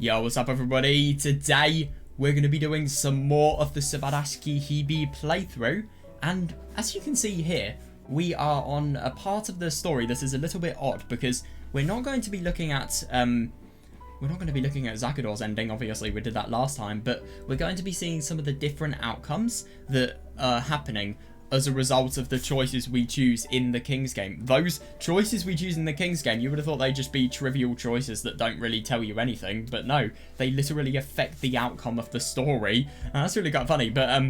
Yo, what's up everybody? Today we're going to be doing some more of the Subarashiki Hibi playthrough, and as you can see here, we are on a part of the story that is a little bit odd because we're not going to be looking at Zakudor's ending. Obviously we did that last time, but we're going to be seeing some of the different outcomes that are happening as a result of the choices we choose in the King's Game. Those choices we choose in the King's Game, you would have thought they'd just be trivial choices that don't really tell you anything, but no, they literally affect the outcome of the story. And that's really quite funny, but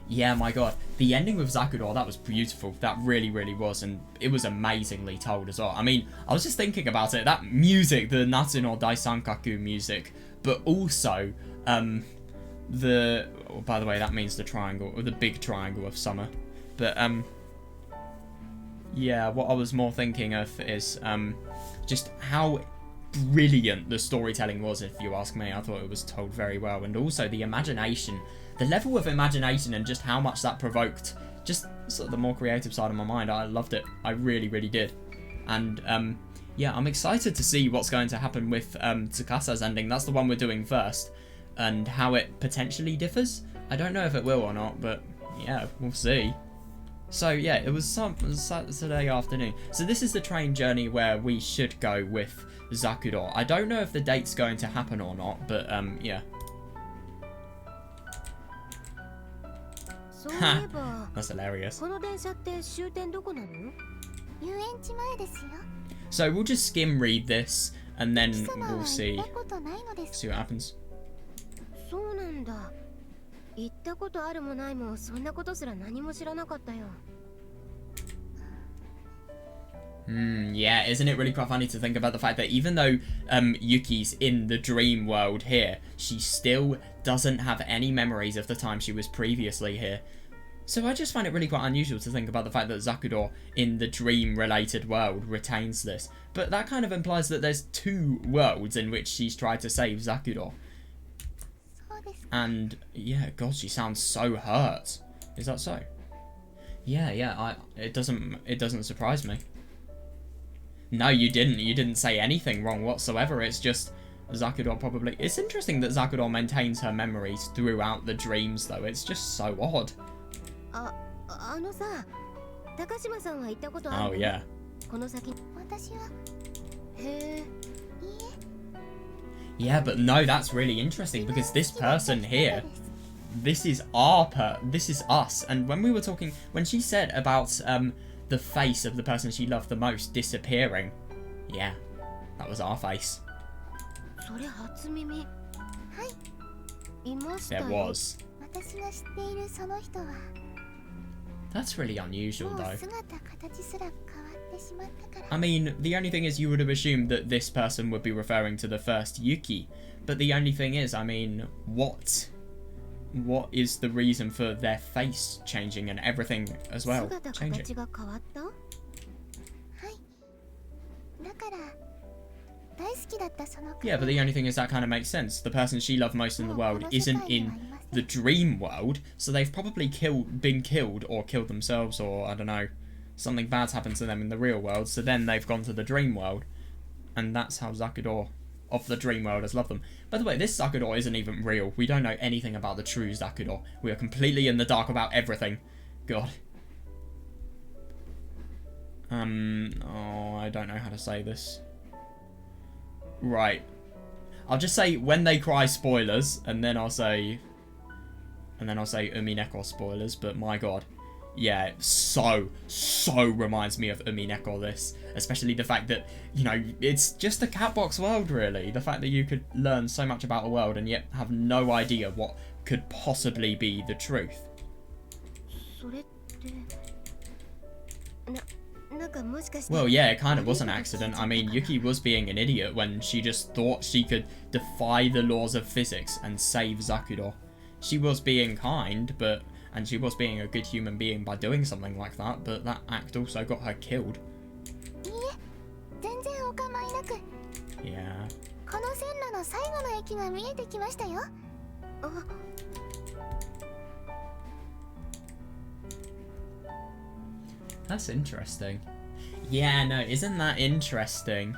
yeah, my god, the ending with Zakudor, that was beautiful. That really, really was, and it was amazingly told as well. I mean, I was just thinking about it, that music, the Natsu no Daisankaku music, but also, oh, by the way, that means the triangle, or the big triangle of summer. But, yeah, what I was more thinking of is, just how brilliant the storytelling was, if you ask me. I thought it was told very well. And also the imagination, the level of imagination and just how much that provoked, just sort of the more creative side of my mind. I loved it. I really, really did. And, yeah, I'm excited to see what's going to happen with, Tsukasa's ending. That's the one we're doing first. And how it potentially differs. I don't know if it will or not, but, yeah, we'll see. So yeah, it was Saturday afternoon. So this is the train journey where we should go with Zakudor. I don't know if the date's going to happen or not, but yeah. Ha! That's hilarious. So we'll just skim read this and then we'll see what happens. Yeah, isn't it really quite funny to think about the fact that even though Yuki's in the dream world here, she still doesn't have any memories of the time she was previously here. So I just find it really quite unusual to think about the fact that Zakudor in the dream-related world retains this. But that kind of implies that there's two worlds in which she's tried to save Zakudor. And yeah, god, she sounds so hurt. Is that so? Yeah, it doesn't surprise me. No, you didn't say anything wrong whatsoever. It's just Zakudor probably. It's interesting that Zakudor maintains her memories throughout the dreams though. It's just so odd. Oh yeah. Yeah, but no, that's really interesting because this person here, this is us. And when we were talking, when she said about the face of the person she loved the most disappearing, yeah, that was our face. There was. That's really unusual though. I mean, the only thing is you would have assumed that this person would be referring to the first Yuki. But the only thing is, I mean, what is the reason for their face changing and everything as well changing? Yeah, but the only thing is that kind of makes sense. The person she loved most in the world isn't in the dream world, so they've probably been killed or killed themselves, or I don't know, something bad's happened to them in the real world, so then they've gone to the dream world, and that's how Zakudor of the dream world has loved them. By the way, this Zakudor isn't even real. We don't know anything about the true Zakudor. We are completely in the dark about everything. God. Oh, I don't know how to say this. Right. I'll just say when they cry spoilers, and then I'll say Umineko spoilers, but my god. Yeah, so reminds me of Umineko, this. Especially the fact that, you know, it's just a catbox world, really. The fact that you could learn so much about the world and yet have no idea what could possibly be the truth. Well, yeah, it kind of was an accident. I mean, Yuki was being an idiot when she just thought she could defy the laws of physics and save Zakudor. She was being kind, and she was being a good human being by doing something like that, but that act also got her killed. Yeah. That's interesting. Yeah, no, isn't that interesting?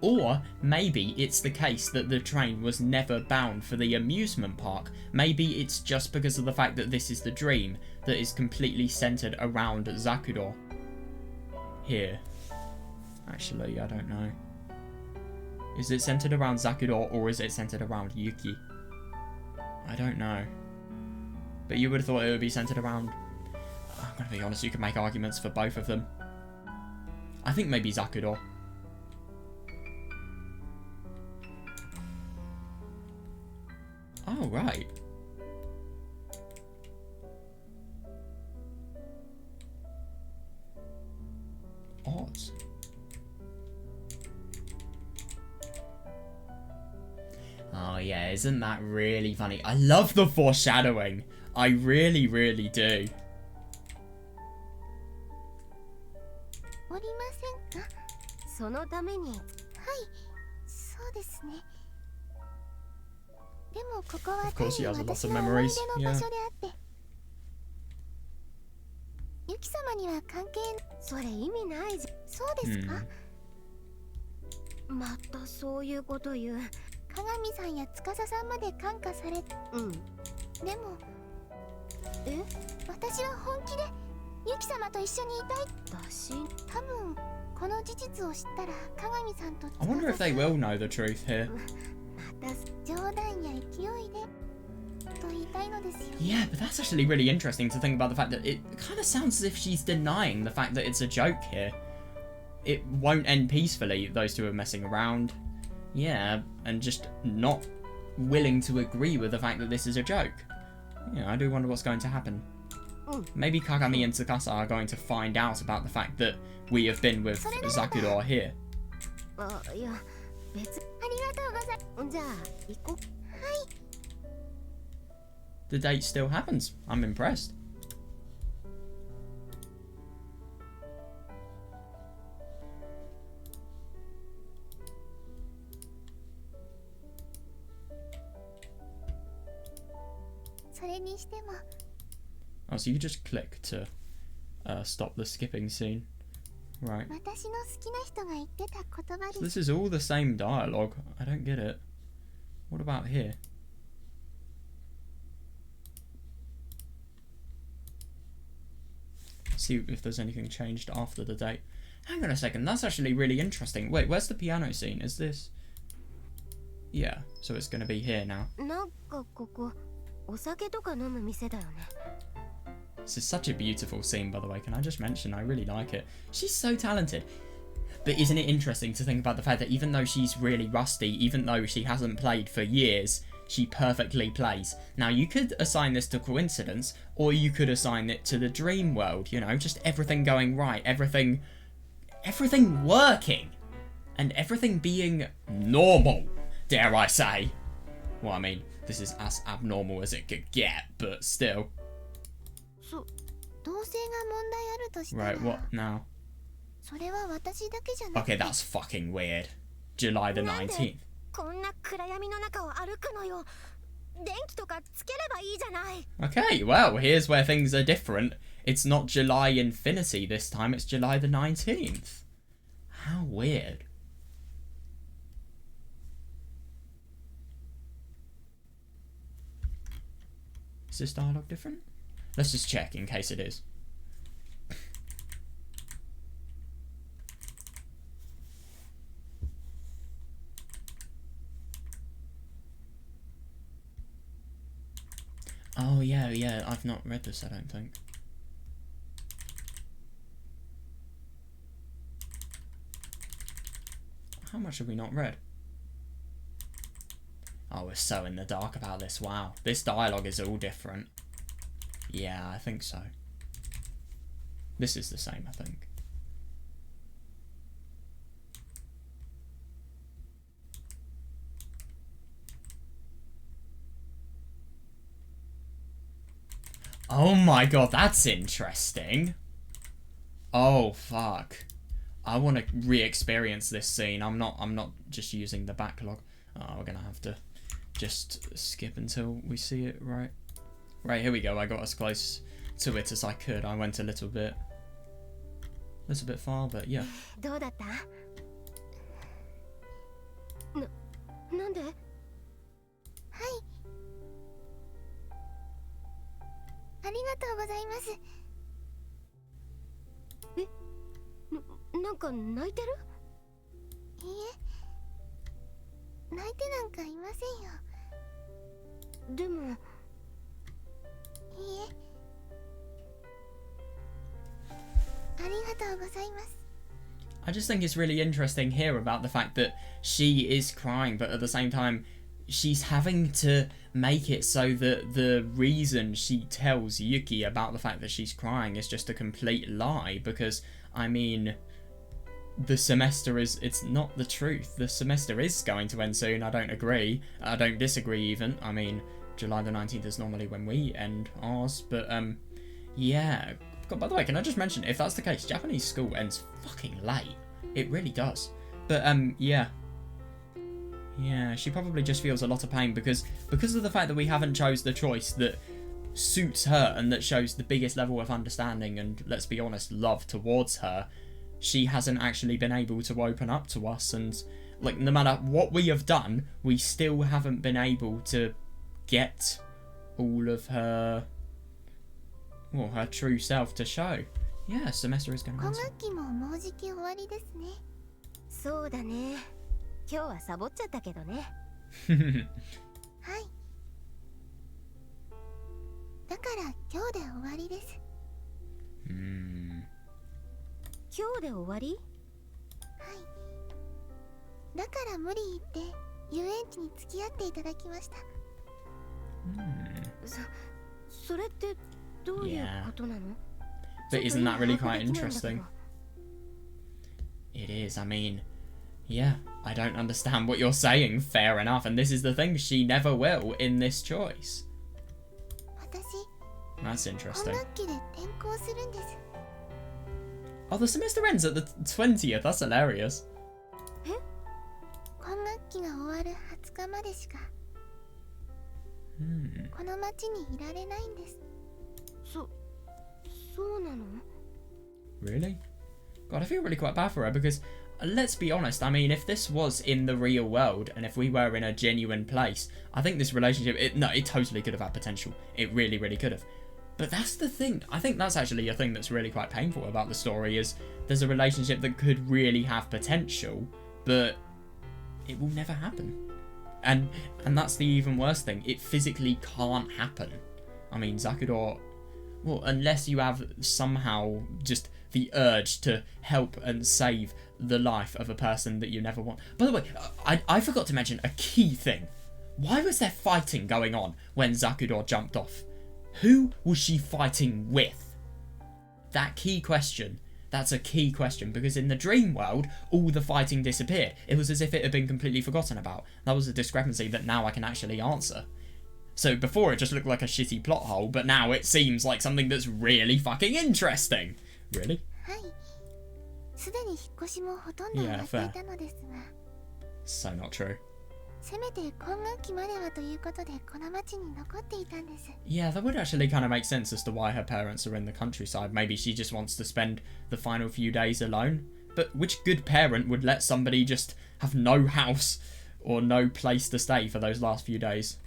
Or maybe it's the case that the train was never bound for the amusement park. Maybe it's just because of the fact that this is the dream that is completely centered around Zakuro. Here. Actually, I don't know. Is it centered around Zakuro or is it centered around Yuki? I don't know. But you would have thought it would be centered around... I'm going to be honest, you could make arguments for both of them. I think maybe Zakuro. Oh, right. Odd. Oh yeah, isn't that really funny? I love the foreshadowing. I really, really do. おりませんか？そのために。はい、そうですね。でもここは単に私の思い出の場所であって、ユキ様には関係。それ意味ないじゃ。そうですか？またそういうこと言う。鏡さんや司さんまで感化され。うん。でも、私は本気でユキ様と一緒にいたい。だし、多分この事実を知ったら鏡さんと。I wonder if they will know the truth here. また冗談や勢いでと言いたいのですよ。Yeah, but that's actually really interesting to think about the fact that it kind of sounds as if she's denying the fact that it's a joke here. It won't end peacefully, those two are messing around. Yeah, and just not willing to agree with the fact that this is a joke. Yeah, I do wonder what's going to happen. Maybe Kagami and Tsukasa are going to find out about the fact that we have been with Zakuro here. The date still happens. I'm impressed. Oh, so you just click to stop the skipping scene. Right. So this is all the same dialogue. I don't get it. What about here? See if there's anything changed after the date. Hang on a second, that's actually really interesting. Wait, where's the piano scene? Is this... Yeah, so it's going to be here now. This is such a beautiful scene, by the way. Can I just mention, I really like it. She's so talented. But isn't it interesting to think about the fact that even though she's really rusty, even though she hasn't played for years, she perfectly plays. Now, you could assign this to coincidence, or you could assign it to the dream world, you know, just everything going right, everything working, and everything being normal, dare I say. Well, I mean, this is as abnormal as it could get, but still. Right, what now? Okay, that's fucking weird. July the 19th. Okay, well, here's where things are different. It's not July Infinity this time, it's July the 19th. How weird. Is this dialogue different? Let's just check in case it is. Oh, yeah, I've not read this, I don't think. How much have we not read? Oh, we're so in the dark about this, wow. This dialogue is all different. Yeah, I think so. This is the same, I think. Oh my god, that's interesting. Oh fuck. I want to re-experience this scene. I'm not just using the backlog. Oh, we're gonna have to just skip until we see it, right? Right, here we go. I got as close to it as I could. I went a little bit far, but yeah. なんで？はい。ありがとうございます。なんか泣いてる？いいえ、泣いてなんかいませんよ。でも、いいえ、ありがとうございます。I just think it's really interesting here about the fact that she is crying, but at the same time, she's having to make it so that the reason she tells Yuki about the fact that she's crying is just a complete lie, because, I mean, the semester it's not the truth. The semester is going to end soon. I don't agree. I don't disagree even. I mean, July the 19th is normally when we end ours, but, yeah. God, by the way, can I just mention, if that's the case, Japanese school ends fucking late. It really does. But, yeah. Yeah, she probably just feels a lot of pain because of the fact that we haven't chose the choice that suits her and that shows the biggest level of understanding and, let's be honest, love towards her. She hasn't actually been able to open up to us, and, like, no matter what we have done, we still haven't been able to get all of her... well, her true self to show. Yeah, semester is going to end. 今学期ももうじき終わりですね。そうだね。今日はサボっちゃったけどね。はい。だから今日で終わりです。今日で終わり？はい。だから無理言って遊園地に付き合っていただきました。それってどういうことなの？ But isn't that really quite interesting? It is. I mean, yeah, I don't understand what you're saying. Fair enough. And this is the thing. She never will in this choice. That's interesting. Oh, the semester ends at the 20th. That's hilarious. 今学期が終わる20日までしかこの町にいられないんです。そうなの？ Really? God, I feel really quite bad for her because, let's be honest, I mean, if this was in the real world and if we were in a genuine place, I think this relationship, it totally could have had potential. It really, really could have. But that's the thing. I think that's actually a thing that's really quite painful about the story is there's a relationship that could really have potential, but it will never happen. And that's the even worse thing. It physically can't happen. I mean, Zakuro... well, unless you have somehow just the urge to help and save the life of a person that you never want. By the way, I forgot to mention a key thing. Why was there fighting going on when Zakuro jumped off? Who was she fighting with? That key question. That's a key question, because in the dream world, all the fighting disappeared. It was as if it had been completely forgotten about. That was a discrepancy that now I can actually answer. So before it just looked like a shitty plot hole, but now it seems like something that's really fucking interesting. Really? Yeah, fair. So not true. Yeah, that would actually kind of make sense as to why her parents are in the countryside. Maybe she just wants to spend the final few days alone. But which good parent would let somebody just have no house or no place to stay for those last few days?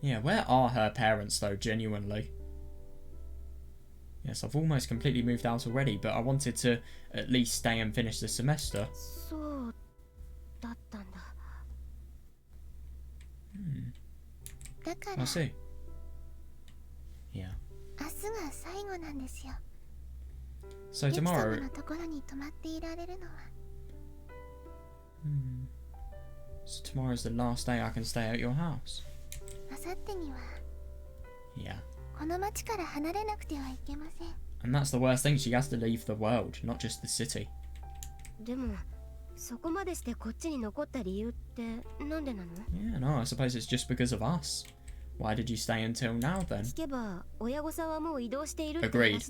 Yeah, where are her parents though, genuinely? Yes, I've almost completely moved out already, but I wanted to at least stay and finish the semester. I see. Yeah. So tomorrow... So tomorrow's the last day I can stay at your house? Yeah. And that's the worst thing, she has to leave the world, not just the city. Yeah, no, I suppose it's just because of us. Why did you stay until now then? Agreed.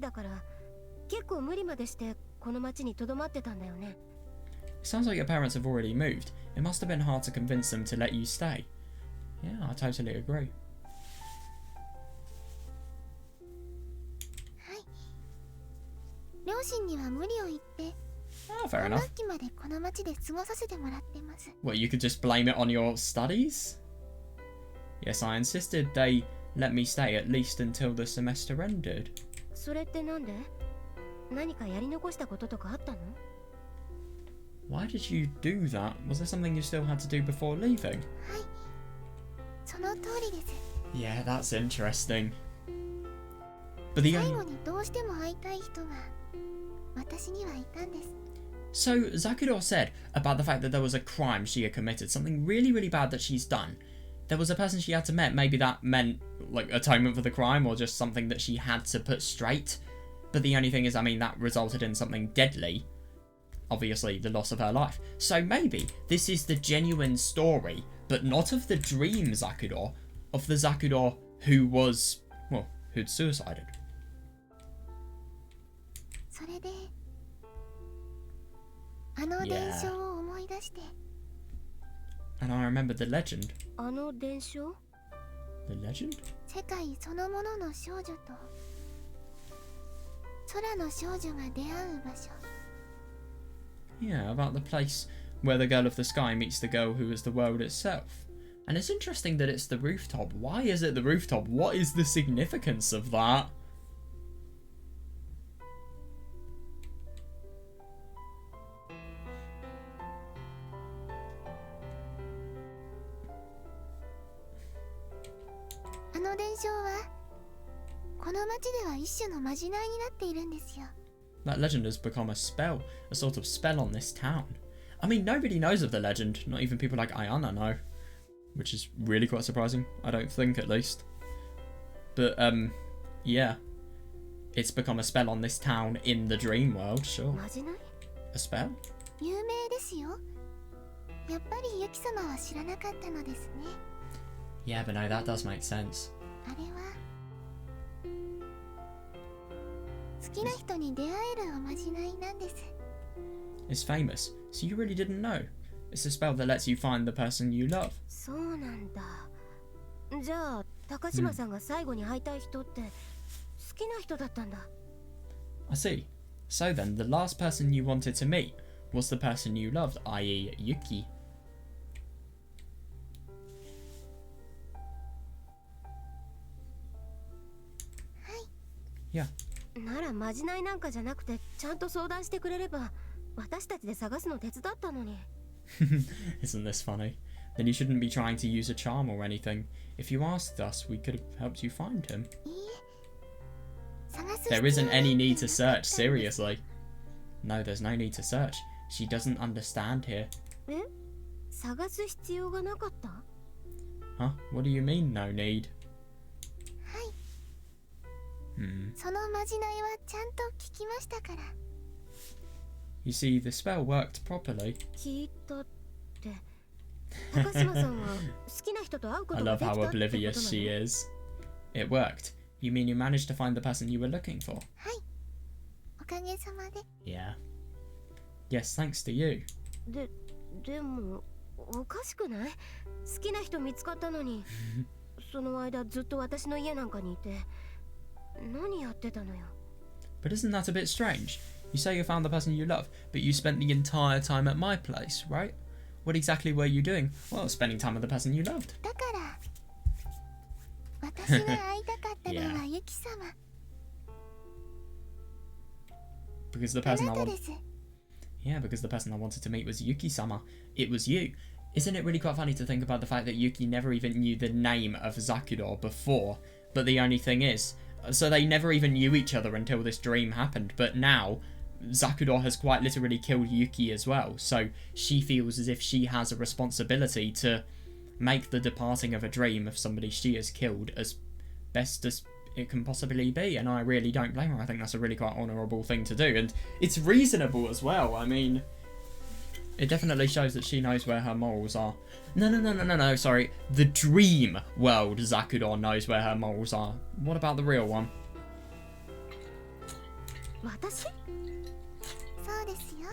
It sounds like your parents have already moved. It must have been hard to convince them to let you stay. Yeah, I totally agree. Oh, fair 今 enough. 学期までこの町で過ごさせてもらってます。 What, you could just blame it on your studies? Yes, I insisted they let me stay at least until the semester ended. それってなんで？何かやり残したこととかあったの？ Why did you do that? Was there something you still had to do before leaving? はい、その通りです。 Yeah, that's interesting. But the 最 only... 後にどうしても会いたい人が私にはいたんです。 So, Zakuro said about the fact that there was a crime she had committed, something really, really bad that she's done. There was a person she had to meet. Maybe that meant, like, atonement for the crime or just something that she had to put straight. But the only thing is, I mean, that resulted in something deadly. Obviously, the loss of her life. So maybe this is the genuine story, but not of the dream Zakuro, of the Zakuro who was, well, who'd suicided. それであの伝承を思い出して、 And I remembered the legend. あの伝承？ The legend? 世界そのものの少女と空の少女が出会う場所。 Yeah, about the place where the girl of the sky meets the girl who is the world itself. And it's interesting that it's the rooftop. Why is it the rooftop? What is the significance of that? あの伝承はこの町では一種のまじないになっているんですよ。 That legend has become a spell, a sort of spell on this town. I mean, nobody knows of the legend, not even people like Ayana know. Which is really quite surprising, I don't think, at least. But, yeah. It's become a spell on this town in the dream world, sure. まじない？ A spell? 有名ですよ。やっぱりユキ様は知らなかったのですね。 Yeah, but no, that does make sense. あれは好きな人に出会えるおまじないなんです。 It's famous, so you really didn't know. It's a spell that lets you find the person you love. そうなんだ。じゃあ高島さんが最後に会いたい人って好きな人だったんだ。 I see. So then, the last person you wanted to meet was the person you loved, i.e. Yuki. はい。 Yeah. ならまじないなんかじゃなくてちゃんと相談してくれれば私たちで探すの手伝ったのに。 Isn't this funny? Then you shouldn't be trying to use a charm or anything. If you asked us, we could have helped you find him. いいえ。探す There 必要 isn't ない any って need な to かった search, んです。 seriously. No, there's no need to search. She doesn't understand here. え？探す必要がなかった？ Huh? What do you mean, no need? はい。 Hmm. そのまじないはちゃんと聞きましたから。 You see, the spell worked properly. 聞いたって高島さんは好きな人と会うこ I とが love できた how ってことな oblivious she の？ is. It worked. You mean you managed to find the person you were looking for? はい。おかげさまで。 Yeah. Yes, thanks to you. でもおかしくない？好きな人見つかったのにその間ずっと私の家なんかにいて何やってたのよ。 But isn't that a bit strange? You say you found the person you love, but you spent the entire time at my place, right? What exactly were you doing? Well, spending time with the person you loved. だから私が会いたかったのはユキ様。 Because the あ person な I た want... です。 Yeah, because the person I wanted to meet was Yuki-sama. It was you. Isn't it really quite funny to think about the fact that Yuki never even knew the name of Zakuro before? But the only thing is, so they never even knew each other until this dream happened. But now, Zakuro has quite literally killed Yuki as well. So she feels as if she has a responsibility to make the departing of a dream of somebody she has killed as best as it can possibly be, and I really don't blame her. I think that's a really quite honourable thing to do, and it's reasonable as well. I mean, it definitely shows that she knows where her morals are. No, sorry. The dream world Zakuro knows where her morals are. What about the real one? 私？そうですよ。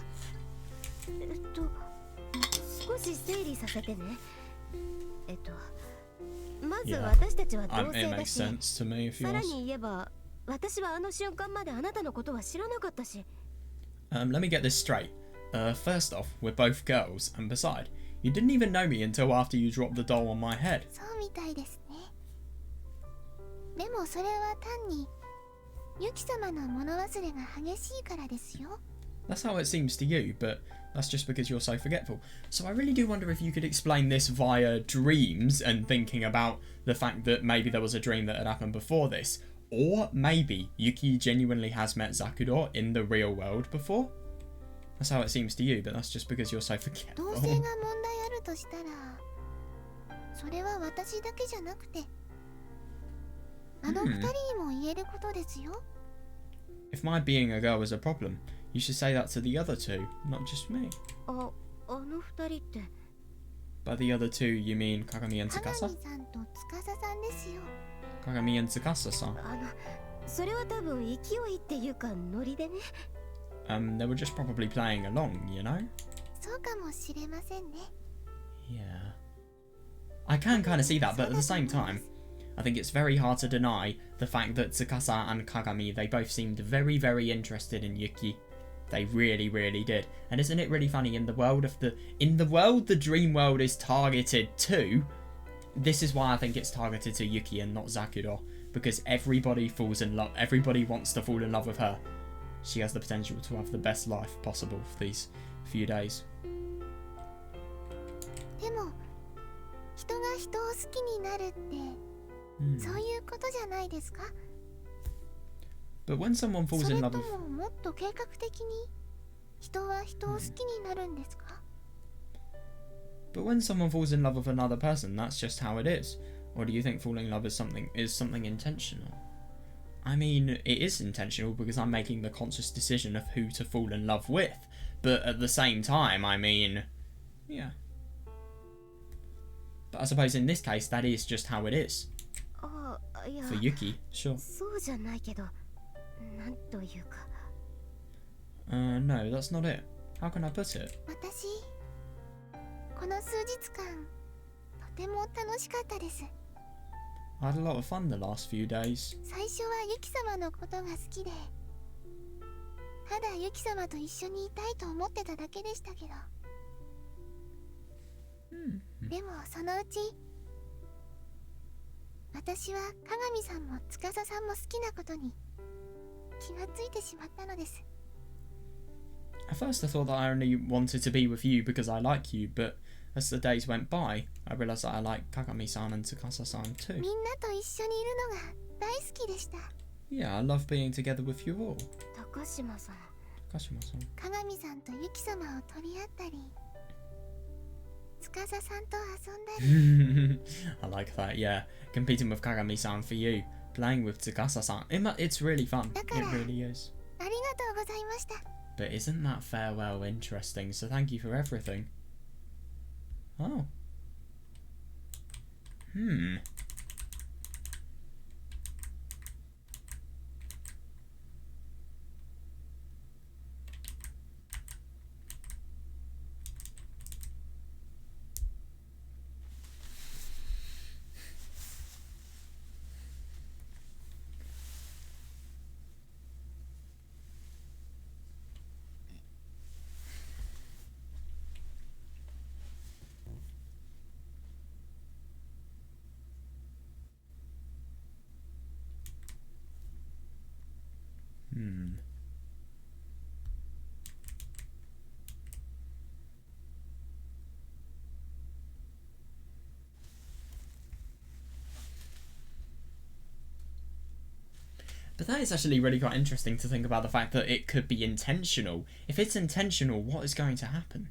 少し整理させてね。まず Yeah. 私たちは同 It 性だ makes し、 sense to me if さ you ら ask. に言えば私はあの瞬間まであなたのことは知らなかったし。 Let me get this straight. First off, we're both girls, and beside, you didn't even know me until after you dropped the doll on my head. そうみたいですね。でもそれは単にユキ様の物忘れが激しいからですよ。 That's how it seems to you, but that's just because you're so forgetful. So I really do wonder if you could explain this via dreams and thinking about the fact that maybe there was a dream that had happened before this. Or maybe Yuki genuinely has met Zakuro in the real world before. That's how it seems to you, but that's just because you're so 同 forgetful. 性が問題あるとしたら、それは私だけじゃなくて、あの二人にも言えることですよ。 If my being a girl was a problem, you should say that to the other two, not just me. あの二人って。 By the other two, you mean Kagami and 鏡 Tsukasa? さんと司さんですよ。 Kagami and Tsukasa-san. それは多分勢いっていうかノリでね。They were just probably playing along, you know? そうかもしれませんね。 Yeah. I can kind of see that, but at the same time, I think it's very hard to deny the fact that Tsukasa and Kagami, they both seemed very, very interested in Yuki. They really, really did. And isn't it really funny, in the world the dream world is targeted to, this is why I think it's targeted to Yuki and not Zakuro, because everybody falls in love, everybody wants to fall in love with her. She has the potential to have the best life possible for these few days. でも、人が人を好きになるって、そういうことじゃないですか？ But when someone そ falls れ in と love with... ももっと計画的に人は人を好きになるんですか？ But when someone falls in love with another person, that's just how it is. Or do you think falling in love is something intentional? I mean, it is intentional because I'm making the conscious decision of who to fall in love with. But at the same time, I mean, yeah. But I suppose in this case, that is just how it is. ああ、いや。 For Yuki, sure. そうじゃないけど、なんというか。No, that's not it. How can I put it? 私、この数日間、とても楽しかったです。 I had a lot of fun the last few days. 最初はユキ様のことが好きで、ただユキ様と一緒にいたいと思ってただけでしたけど、でもそのうち私は鏡さんも司さんも好きなことに気がついてしまったのです。 At first I thought that I only wanted to be with you because I like you, but as the days went by, I realised that I like Kagami-san and Tsukasa-san too. みんなと一緒にいるのが大好きでした。 Yeah, I love being together with you all. 高島さん。Kashima-san. 鏡さんとユキ様を取り合ったり、司さんと遊んだり。I like that, yeah. Competing with Kagami-san for you. Playing with Tsukasa-san. It's really fun. It really is. ありがとうございました。 But isn't that farewell interesting? So thank you for everything. Oh. But that is actually really quite interesting to think about the fact that it could be intentional. If it's intentional, what is going to happen?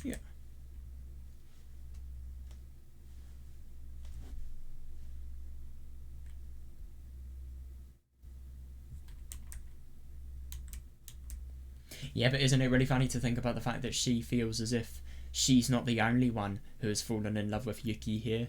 Yeah. Yeah, but isn't it really funny to think about the fact that she feels as if she's not the only one who has fallen in love with Yuki here?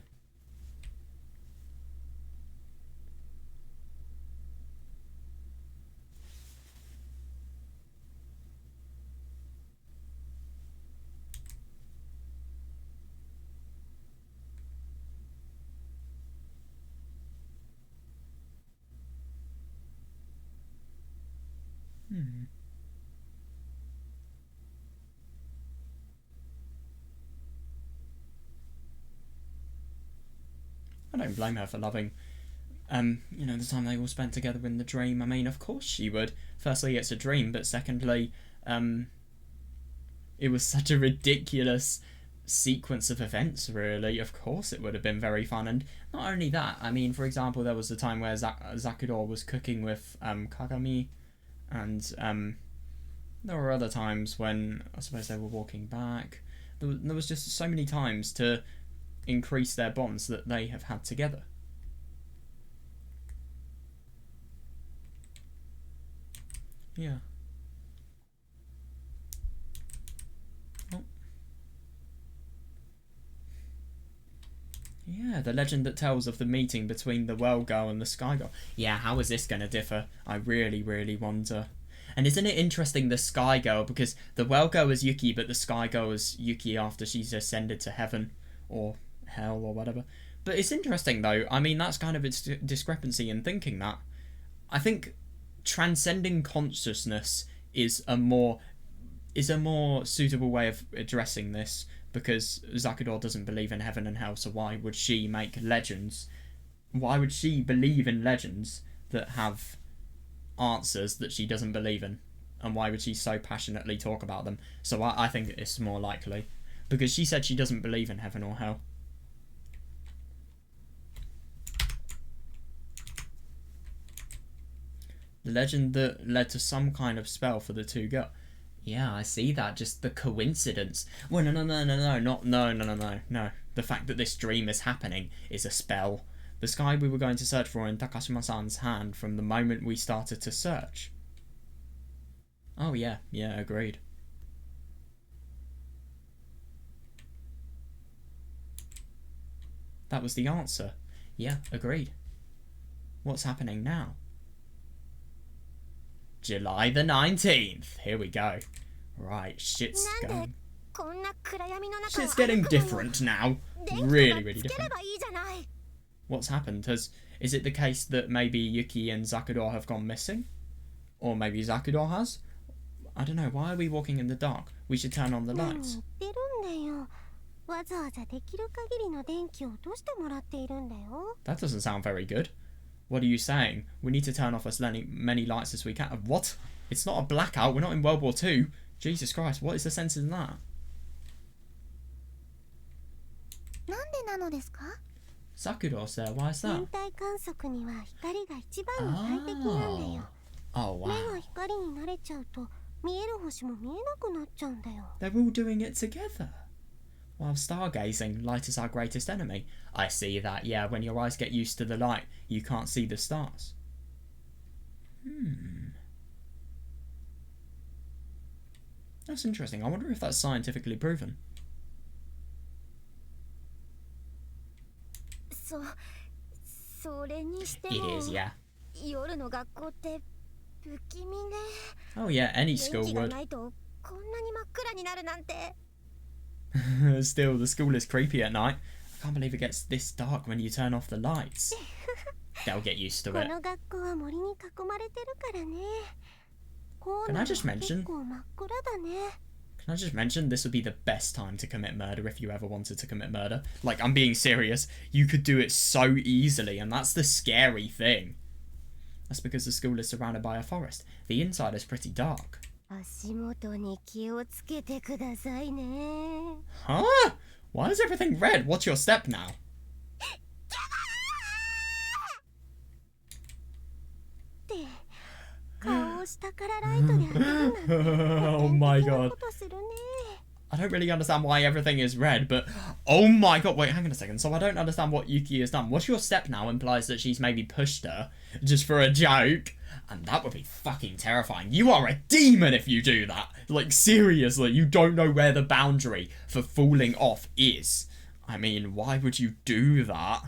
I don't blame her for loving, you know, the time they all spent together in the dream. I mean, of course she would. Firstly, it's a dream, but secondly, it was such a ridiculous sequence of events, really. Of course it would have been very fun. And not only that, I mean, for example, there was the time where Zakudor was cooking with Kagami, and there were other times when I suppose they were walking back. There was just so many times to increase their bonds that they have had together. Yeah. Oh. Yeah, the legend that tells of the meeting between the Well Girl and the Sky Girl. Yeah, how is this going to differ? I really, really wonder. And isn't it interesting, the Sky Girl, because the Well Girl was Yuki, but the Sky Girl was Yuki after she's ascended to heaven, or hell, or whatever. But it's interesting, though. I mean, that's kind of a discrepancy in thinking that. I think transcending consciousness is a more suitable way of addressing this, because Zakudor doesn't believe in heaven and hell, so why would she make legends? Why would she believe in legends that have answers that she doesn't believe in? And why would she so passionately talk about them? So I think it's more likely, because she said she doesn't believe in heaven or hell. The legend that led to some kind of spell for the two girls. Yeah, I see that. Just the coincidence. Well, no. The fact that this dream is happening is a spell. The sky we were going to search for in Takashima-san's hand from the moment we started to search. Oh, yeah, agreed. That was the answer. Yeah, agreed. What's happening now? July the 19th. Here we go. Right, shit's getting different now. Really, really different. What's happened? Is it the case that maybe Yuki and Zakudor have gone missing? Or maybe Zakudor has? I don't know. Why are we walking in the dark? We should turn on the lights. That doesn't sound very good. What are you saying? We need to turn off as many lights as we can. What? It's not a blackout. We're not in World War II. Jesus Christ, what is the sense in that? Zakudor's there. Why is that? Oh, wow. They're all doing it together. While stargazing, light is our greatest enemy. I see that, yeah, when your eyes get used to the light, you can't see the stars. That's interesting. I wonder if that's scientifically proven. It is, yeah. Oh yeah, any school would. Still, the school is creepy at night. I can't believe it gets this dark when you turn off the lights. They'll get used to it. Can I just mention this would be the best time to commit murder if you ever wanted to commit murder? Like, I'm being serious. You could do it so easily, and that's the scary thing. That's because the school is surrounded by a forest. The inside is pretty dark. Huh? Why is everything red? What's your step now? Oh my god. I don't really understand why everything is red, but oh my god, wait, hang on a second. So I don't understand what Yuki has done. What's your step now implies that she's maybe pushed her just for a joke, and that would be fucking terrifying. You are a demon if you do that. Like, seriously, you don't know where the boundary for falling off is. I mean, why would you do that?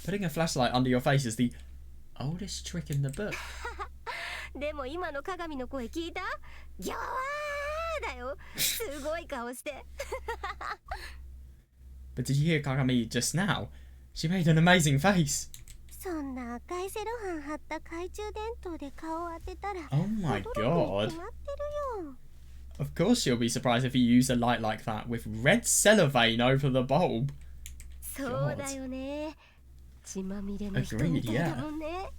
Putting a flashlight under your face is the oldest trick in the book. But did you hear Kagami just now? She made an amazing face. そんな赤いセロハン貼った懐中電灯で顔を当てたら Oh my 驚くに god. 決まってるよ。 Of course she'll be surprised if you use a light like that with red cellophane over the bulb. そうだよね。血まみれの人みたいだもんね。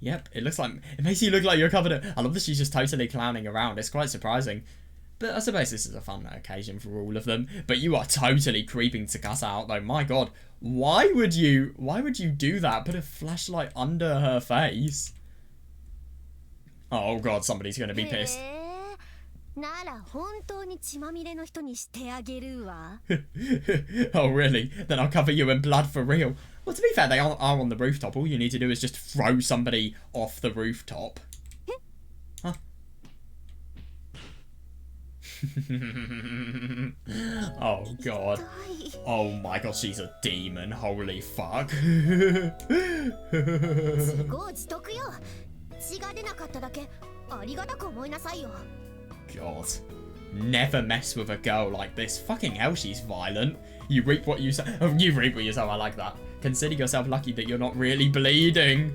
Yep, it makes you look like you're covered in... I love that she's just totally clowning around. It's quite surprising. But I suppose this is a fun occasion for all of them. But you are totally creeping Tsukasa out though. My god. Why would you do that? Put a flashlight under her face? Oh god, somebody's gonna be pissed. なら本当に血まみれの人にしてあげるわ。Oh really? Then I'll cover you in blood for real. Well, to be fair, they are on the rooftop. All you need to do is just throw somebody off the rooftop. Huh? Oh god. Oh my god, she's a demon. Holy fuck. 自業自得よ。血が出なかっただけありがたく思いなさいよ。God. Never mess with a girl like this. Fucking hell, she's violent. You reap what you sow. Oh, you reap what you sow. I like that. Consider yourself lucky that you're not really bleeding.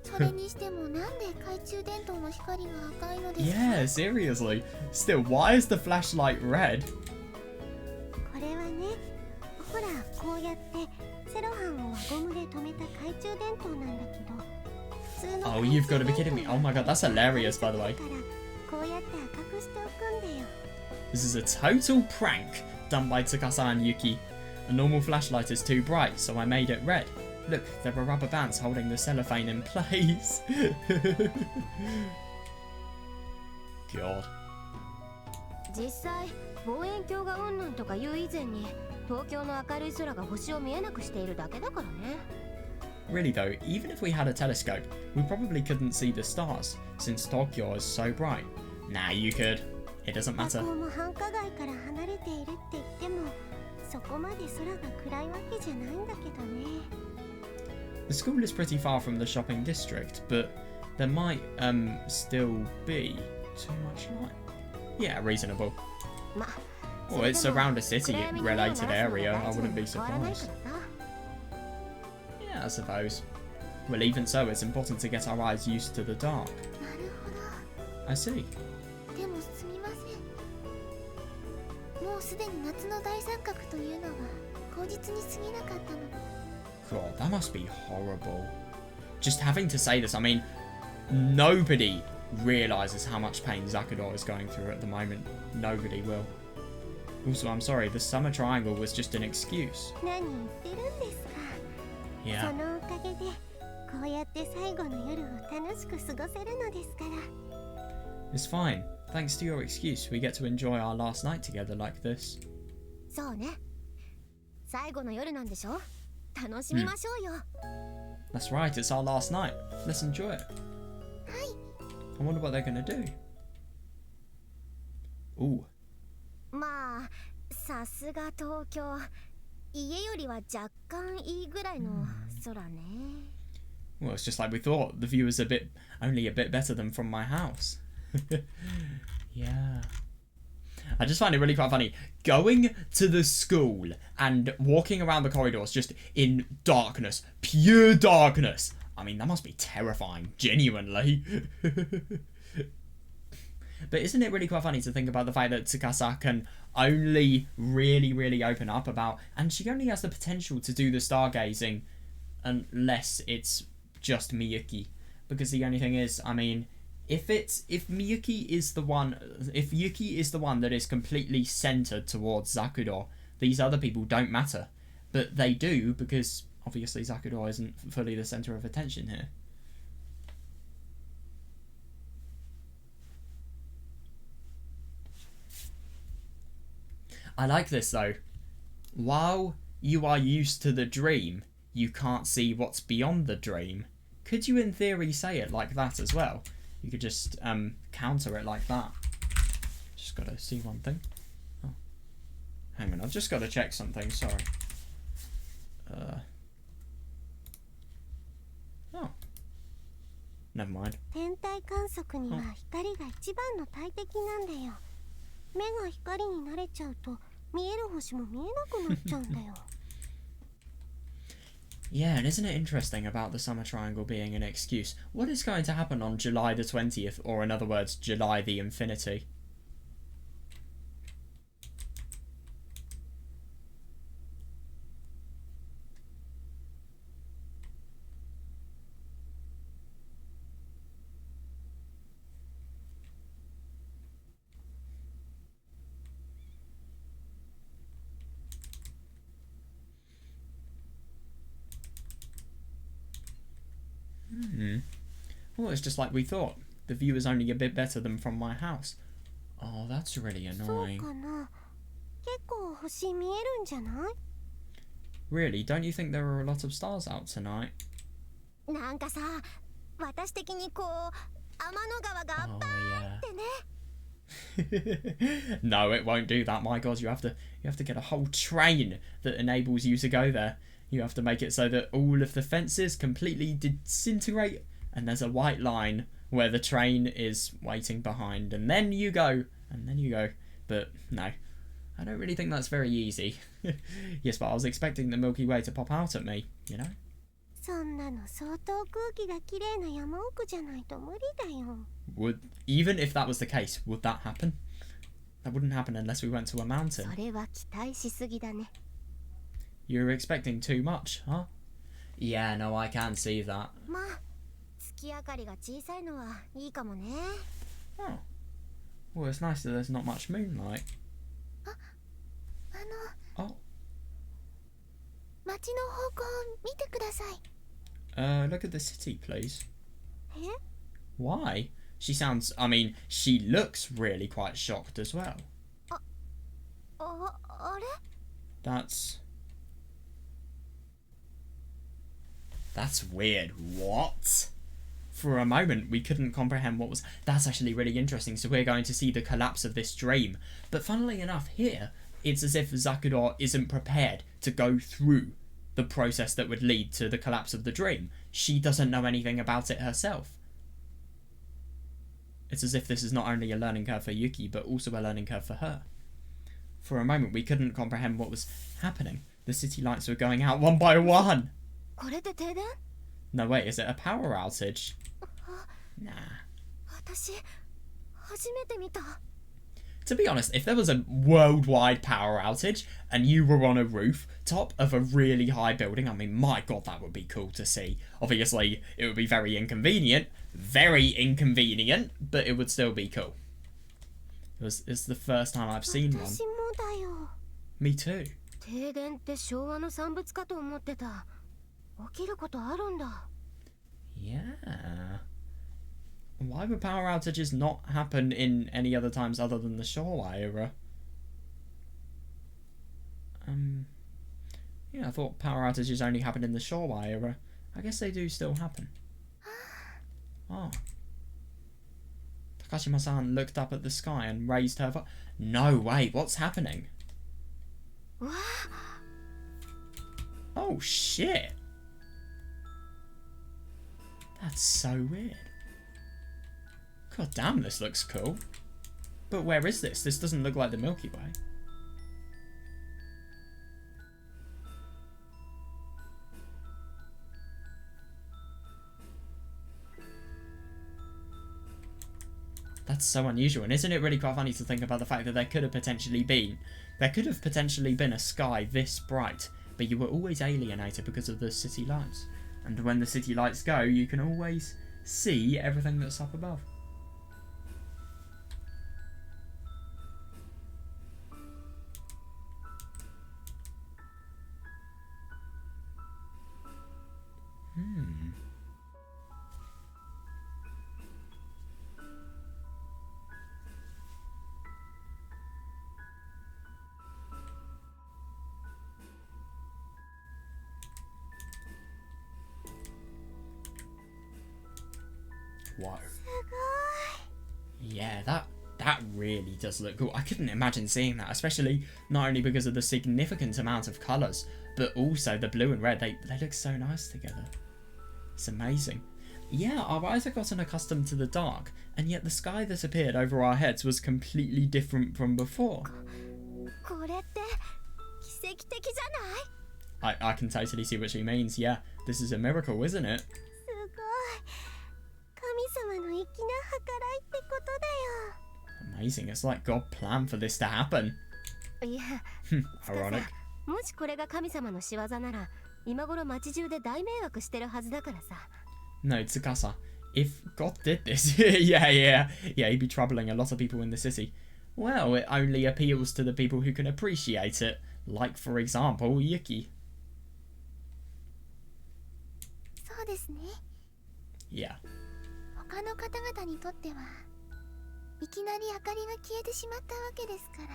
それにしてもなんで懐中電灯の光が赤いのですか？ Yeah, seriously. Still, why is the flashlight red? これはね、ほらこうやってセロハンを輪ゴムで留めた懐中電灯なんだけど、普通の Oh, you've got to be kidding me. Oh my god, that's hilarious, by the way. こうやって赤くしておくんだよ。 This is a total prank done by Tsukasa and Yuki. A normal flashlight is too bright, so I made it red. Look, there are rubber bands holding the cellophane in place. God. 実際望遠鏡がうんぬんとか言う以前に東京の明るい空が星を見えなくしているだけだからね。Really though, even if we had a telescope, we probably couldn't see the stars, since Tokyo is so bright. Nah, you could. It doesn't 学 matter. 校も繁華街から離れているって言っても、そこまで空が暗いわけじゃないんだけどね。The school is pretty far from the shopping district, but there might still be too much light. Yeah, reasonable. ま、 Well, it's around a city-related area. I wouldn't be surprised. Yeah, I suppose. Well, even so, it's important to get our eyes used to the dark. なるほど。 I see. でもすみません。もうすでに夏の大三角というのは口実に過ぎなかったの。 God, that must be horrible. Just having to say this, I mean, nobody realises how much pain Zakudo is going through at the moment. Nobody will. Also, I'm sorry, the summer triangle was just an excuse. 何言ってるんですか。 Yeah. そのおかげでこうやって最後の夜を楽しく過ごせるのですから。 It's fine. Thanks to your excuse, we get to enjoy our last night together like this. そうね。最後の夜なんでしょ。楽しみましょうよ。That's right, it's our last night. Let's enjoy it. I wonder what they're gonna do. Ooh. まあ、さすが東京。家よりは若干いいぐらいの空ね。Well, it's just like we thought. The view is only a bit better than from my house. Yeah. I just find it really quite funny. Going to the school and walking around the corridors just in darkness. Pure darkness. I mean, that must be terrifying. Genuinely. But isn't it really quite funny to think about the fact that Tsukasa can only really open up about... And she only has the potential to do the stargazing unless it's just Miyuki. Because the only thing is, I mean... If Yuki is the one that is completely centered towards Zakudo, these other people don't matter. But they do, because obviously Zakudo isn't fully the center of attention here. I like this though. While you are used to the dream, you can't see what's beyond the dream. Could you in theory say it like that as well? You could just counter it like that. Just gotta see one thing. Oh. Hang on, I've just gotta check something, sorry. Oh. Never mind. 天体観測には光が一番の大敵なんだよ。目が光に慣れちゃうと見える星も見えなくなっちゃうんだよ。 Yeah, and isn't it interesting about the summer triangle being an excuse? What is going to happen on July the 20th, or in other words, July the Infinity? Well, it's just like we thought. The view is only a bit better than from my house. Oh, that's really そう annoying. かな。結構星見えるんじゃない？ Really, don't you think there are a lot of stars out tonight? なんかさ、私的にこう天の川が Oh, バー yeah. ってね。 No, it won't do that. My God, you have to get a whole train that enables you to go there. You have to make it so that all of the fences completely disintegrate, and there's a white line where the train is waiting behind, and then you go, But no, I don't really think that's very easy. Yes, but I was expecting the Milky Way to pop out at me, you know? そんなの相当空気がきれいな山奥じゃないと無理だよ。 Even if that was the case, would that happen? That wouldn't happen unless we went to a そ mountain. れは期待しすぎだね。 You're expecting too much, huh? Yeah, no, I can see that. まあ、月明かりが小さいのはいいかもね。 Oh. Well, it's nice that there's not much moonlight. あの、 Oh. 街の方向見てください。 Look at the city, please. え？ Why? She she looks really quite shocked as well. あれ？ That's weird. What? For a moment, we couldn't comprehend what was... That's actually really interesting. So we're going to see the collapse of this dream. But funnily enough, here, it's as if Zakuro isn't prepared to go through the process that would lead to the collapse of the dream. She doesn't know anything about it herself. It's as if this is not only a learning curve for Yuki, but also a learning curve for her. For a moment, we couldn't comprehend what was happening. The city lights were going out one by one. これで停電？ No, wait, is it a power outage? Nah. 私、初めて見た。 To be honest, if there was a worldwide power outage and you were on a rooftop of a really high building, I mean, my God, that would be cool to see. Obviously, it would be very inconvenient, but it would still be cool. It's the first time I've seen one. 私もだよ。 Me too. 停電って昭和の産物かと思ってた。起きることあるんだ。 Yeah. Why would power outages not happen in any other times other than the Showa era? Yeah, I thought power outages only happened in the Showa era. I guess they do still happen. Oh. Takashima-san looked up at the sky and raised her voice. No way, what's happening? わあ、 Oh shit. That's so weird. God damn, this looks cool. But where is this? This doesn't look like the Milky Way. That's so unusual, and isn't it really quite funny to think about the fact that there could have potentially been a sky this bright, but you were always alienated because of the city lights. And when the city lights go, you can always see everything that's up above. Whoa. Yeah, that really does look cool. I couldn't imagine seeing that, especially not only because of the significant amount of colours, but also the blue and red. They look so nice together. It's amazing. Yeah, our eyes have gotten accustomed to the dark, and yet the sky that appeared over our heads was completely different from before. これって奇跡的じゃない？ I can totally see what she means. Yeah, this is a miracle, isn't it? すごい。神様の粋な計らいってことだよ。 Amazing. It's like God planned for this to happen. いや、 Ironic. もしこれが神様の仕業なら、今頃街中で大迷惑してるはずだからさ。 No, Tsukasa. If God did this, yeah, he'd be troubling a lot of people in the city. Well, it only appeals to the people who can appreciate it. Like, for example, Yuki. そうですね。 Yeah. 他の方々にとっては、いきなり明かりが消えてしまったわけですから。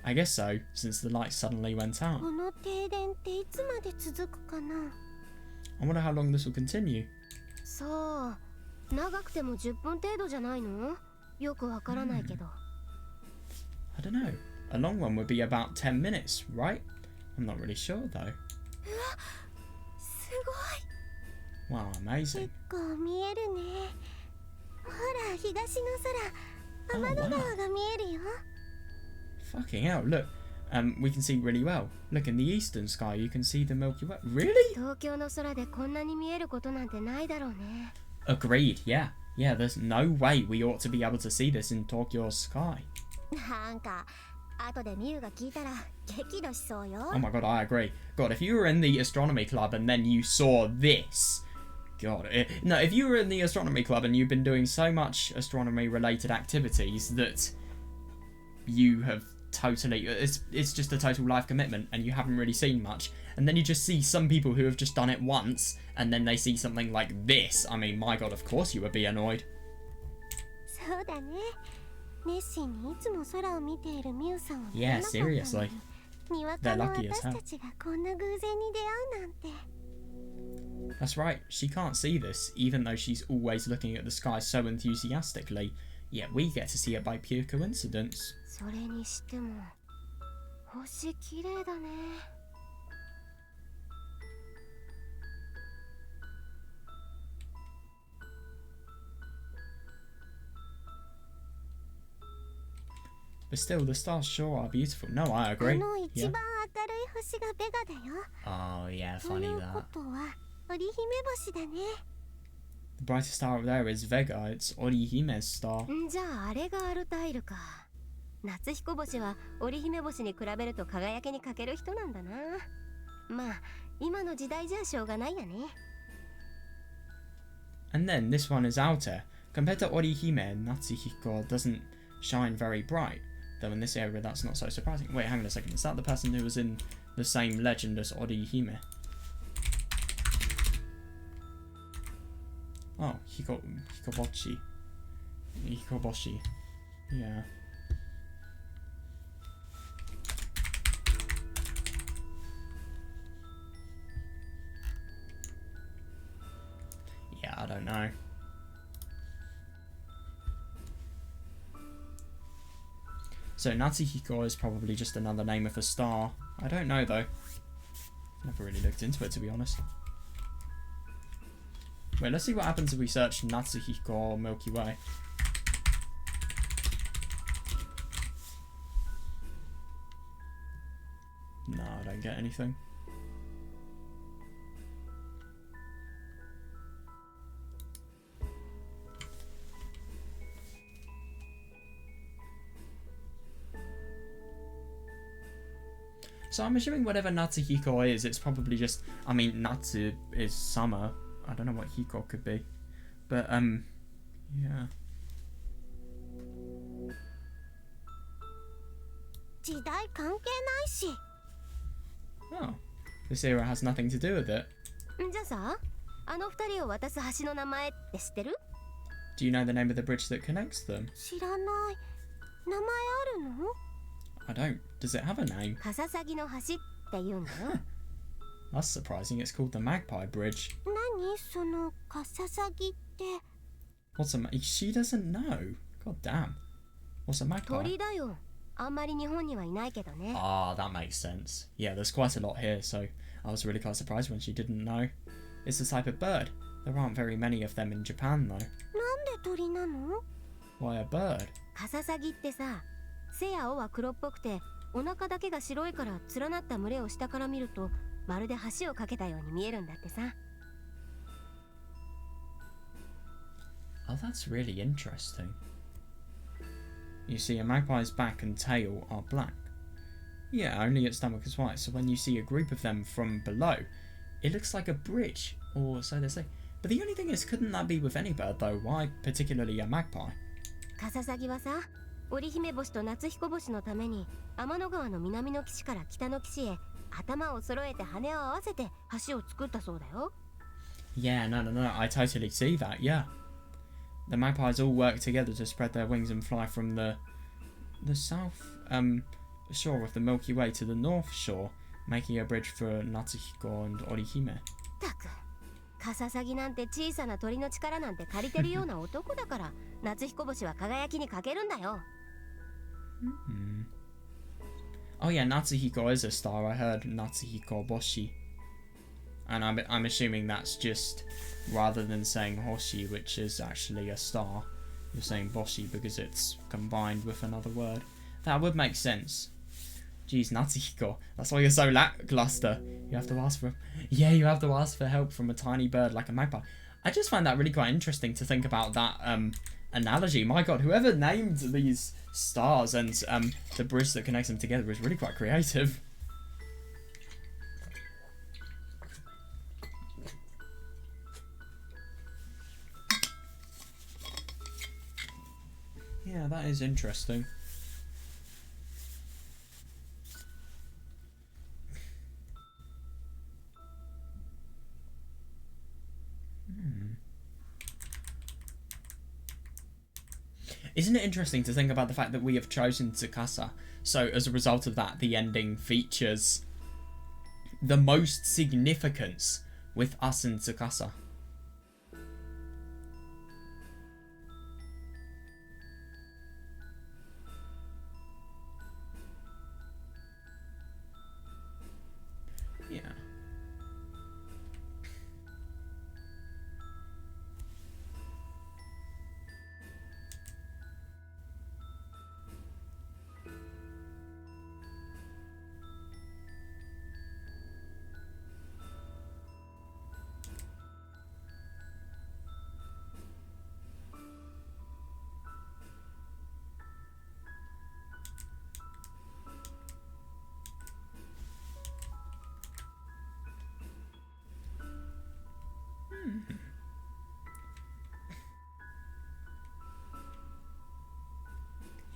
I guess so, since the light suddenly went out. この停電っていつまで続くかな。 I wonder how long this will continue. そう、長くても10分程度じゃないの？よくわからないけど。I don't know. A long one would be about 10 minutes, right? I'm not really sure, though. すごい。 Wow, amazing. 結構見えるね。ほら、東の空、 Oh, 天の wow. 川が見えるよ。 Fucking hell, look. We can see really well. Look, in the eastern sky, you can see the Milky Way. Really? 東京の空でこんなに見えることなんてないだろうね。 Agreed, yeah. Yeah, there's no way we ought to be able to see this in Tokyo's sky. なんか、後でミュウが聞いたら激怒しそうよ。 Oh my god, I agree. God, if you were in the astronomy club and then you saw this... God, no, if you were in the astronomy club and you've been doing so much astronomy-related activities that you have totally... It's just a total life commitment and you haven't really seen much. And then you just see some people who have just done it once and then they see something like this. I mean, my god, of course you would be annoyed. そうだね。熱心にいつも空を見ているミュウさんは Yeah, 知らなかったの seriously. に、にわかの They're lucky as 私 hell. たちがこんな偶然に出会うなんて。 That's right, she can't see this, even though she's always looking at the sky so enthusiastically. Yet we get to see it by pure coincidence. それにしても星綺麗だね。 But still, the stars sure are beautiful. No, I あ agree. の一 Yeah. 番明るい星がベガだよ。 Oh, yeah, と funny いうこ that. とは織姫星だね。 The brightest star up there is Vega. It's Orihime's star. んじゃああれがアルタイルか。夏彦星は織姫星に比べると輝きに欠ける人なんだな。まあ今の時代じゃしょうがないやね。 And then this one is outer. Compared to Orihime, Natsuhiko doesn't shine very bright. Though in this area that's not so surprising. Wait, hang on a second. Is that the person who was in the same legend as Orihime? Oh, Hikoboshi. Hikoboshi. Yeah. Yeah, I don't know. So Natsuhiko is probably just another name of a star. I don't know though. Never really looked into it, to be honest. Wait, let's see what happens if we search Natsuhiko or Milky Way. No, I don't get anything. So I'm assuming whatever Natsuhiko is, it's probably just... I mean, Natsu is summer. I don't know what Hiko could be. But, yeah. 時代関係ないし。 Oh. This era has nothing to do with it. じゃあさ、あの二人を渡す橋の名前って知ってる？ Do you know the name of the bridge that connects them? 知らない。名前あるの？ I don't. Does it have a name? カササギの橋って言うんだよ。 That's surprising. It's called the Magpie Bridge. 何そのカササギって。 What's a... She doesn't know. God damn. What's a magpie? 鳥だよ。あんまり日本にはいないけどね。 Ah, that makes sense. Yeah, there's quite a lot here, so I was really quite surprised when she didn't know. It's a type of bird. There aren't very many of them in Japan, though. なんで鳥なの？ Why a bird? カササギってさ、背や尾は黒っぽくて、お腹だけが白いから連なった群れを下から見るとまるで橋を架けたように見えるんだってさ。Oh, that's really interesting. You see, a magpie's back and tail are black. Yeah, only its stomach is white, so when you see a group of them from below, it looks like a bridge, or so they say. But the only thing is, couldn't that be with any bird though? Why particularly a magpie? カササギはさ、織姫星と夏彦星のために天の川の南の岸から北の岸へ頭を揃えて羽を合わせて橋を作ったそうだよ。Yeah, no, I totally see that, yeah. The magpies all work together to spread their wings and fly from the south shore of the Milky Way to the north shore, making a bridge for Natsuhiko and Orihime. たく、カササギなんて小さな鳥の力なんて借りてるような男だから夏彦星は輝きに欠けるんだよ。Oh yeah, Natsuhiko is a star. I heard Natsuhiko Boshi. And I'm assuming that's just, rather than saying Hoshi, which is actually a star, you're saying Boshi because it's combined with another word. That would make sense. Jeez, Natsuhiko, that's why you're so lackluster. You have to ask for... Yeah, you have to ask for help from a tiny bird like a magpie. I just find that really quite interesting to think about that analogy. My god, whoever named these stars and the bridge that connects them together is really quite creative. Yeah, that is interesting. Isn't it interesting to think about the fact that we have chosen Tsukasa? So as a result of that, the ending features the most significance with us and Tsukasa. Yeah.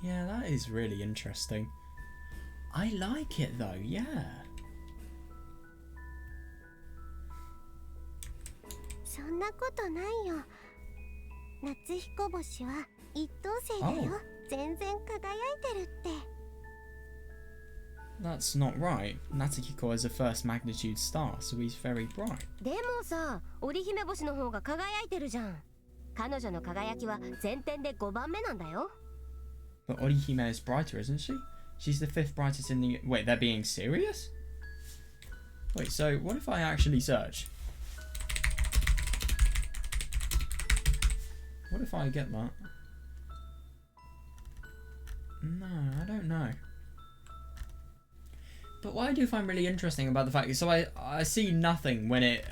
Yeah, that is really interesting. I like it though, yeah. そんなことないよ。夏彦星は一等星だよ。全然輝いてるって。That's not right. Natsuhiko is a first magnitude star, so he's very bright. でもさ、織姫星の方が輝いてるじゃん。彼女の輝きは全点で5番目なんだよ。But Orihime is brighter, isn't she? She's the 5th brightest in the... Wait, they're being serious? Wait, so what if I actually search? What if I get that? No, I don't know. But what I do find really interesting about the fact is, so I see nothing when it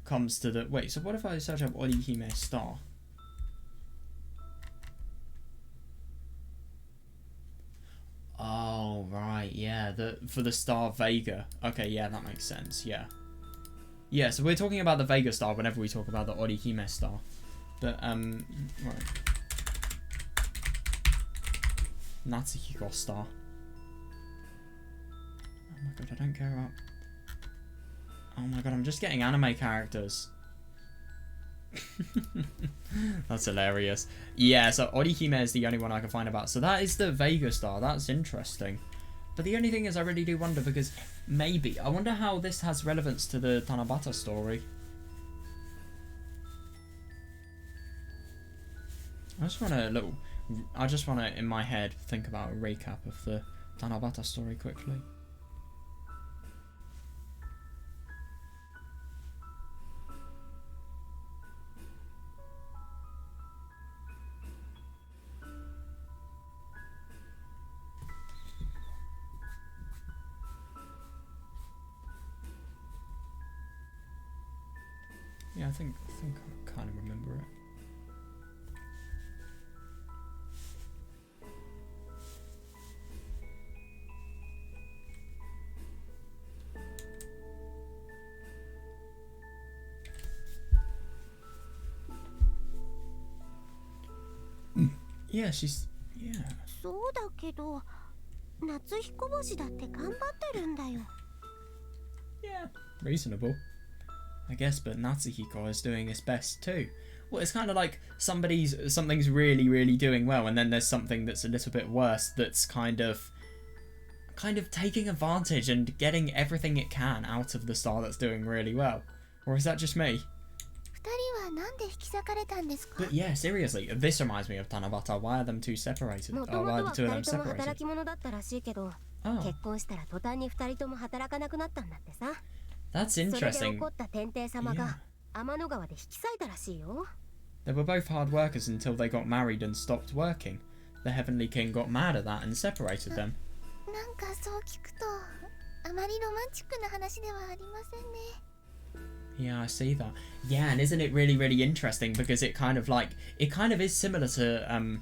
comes to the... Wait, so what if I search up Orihime star? Oh, right, yeah, for the star Vega. Okay, yeah, that makes sense, yeah. Yeah, so we're talking about the Vega star whenever we talk about the Orihime star. But, right. Natsuhiko star. Oh my god, I don't care about... Oh my god, I'm just getting anime characters. That's hilarious. Yeah, so Orihime is the only one I can find about. So that is the Vega star. That's interesting. But the only thing is I really do wonder because maybe... I wonder how this has relevance to the Tanabata story. I just want to, in my head, think about a recap of the Tanabata story quickly. Yeah, I think I kind of remember it. Yeah, she's... Yeah. そうだけど夏彦星だって頑張ってるんだよ。 Yeah, reasonable. I guess, but Natsuhiko is doing his best too. Well, it's kind of like something's really, really doing well, and then there's something that's a little bit worse that's kind of taking advantage and getting everything it can out of the star that's doing really well. Or is that just me? 二人はなんで引き裂かれたんですか？ But yeah, seriously, this reminds me of Tanabata. Why are them two separated? もと Or も why と are は the two 2 of them 人とも働 separated? き者だったらしいけど、 Oh, 結婚したら途端に2人とも働かなくなったんだってさ。 that's それで interesting. 怒った天帝様が天の川で引き裂いたらしいよ。 They were both hard workers until they got married and stopped working. The Heavenly King got mad at that and separated them. なんかそう聞くとあまりロマンチックな話ではありませんね。 Yeah, I see that. Yeah, and isn't it really, really interesting because it kind of is similar to I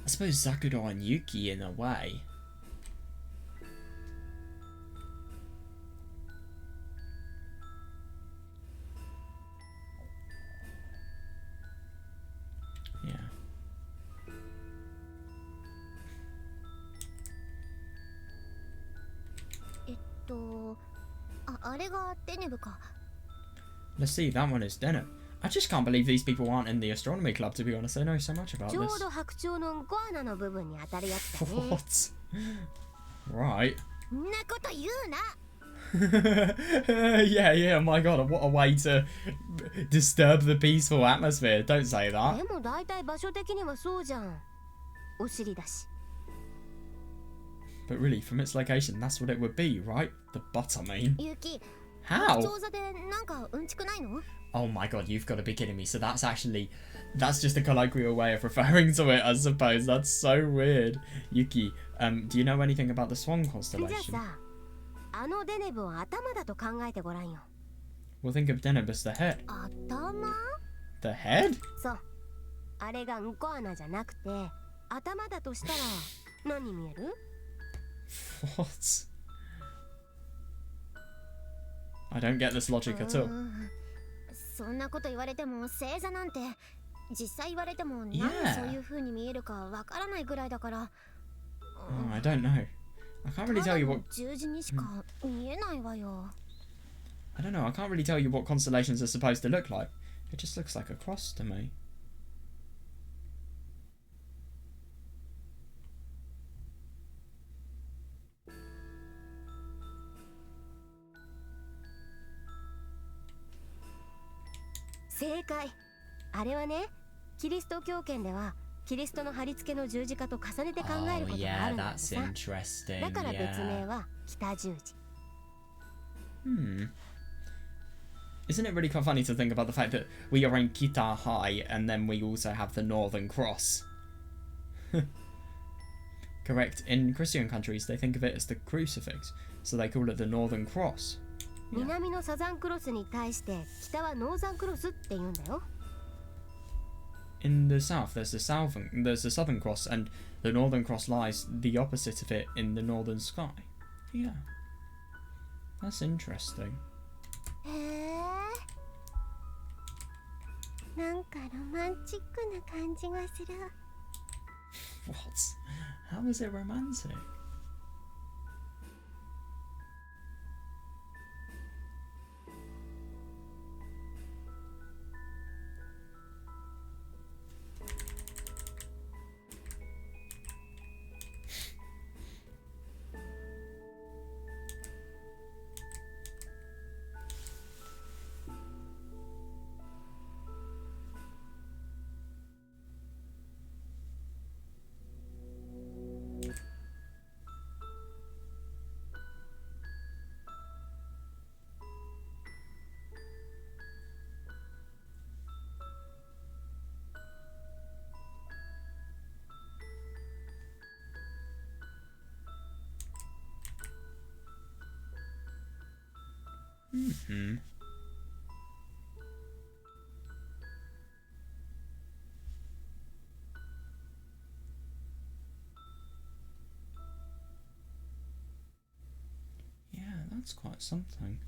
suppose Sakura and Yuki in a way. Yeah. あれがデネブか。 Let's see, that one is Denham. I just can't believe these people aren't in the astronomy club, to be honest. They know so much about ちょう this. ど白鳥のゴアナの部分に当たるやつだね。 What? Right. んなこと言うな。 yeah, my god, what a way to disturb the peaceful atmosphere. Don't say で that. も大体場所的にはそうじゃん。お尻だし。 But really, from its location, that's what it would be, right? The butt, I mean. ユキ、 How? 調査でなんかうんちくないの？ Oh my god, you've got to be kidding me. So that's just a colloquial way of referring to it, I suppose. That's so weird. Yuki, do you know anything about the Swan じゃあ constellation? さ、あのデネブを頭だと考えてごらんよ。 Well, think of Deneb as the head. 頭？ The head? そう。あれがゴアナじゃなくて、頭だとしたら何に見える？ What? I don't get this logic at all. そんなこと言われても星座なんて実際言われてもなんで Yeah. そういう風に見えるかわからないぐらいだから。 Oh, I don't know. I can't really tell you what... 十字にしか見えないわよ。 I don't know, I can't really tell you what constellations are supposed to look like. It just looks like a cross to me. "正解。あれはね、キリスト教圏ではキリストの貼り付けの十字架と重ねて考える Oh, ことがあ yeah, るんだって that's さ。 interesting. だから別名 Yeah. は北十字。 Isn't it really quite funny to think about the fact that we are in Kita High and then we also have the Northern Cross? Correct. In Christian countries, they think of it as the crucifix, so they call it the Northern Cross. Yeah. 南のサザンクロスに対して北はノーザンクロスって言うんだよ。 In the south, there's the Southern Cross, and the Northern Cross lies the opposite of it in the northern sky. Yeah. That's interesting. へえ。なんかロマンチックな感じがする。 What? How is it romantic? That's quite something.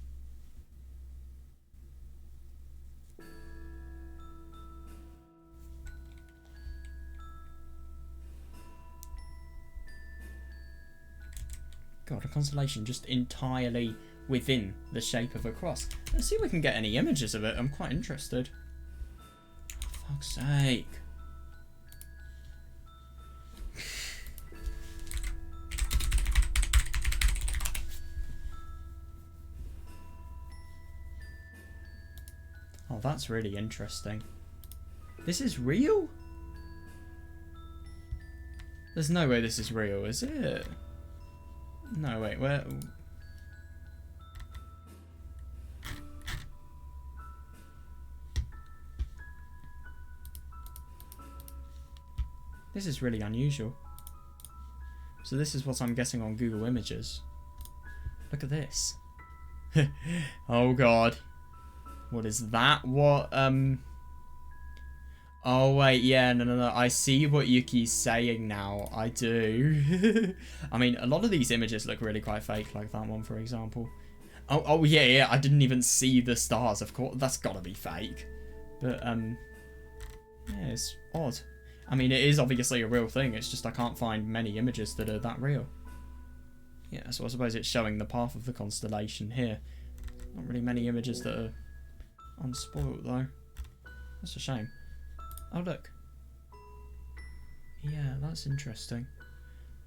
God, a constellation just entirely within the shape of a cross. Let's see if we can get any images of it. I'm quite interested. For fuck's sake. Oh, that's really interesting. This is real? There's no way this is real, is it? No, wait, where... This is really unusual. So this is what I'm getting on Google Images. Look at this. Oh god. What is that? What, Oh wait, yeah, no. I see what Yuki's saying now. I do. I mean, a lot of these images look really quite fake, like that one, for example. Oh yeah, I didn't even see the stars, of course. That's gotta be fake. But, yeah, it's odd. I mean, it is obviously a real thing. It's just I can't find many images that are that real. Yeah, so I suppose it's showing the path of the constellation here. Not really many images that are unspoiled, though. That's a shame. Oh, look. Yeah, that's interesting.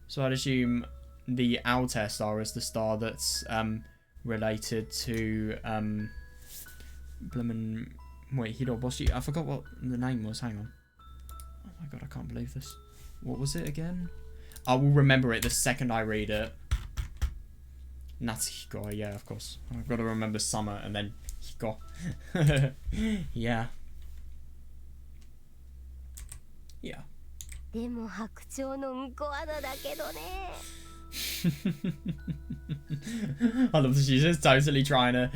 So I'd assume the Altair star is the star that's related to Bloomin'... Wait, Hiroboshi. I forgot what the name was. Hang on. Oh my god, I can't believe this. What was it again? I will remember it the second I read it. Natsuhiko, yeah, of course. I've got to remember summer and then Hiko. Yeah. Yeah. でも白鳥のうんこ穴だけどね。I love that she's just totally trying to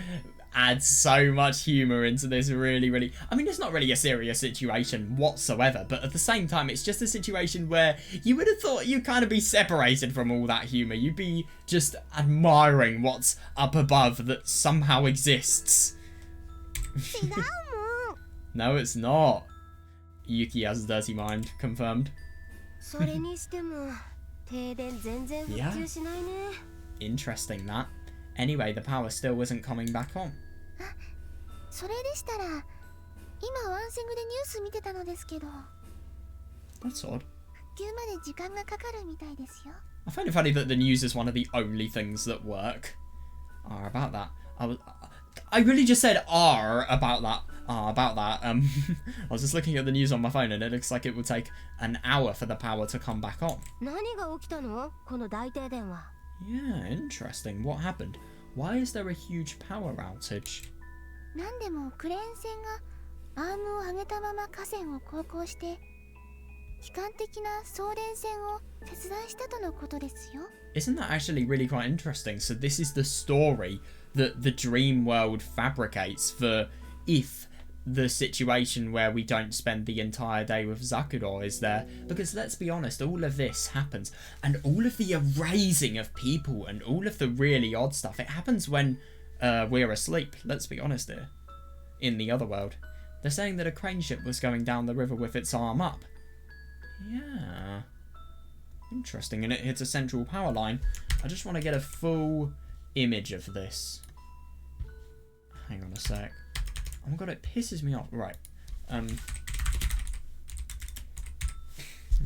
add so much humour into this really... I mean, it's not really a serious situation whatsoever, but at the same time, it's just a situation where you would have thought you'd kind of be separated from all that humour. You'd be just admiring what's up above that somehow exists. No, it's not. Yuki has a dirty mind, confirmed. それにしても停電全然復旧しないね。Interesting that. Anyway, the power still wasn't coming back on. それでしたら今ワンセグでニュース見てたのですけど That's odd. 復旧まで時間がかかるみたいですよ I find it funny that the news is one of the only things that work. About that. I really just said about that. About that. I was just looking at the news on my phone and it looks like it would take an hour for the power to come back on. 何が起きたの？この大停電は。Yeah, interesting. What happened? Why is there a huge power outage? 何でもクレーン船がアームを上げたまま河川を航行して機関的な送電線を切断したとのことですよ Isn't that actually really quite interesting? So this is the story that the dream world fabricates for if the situation where we don't spend the entire day with Zakuro is there. Because let's be honest, all of this happens. And all of the erasing of people and all of the really odd stuff, it happens when we're asleep. Let's be honest here. In the other world. They're saying that a crane ship was going down the river with its arm up. Yeah. Interesting. And it hits a central power line. I just want to get a full image of this. Hang on a sec. Oh my god, it pisses me off. Right. I'm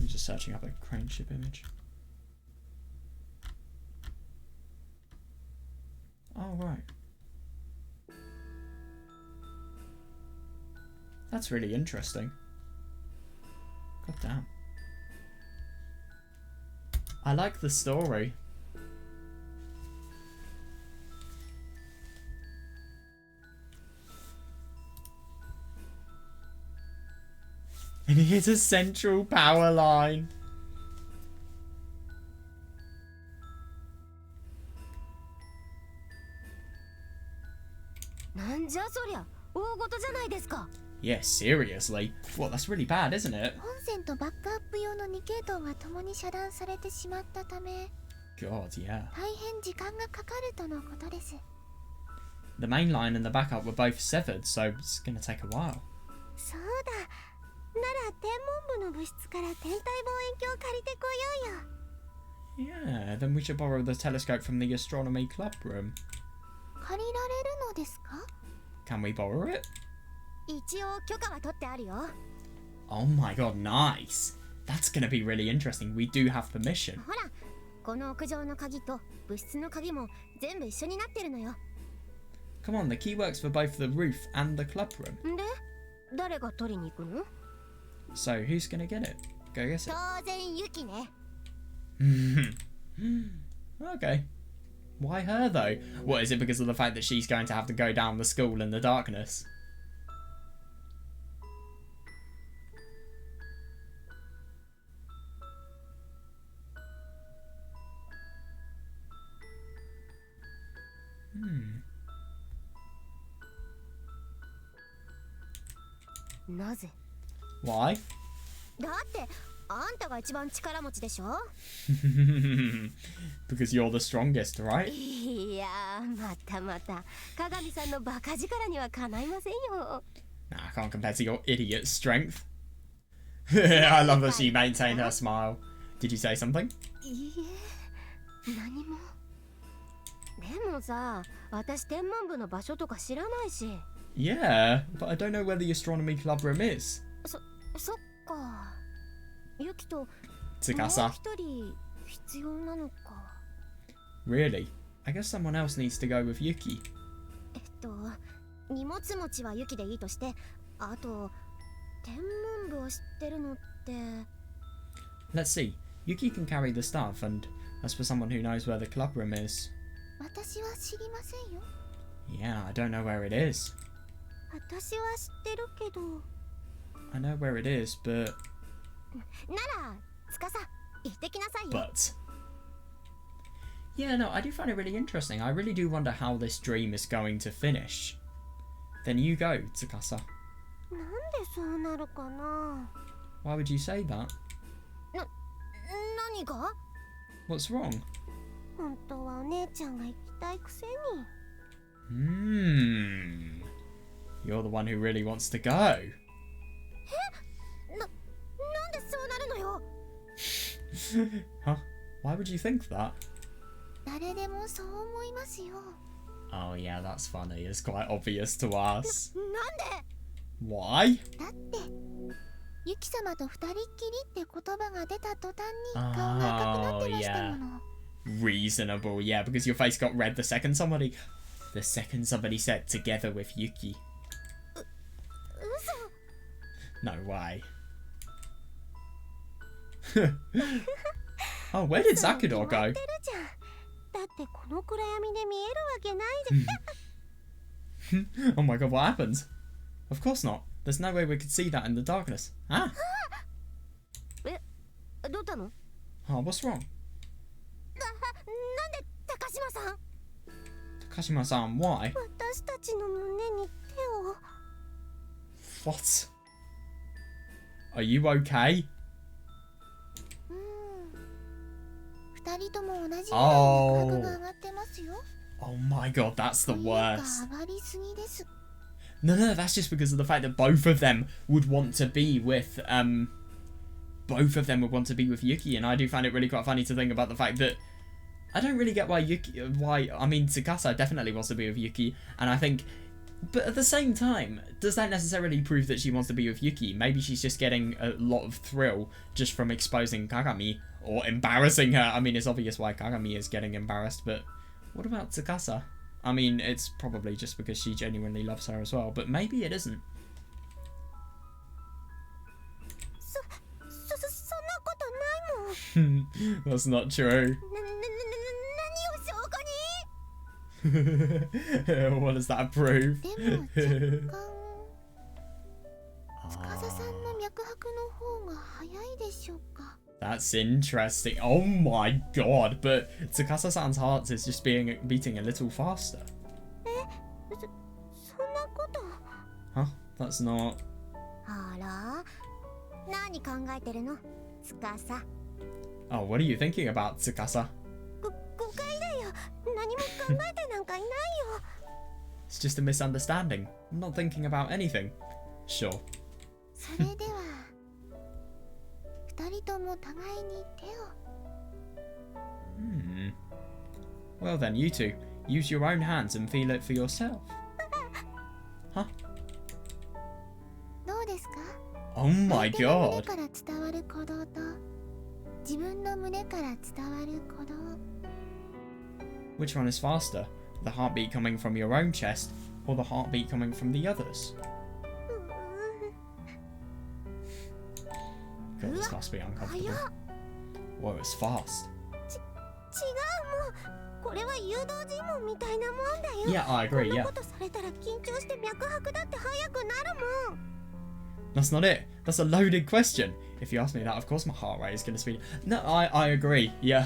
just searching up a crane ship image. Oh, right. That's really interesting. God damn. I like the story. And it hits a central power line. Yeah, seriously. What, that's really bad, isn't it? 本線とバックアップ用の2系統が共に遮断されてしまったため God, yeah. 大変時間がかかるとのことです。 The main line and the backup were both severed, so it's gonna take a while. そうだ。なら天文部の部室から天体望遠鏡を借りてこようよ。 Yeah, then we should borrow the telescope from the astronomy club room. 借りられるのですか？ Can we borrow it? 一応許可は取ってあるよ。 Oh my god, nice! That's gonna be really interesting. We do have permission. ほら、この屋上の鍵と部室の鍵も全部一緒になってるのよ。 Come on, the key works for both the roof and the club room. で、誰が取りに行くの？ So, who's gonna get it? Go guess it. 当然ユキね。 Okay. Why her though? What, is it because of the fact that she's going to have to go down the school in the darkness? Hmm. なぜ？ Why? だってあんたが一番力持ちでしょ？ Because you're the strongest, right? いやー、またまた鏡さんのバカ力にはかないませんよ。 Nah, I can't compare to your idiot strength. I love that she maintained her smile. Did you say something? いいえ、何も。でもさ、私天文部の場所とか知らないし。 Yeah, but I don't know where the astronomy club room is. そっか。ユキともう Tsukasa. 一人必要なのか。 Really? I guess someone else needs to go with Yuki. 荷物持ちはユキでいいとして、あと天文部を知ってるのって。 Let's see. Yuki can carry the stuff, and as for someone who knows where the club room is, 私は知りませんよ。 yeah, I don't know where it is. 私は知ってるけど。 I know where it is, but なら、つかさ、行ってきなさいよ。 but yeah, no, I do find it really interesting. I really do wonder how this dream is going to finish. Then you go, Tsukasa. なんでそうなるかな。 Why would you say that? 何が？ What's wrong? 本当はお姉ちゃんが行きたいくせに。 You're the one who really wants to go. なんでそうなるのよ。 Huh? Why would you think that? 誰でもそう思いますよ。 Oh yeah, that's funny. It's quite obvious to us. なんで？ Why? だってユキ様と二人っきりって言葉が出た途端に顔が赤くなってましたもの。 Reasonable, yeah, because your face got red the second somebody said together with Yuki. 嘘。 No way. Oh, where did Zakudor 決まっ go? てるじゃん。だってこの暗闇で見えるわけないじゃん。 Oh my god, what happened? Of course not. There's no way we could see that in the darkness. Ah? どうしたの？ Oh, what's wrong? なんで高島さん？ Kashima-san, why? 私たちの胸に手を。 What? Are you okay? 二人とも同じぐらいの価格が上がってますよ。 Oh my god, that's the というか worst. 上がりすぎです。 No, that's just because of the fact that both of them would want to be with, Yuki, and I do find it really quite funny to think about the fact that I don't really get why Tsukasa definitely wants to be with Yuki, and I think, but at the same time, does that necessarily prove that she wants to be with Yuki? Maybe she's just getting a lot of thrill just from exposing Kagami, or embarrassing her. I mean, it's obvious why Kagami is getting embarrassed, but what about Tsukasa? I mean, it's probably just because she genuinely loves her as well, but maybe it isn't. そんなことないもん。 That's not true. 何を証拠に？ What does that prove? でも若干司さんの脈拍の方が早いでしょうか。 That's interesting. Oh my god, but Tsukasa-san's heart is just beating a little faster. そんなこと。 Huh? That's not... あら、何考えてるの？つかさ。 Oh, what are you thinking about, Tsukasa? こえてなんかいないよ。 It's just a misunderstanding. I'm not thinking about anything. Sure. それでは二人とも互いに手を。 Well then, you two, use your own hands and feel it for yourself. Huh? どうですか？ Oh my 相手の胸 god. から伝わる鼓動と自分の胸から伝わる鼓動。 Which one is faster? The heartbeat coming from your own chest, or the heartbeat coming from the others? God, this must be uncomfortable. Whoa, it's fast. 違う、もうこれは誘導尋問みたいなもんだよ。 Yeah, I こ agree, んな yeah. ことされたら緊張して脈拍だって速くなるもん。 That's not it. That's a loaded question. If you ask me that, of course my heart rate is going to speed. No, I agree, yeah.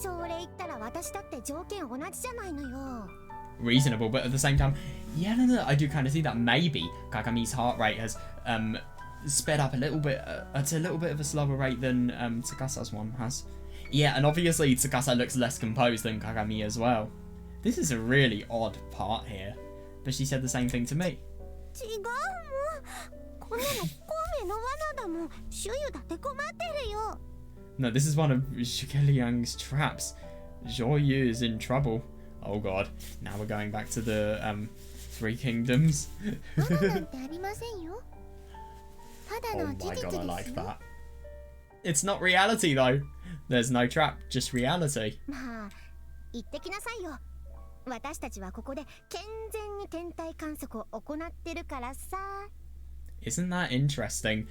それ言ったら私だって条件同じじゃないのよ。 Reasonable, but at the same time, yeah, no, I do kind of see that maybe Kagami's heart rate has sped up a little bit. It's a little bit of a slower rate than Tsukasa's one has. Yeah, and obviously Tsukasa looks less composed than Kagami as well. This is a really odd part here, but she said the same thing to me. 違うもん。こんなの孔明の罠だもん。周遊だって困ってるよ。 No, this is one of Shigeliang's traps. Zhouyu is in trouble. Oh god, now we're going back to the Three Kingdoms. 罠なんてありませんよ。ただ Oh の事 my 実 god, I で like すよ。 that. It's not reality though. There's no trap, just reality. まあ言ってきなさいよ。私たちはここで健全に天体観測を行ってるからさ。 Isn't that interesting?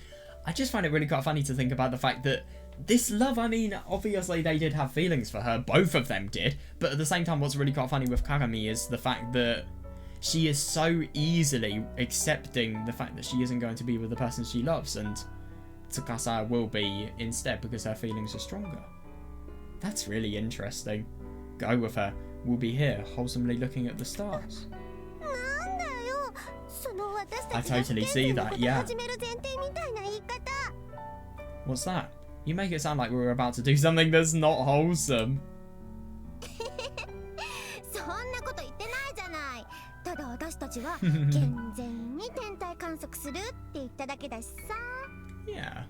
I just find it really quite funny to think about the fact that this love, I mean, obviously they did have feelings for her, both of them did, but at the same time what's really quite funny with Kagami is the fact that she is so easily accepting the fact that she isn't going to be with the person she loves, and Tsukasa will be instead because her feelings are stronger. That's really interesting. Go with her. We'll be here, wholesomely looking at the stars. なんだよ。その私た I ちが totally 健 see 全な that, こと yeah. 始める前提みたいな言い方。 What's that? You make it sound like we were about to do something that's not wholesome. そんなこと言ってないじゃない。ただ私たちは健全に天体観測するって言っただけだしさ。 Yeah.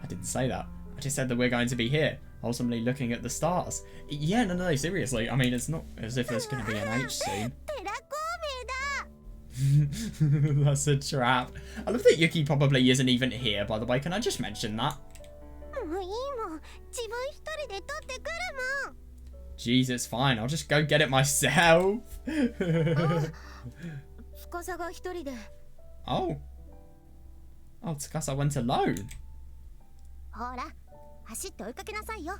I didn't say that. I just said that we're going to be here, wholesomely looking at the stars. Yeah, no, seriously. I mean, it's not as if there's going to be an H soon. テラ孔明だ。 That's a trap. I love that Yuki probably isn't even here, by the way. Can I just mention that? もういいもん。自分一人で取ってくるもん。 Jesus, fine. I'll just go get it myself. 司が一人で。 Oh. Oh, Tsukasa went alone. ほら、走って追いかけなさいよ。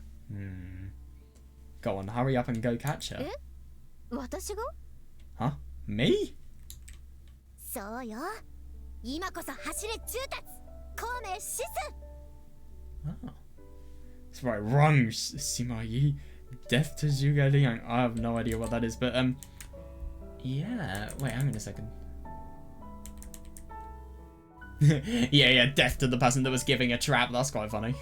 Go on, hurry up and go catch her. 私が？ Huh? Me? そうよ。今こそ走れ中達。孔明シス。 Oh. It's right, wrong, Simayi. Death to Zhuge Liang. I have no idea what that is, but yeah. Wait, hang on a second. yeah, death to the person that was giving a trap. That's quite funny.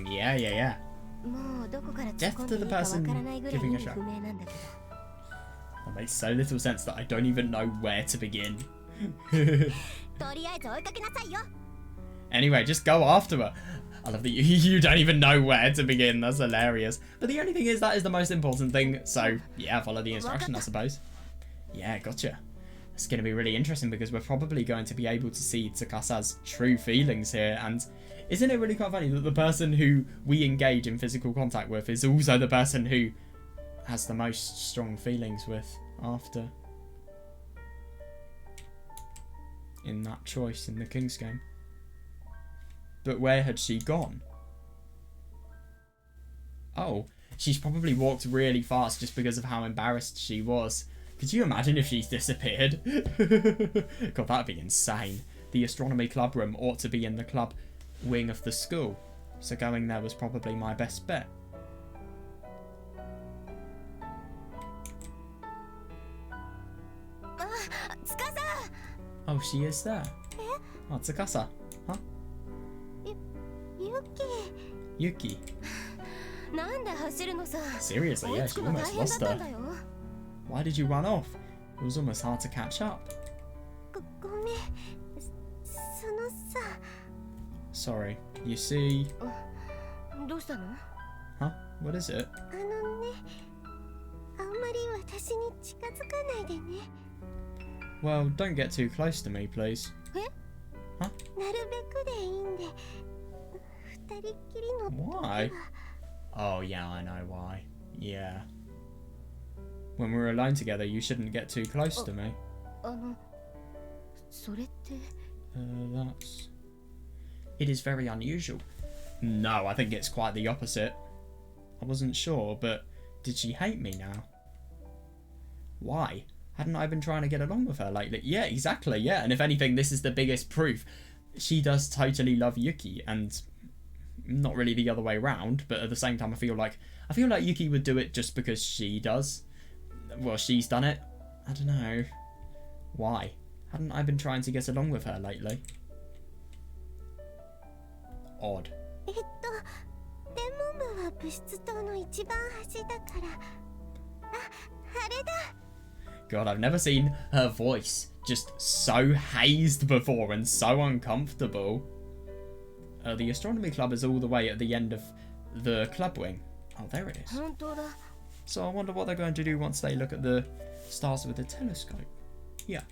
Yeah. もうどここから突っ Death 込ん to で the いいかわ person からないぐらい giving 意 a 味 shot. 不明なんだけど。 That makes so little sense that I don't even know where to begin. とりあえず追いかけなさいよ。 Anyway, just go after her. I love that you don't even know where to begin. That's hilarious. But the only thing is that is the most important thing. So, yeah, follow the instruction, I suppose. Yeah, gotcha. It's going to be really interesting because we're probably going to be able to see Tsukasa's true feelings here. And isn't it really quite funny that the person who we engage in physical contact with is also the person who has the most strong feelings with after in that choice in the King's Game? But where had she gone? Oh, she's probably walked really fast just because of how embarrassed she was. Could you imagine if she's disappeared? God, that'd be insane. The astronomy club room ought to be in the club wing of the school, so going there was probably my best bet. Oh, she is there. Oh, Tsukasa. Huh? Yuki. なんで走るのさ。 Seriously, 追い yeah, つく she の大 almost 変だ lost ったん her. だよ。 Why did you run off? It was almost hard to catch up. ごめん。そのさ。 Sorry. You see... どうしたの？ Huh? What is it? あのね、あんまり私に近づかないでね。 Well, don't get too close to me, please. なるべくでいいんで、二人っきりの時は。 Why? Oh, yeah, I know why. Yeah. When we're alone together, you shouldn't get too close to me. それって。That's... It is very unusual. No, I think it's quite the opposite. I wasn't sure, but did she hate me now? Why? Hadn't I been trying to get along with her lately? Yeah, exactly, yeah. And if anything, this is the biggest proof. She does totally love Yuki, and not really the other way around, but at the same time, I feel like Yuki would do it just because she does. Well, she's done it. I don't know. Why? Hadn't I been trying to get along with her lately? Odd. 天文部は物質棟の一番端だから。あれだ。 God, I've never seen her voice just so hazed before and so uncomfortable. The astronomy club is all the way at the end of the club wing. Oh, there it is. 本当だ。 So I wonder what they're going to do once they look at the stars with a telescope. Yeah.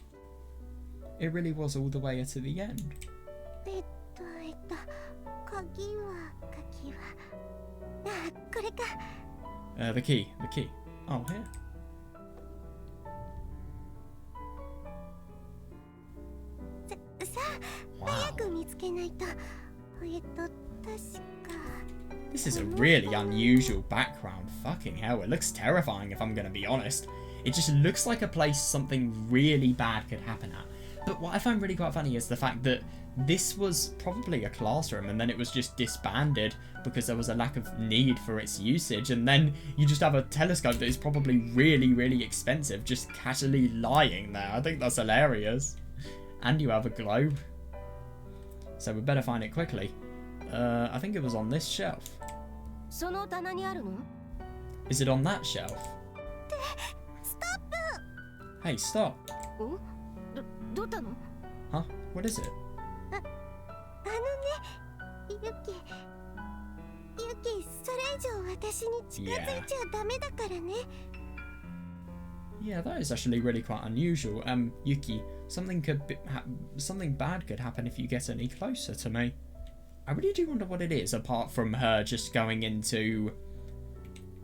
It really was all the way to the end. 鍵は。あ、これか。The key. Oh, here. さあ、早く見つけないと。確か。 This is a really unusual background. Fucking hell, it looks terrifying if I'm gonna be honest. It just looks like a place something really bad could happen at. But what I find really quite funny is the fact that this was probably a classroom and then it was just disbanded because there was a lack of need for its usage, and then you just have a telescope that is probably really, really expensive just casually lying there. I think that's hilarious. And you have a globe. So we better find it quickly. I think it was on this shelf. その棚にあるの？ Is it on that shelf? Hey, stop. お？どうしたの？ Huh? What is it? ユキ、それ以上私に近づいちゃダメだからね。 Yeah, that is actually really quite unusual. Yuki, something bad could happen if you get any closer to me. I really do wonder what it is, apart from her just going into...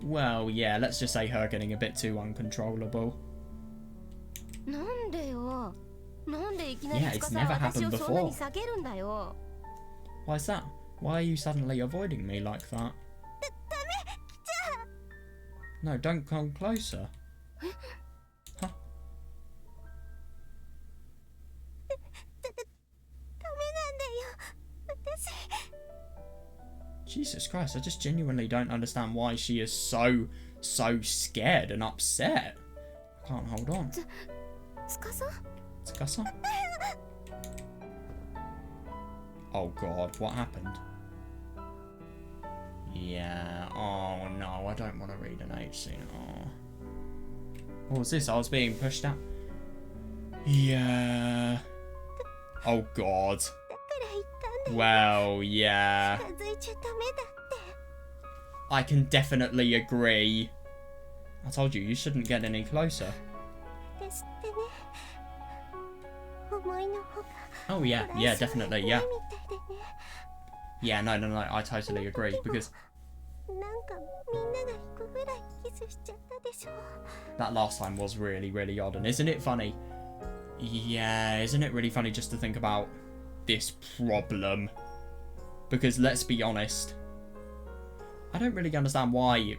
Well, yeah, let's just say her getting a bit too uncontrollable. なんでよ。なんでいきなり Yeah, it's 司は never 私 happened をそんなに before. 避けるんだよ。 Why is that? Why are you suddenly avoiding me like that? No, don't come closer. Huh? ダメなんだよ。私。 Jesus Christ, I just genuinely don't understand why she is so scared and upset. I can't hold on. 司？ Tsukasa? Oh god, what happened? Yeah. Oh no, I don't want to read an H scene. Oh. What was this? I was being pushed out. Yeah. Oh god. Well, yeah. I can definitely agree. I told you, you shouldn't get any closer. Oh yeah, yeah, definitely, yeah. Yeah, no, I totally agree, because that last time was really, really odd, and isn't it funny? Yeah, isn't it really funny just to think about this problem? Because let's be honest, I don't really understand why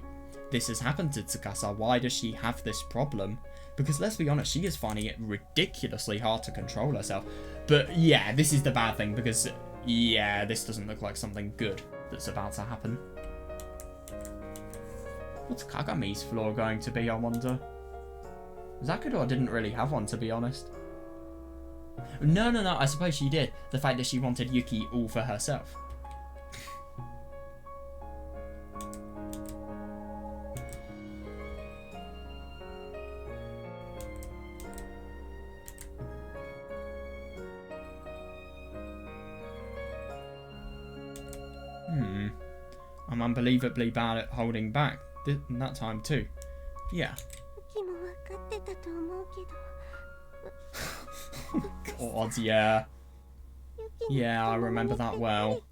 this has happened to Tsukasa. Why does she have this problem? Because let's be honest, she is finding it ridiculously hard to control herself. But yeah, this is the bad thing, because yeah, this doesn't look like something good that's about to happen. What's Kagami's flaw going to be, I wonder? Zakuro didn't really have one, to be honest. No, I suppose she did. The fact that she wanted Yuki all for herself. I'm unbelievably bad at holding back that time too. Yeah. God, yeah. Yeah, I remember that well.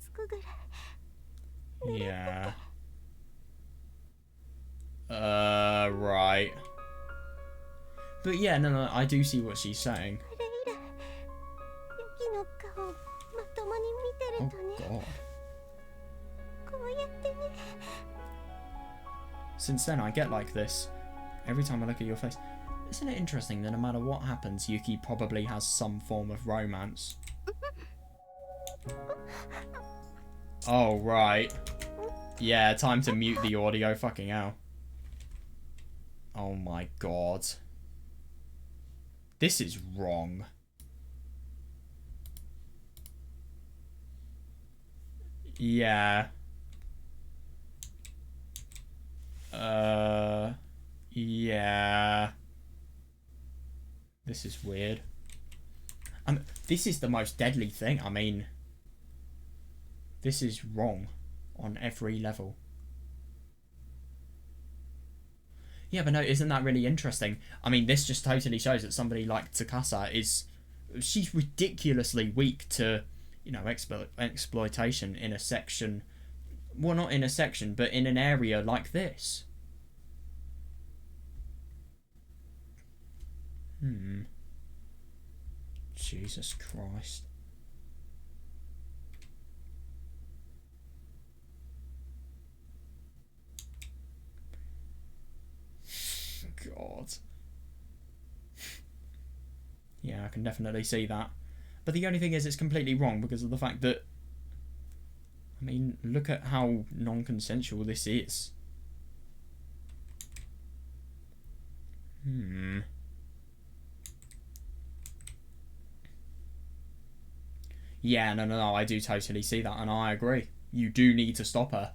Yeah. Right. But yeah, no, I do see what she's saying. Oh god. Since then, I get like this. Every time I look at your face. Isn't it interesting that no matter what happens, Yuki probably has some form of romance? Oh, right. Yeah, time to mute the audio. Fucking hell. Oh my god. This is wrong. Yeah. Yeah. This is weird. This is the most deadly thing. I mean, this is wrong on every level. Yeah, but no, isn't that really interesting? I mean, this just totally shows that somebody like Tsukasa is... She's ridiculously weak to, you know, exploitation in a section... Well, not in a section, but in an area like this. Jesus Christ. God. Yeah, I can definitely see that. But the only thing is, it's completely wrong because of the fact that... I mean, look at how non-consensual this is. Yeah, no, I do totally see that, and I agree. You do need to stop her.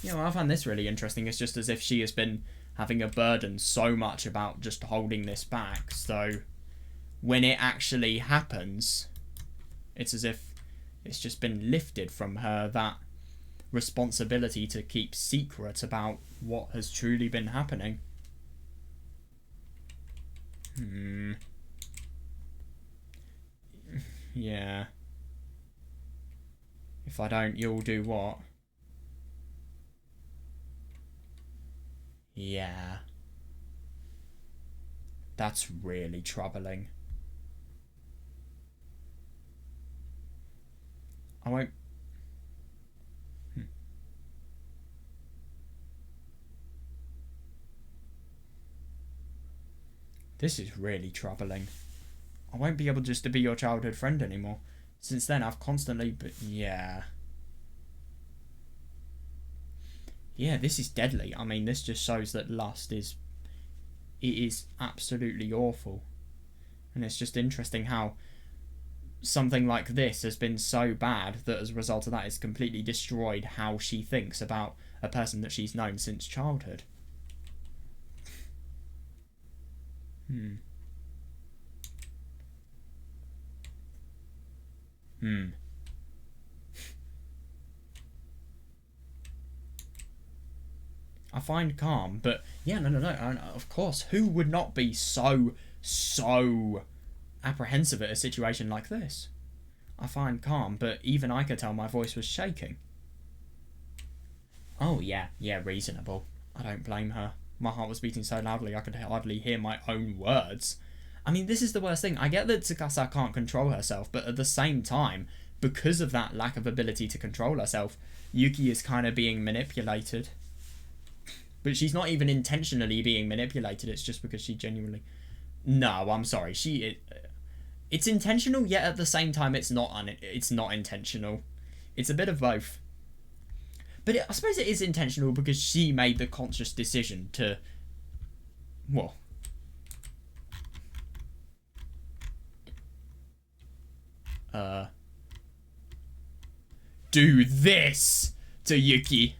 Yeah, well, I find this really interesting. It's just as if she has been having a burden so much about just holding this back, so when it actually happens, it's as if it's just been lifted from her, that responsibility to keep secret about what has truly been happening. Yeah. If I don't, you'll do what? Yeah. That's really troubling. I won't... This is really troubling. I won't be able just to be your childhood friend anymore. Since then, I've constantly... Yeah. Yeah, this is deadly. I mean, this just shows that lust is... It is absolutely awful. And it's just interesting how something like this has been so bad that as a result of that it's completely destroyed how she thinks about a person that she's known since childhood. I find calm, but yeah, no. Of course, who would not be so apprehensive at a situation like this? I find calm, but even I could tell my voice was shaking. Oh yeah, reasonable. I don't blame her. My heart was beating so loudly I could hardly hear my own words. I mean, this is the worst thing. I get that Tsukasa can't control herself, but at the same time, because of that lack of ability to control herself, Yuki is kind of being manipulated. But she's not even intentionally being manipulated, it's just because she genuinely... No, I'm sorry, it's intentional, yet at the same time it's not intentional. It's a bit of both. But I suppose it is intentional because she made the conscious decision to... Well... do this to Yuki.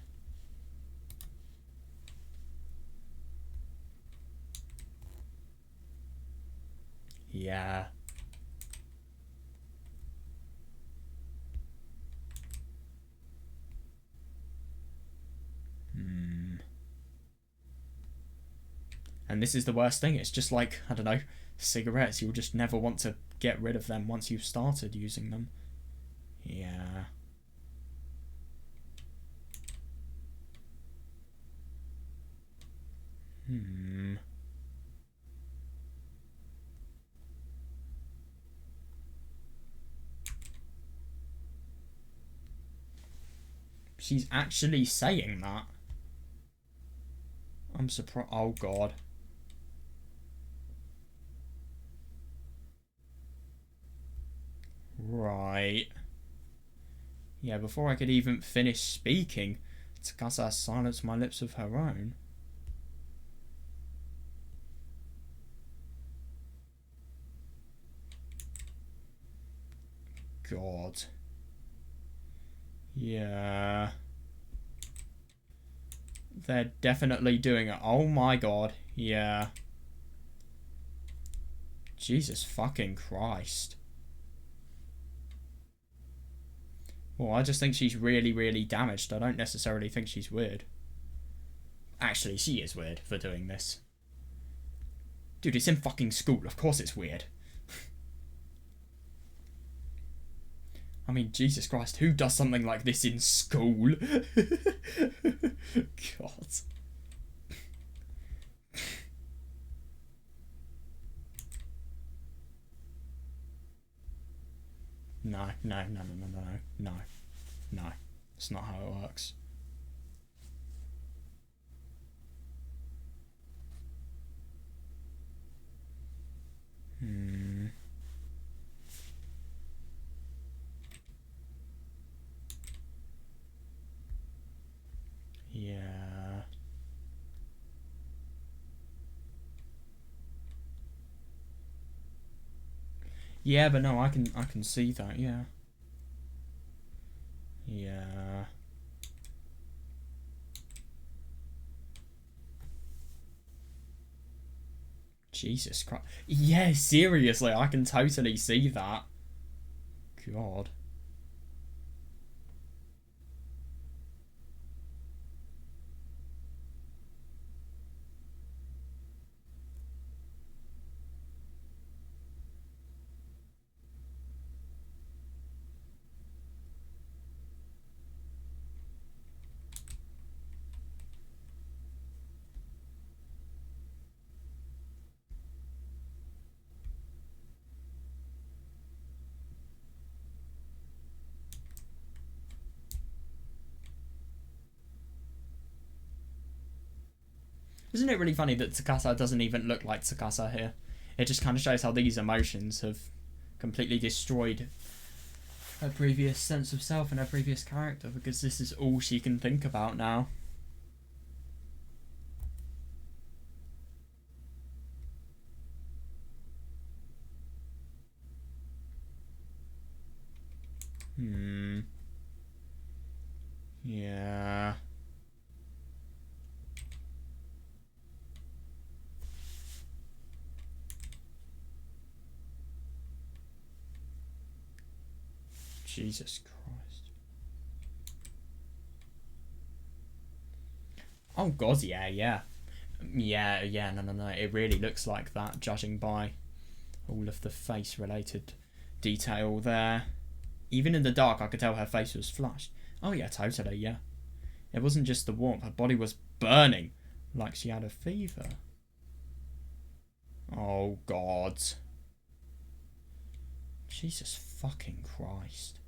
Yeah. And this is the worst thing. It's just like, I don't know, cigarettes. You'll just never want to get rid of them once you've started using them. Yeah. She's actually saying that. I'm surprised. Oh, God. Right. Yeah, before I could even finish speaking, Tsukasa silenced my lips of her own. God. Yeah. They're definitely doing it. Oh my God. Yeah. Jesus fucking Christ. Well, I just think she's really, really damaged. I don't necessarily think she's weird. Actually, she is weird for doing this. Dude, it's in fucking school. Of course it's weird. I mean, Jesus Christ, who does something like this in school? God. No. It's not how it works. Yeah. Yeah, but no, I can see that, yeah. Yeah. Jesus Christ. Yeah, seriously, I can totally see that. God. Isn't it really funny that Tsukasa doesn't even look like Tsukasa here? It just kind of shows how these emotions have completely destroyed her previous sense of self and her previous character, because this is all she can think about now. Yeah. Jesus Christ. Oh god, yeah. Yeah, no. It really looks like that, judging by all of the face-related detail there. Even in the dark, I could tell her face was flushed. Oh yeah, totally, yeah. It wasn't just the warmth, her body was burning, like she had a fever. Oh god. Jesus fucking Christ.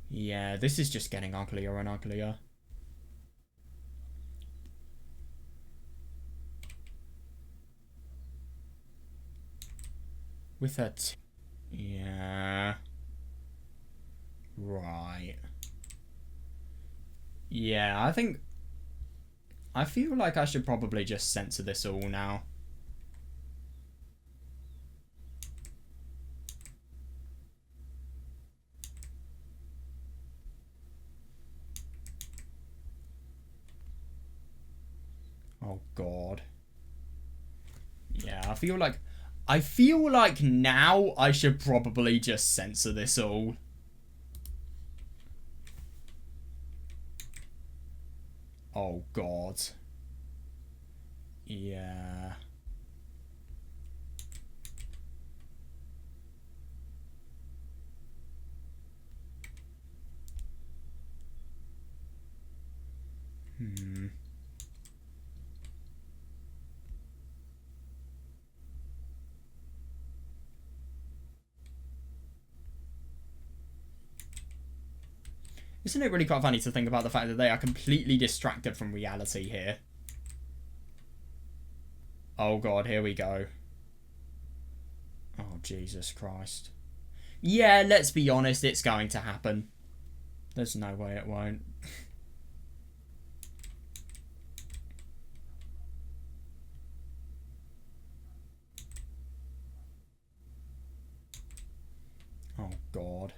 Yeah, this is just getting uglier and uglier. With her yeah. Right. Yeah, I feel like I should probably just censor this all now. Oh god. Yeah, I feel like now I should probably just censor this all. Oh god. Yeah. Isn't it really quite funny to think about the fact that they are completely distracted from reality here? Oh god, here we go. Oh, Jesus Christ. Yeah, let's be honest, it's going to happen. There's no way it won't. Oh god.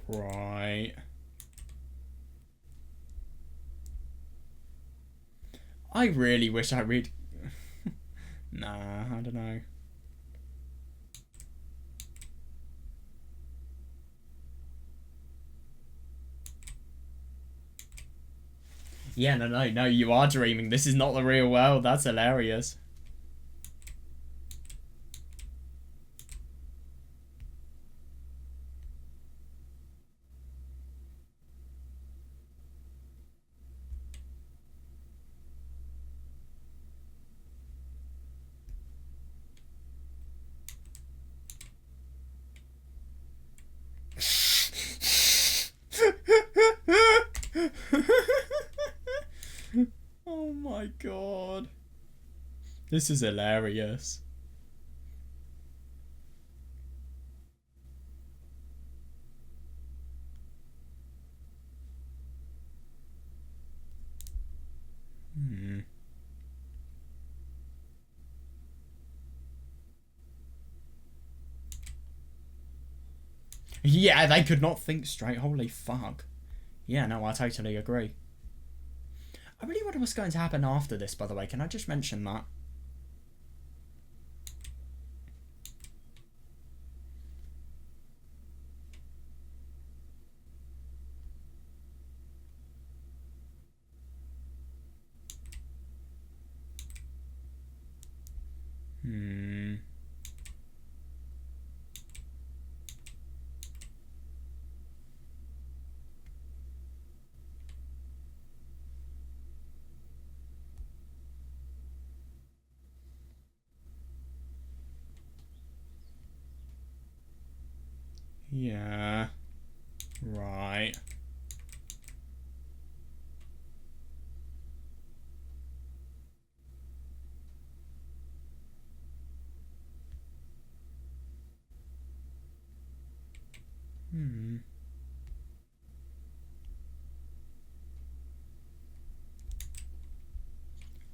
Right. I really wish I read. Nah, I don't know. Yeah, no, you are dreaming. This is not the real world. That's hilarious. Oh my god. This is hilarious. Yeah, they could not think straight. Holy fuck. Yeah, no, I totally agree. I really wonder what's going to happen after this, by the way. Can I just mention that? Yeah. Right.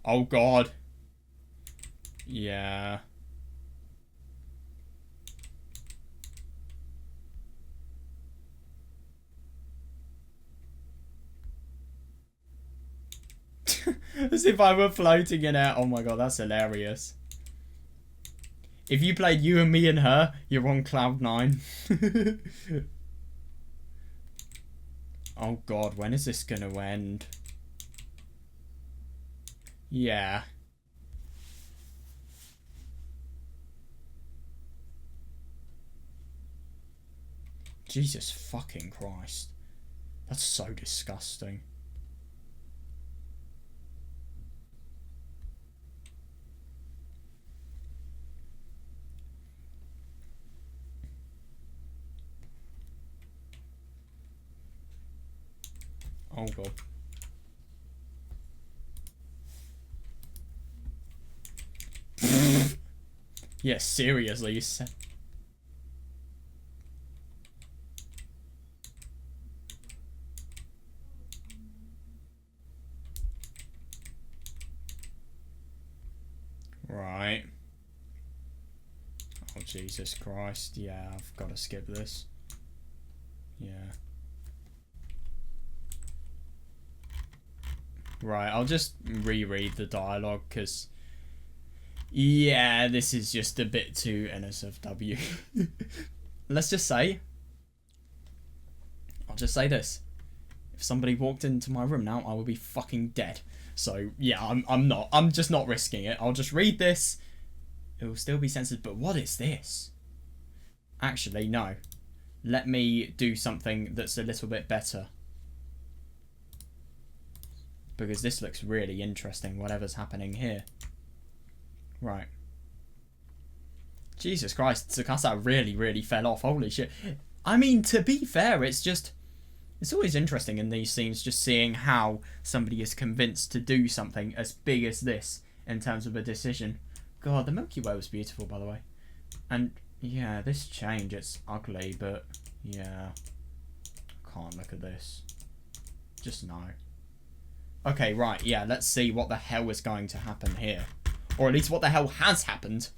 Oh god. Yeah. As if I were floating in air. Oh my god, that's hilarious. If you played You and Me and Her, you're on cloud 9. Oh god, when is this gonna end? Yeah. Jesus fucking Christ. That's so disgusting. Oh god. Yeah, seriously, you said. Right. Oh, Jesus Christ. Yeah, I've got to skip this. Yeah. Right, I'll just reread the dialogue, because... Yeah, this is just a bit too NSFW. Let's just say... I'll just say this. If somebody walked into my room now, I would be fucking dead. So, yeah, I'm just not risking it. I'll just read this. It will still be censored, but what is this? Actually, no. Let me do something that's a little bit better. Because this looks really interesting, whatever's happening here. Right. Jesus Christ, Tsukasa really fell off. Holy shit. I mean, to be fair, it's always interesting in these scenes just seeing how somebody is convinced to do something as big as this in terms of a decision. God, the Milky Way was beautiful, by the way. And, yeah, this change, it's ugly, but, yeah. Can't look at this. Just no. Okay, right, yeah, let's see what the hell is going to happen here. Or at least what the hell has happened.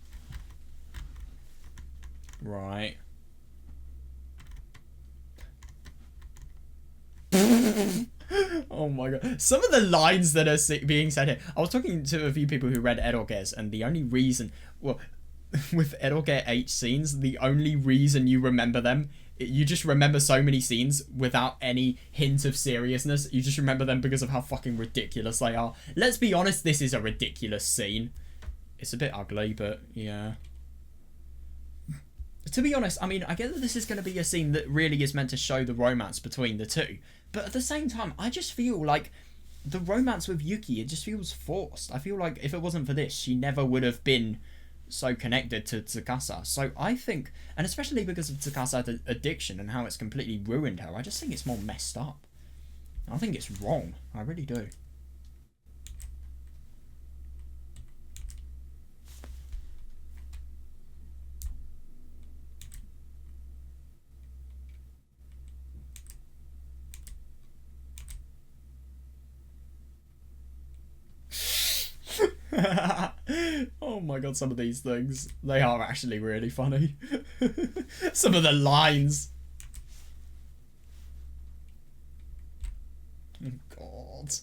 Right. Oh my god. Some of the lines that are being said here. I was talking to a few people who read Eroge's, and the only reason... Well, with Eroge H scenes, the only reason you remember them... You just remember so many scenes without any hint of seriousness. You just remember them because of how fucking ridiculous they are. Let's be honest, this is a ridiculous scene. It's a bit ugly, but yeah. To be honest, I mean, I get that this is going to be a scene that really is meant to show the romance between the two. But at the same time, I just feel like the romance with Yuki, it just feels forced. I feel like if it wasn't for this, she never would have been so connected to Tsukasa. So I think, and especially because of Tsukasa's addiction and how it's completely ruined her, I just think it's more messed up. I think it's wrong. I really do. Oh my god, some of these things, they are actually really funny. Some of the lines. Oh god.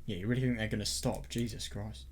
Yeah, you really think they're gonna stop? Jesus Christ.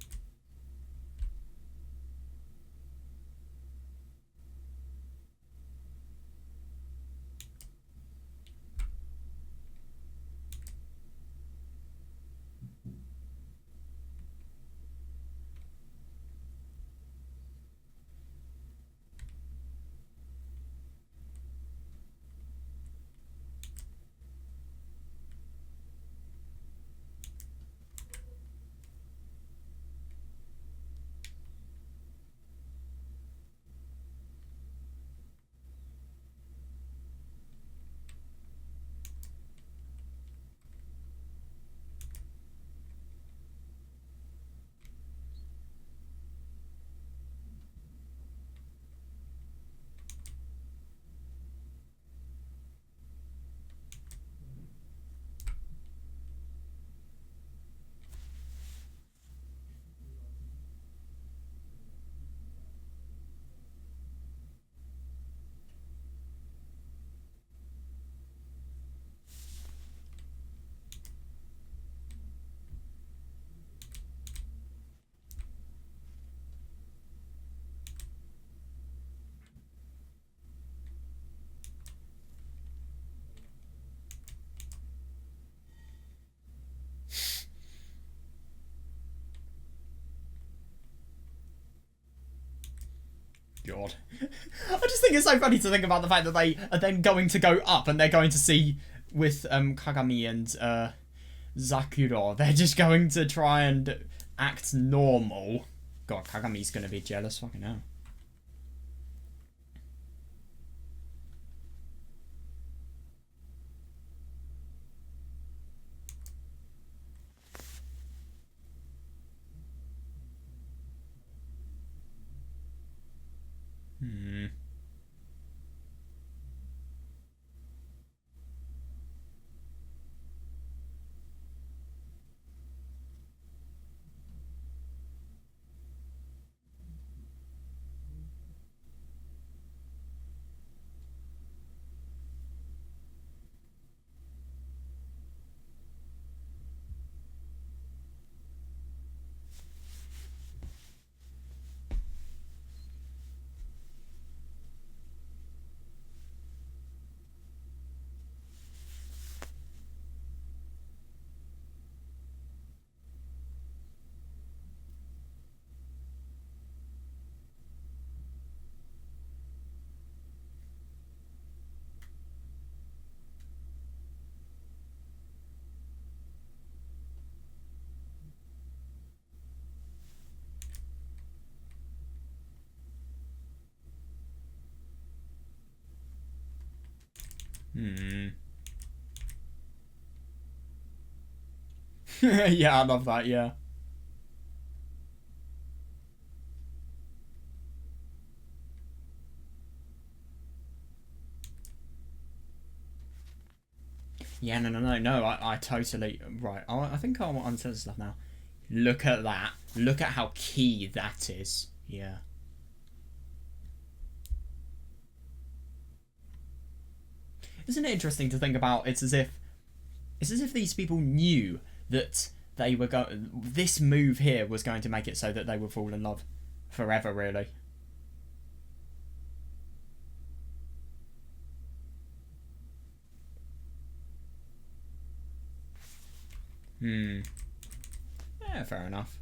God. I just think it's so funny to think about the fact that they are then going to go up and they're going to see with Kagami and Zakuro. They're just going to try and act normal. God, Kagami's going to be jealous. Fucking hell. Yeah, I love that, yeah. Yeah, no, I totally... Right, I think I want to understand stuff now. Look at that. Look at how key that is. Yeah. Isn't it interesting to think about? It's as if these people knew that they were this move here was going to make it so that they would fall in love forever, really. Yeah, fair enough.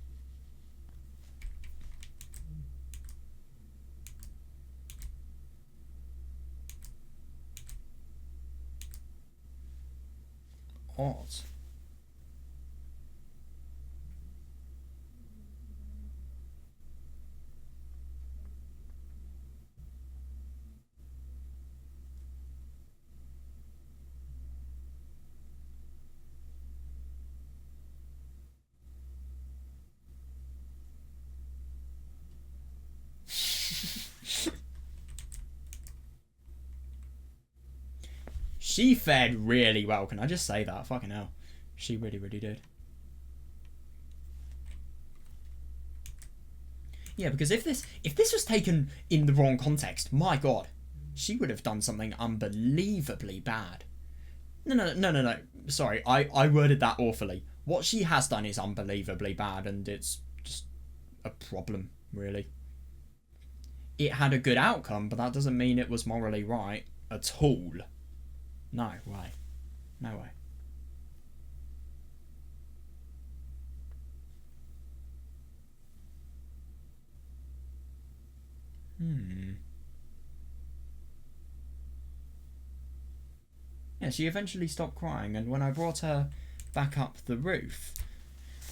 Odd. She fared really well, can I just say that? Fucking hell. She really, really did. Yeah, because if this was taken in the wrong context, my god, she would have done something unbelievably bad. No. Sorry, I worded that awfully. What she has done is unbelievably bad, and it's just a problem, really. It had a good outcome, but that doesn't mean it was morally right at all. No way. No way. Yeah, she eventually stopped crying, and when I brought her back up to the roof,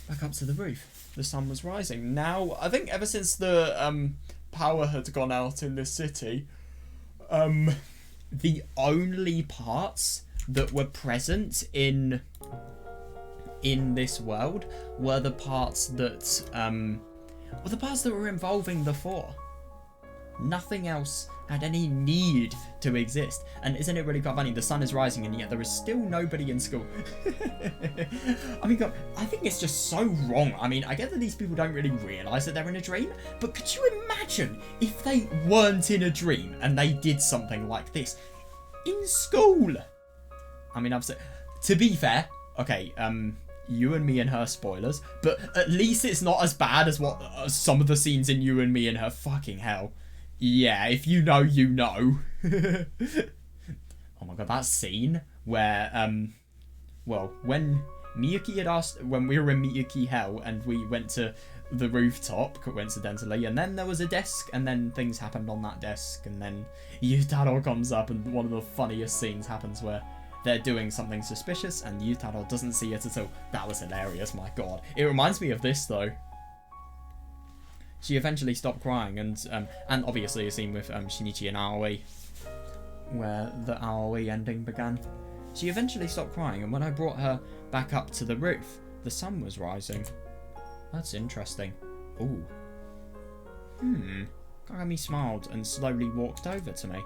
the sun was rising. Now, I think ever since the power had gone out in this city, the only parts that were present in this world were the parts that were involving the Four. Nothing else had any need to exist. And isn't it really quite funny? The sun is rising and yet there is still nobody in school. I mean, God, I think it's just so wrong. I mean, I get that these people don't really realise that they're in a dream, but could you imagine if they weren't in a dream and they did something like this in school? I mean, to be fair, okay, You and Me and Her spoilers, but at least it's not as bad as what some of the scenes in You and Me and Her. Fucking hell. Yeah, if you know, you know. Oh my god, that scene where, well, when Miyuki had asked when we were in Miyuki Hell and we went to the rooftop, coincidentally, and then there was a desk, and then things happened on that desk, and then Yutaro comes up, and one of the funniest scenes happens where they're doing something suspicious, and Yutaro doesn't see it at all. That was hilarious, my god. It reminds me of this, though. She eventually stopped crying, and obviously a scene with Shinichi and Aoi, where the Aoi ending began. She eventually stopped crying, and when I brought her back up to the roof, the sun was rising. That's interesting. Ooh. Kagami smiled and slowly walked over to me.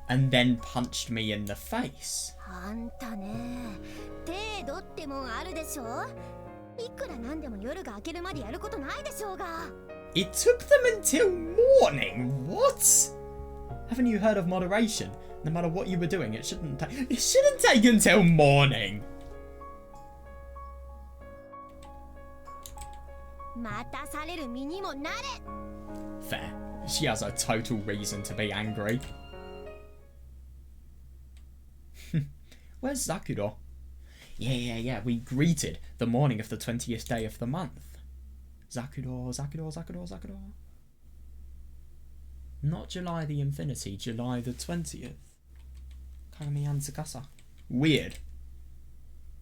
And then punched me in the face. あんたね、程度ってもんあるでしょ。いくらなんでも夜が明けるまでやることないでしょうが。It took them until morning. What? Haven't you heard of moderation? No matter what you were doing, it shouldn't take until morning. 待たされる身にもなれ。Fair. She has a total reason to be angry. Where's Zakuro? Yeah. We greeted the morning of the 20th day of the month. Zakuro. Not July the Infinity, July the 20th. Kagami and Tsukasa. Weird.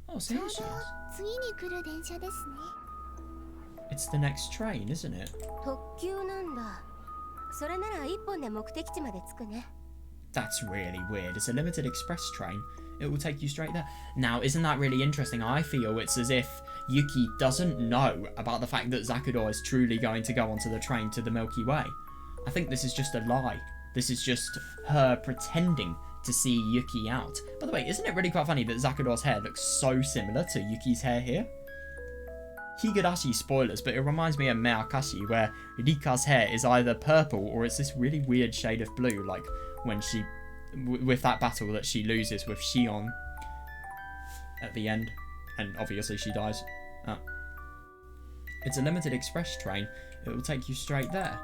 Oh, so here she is. 次に来る電車ですね。 It's the next train, isn't it? 特急なんだ。それなら一本で目的地まで着くね。 That's really weird. It's a limited express train. It will take you straight there. Now, isn't that really interesting? I feel it's as if Yuki doesn't know about the fact that Zakuro is truly going to go onto the train to the Milky Way. I think this is just a lie. This is just her pretending to see Yuki out. By the way, isn't it really quite funny that Zakuro's hair looks so similar to Yuki's hair here? Higurashi spoilers, but it reminds me of Meakashi, where Rika's hair is either purple or it's this really weird shade of blue, like when she, with that battle that she loses with Shion at the end, and obviously she dies. It's a limited express train. It will take you straight there.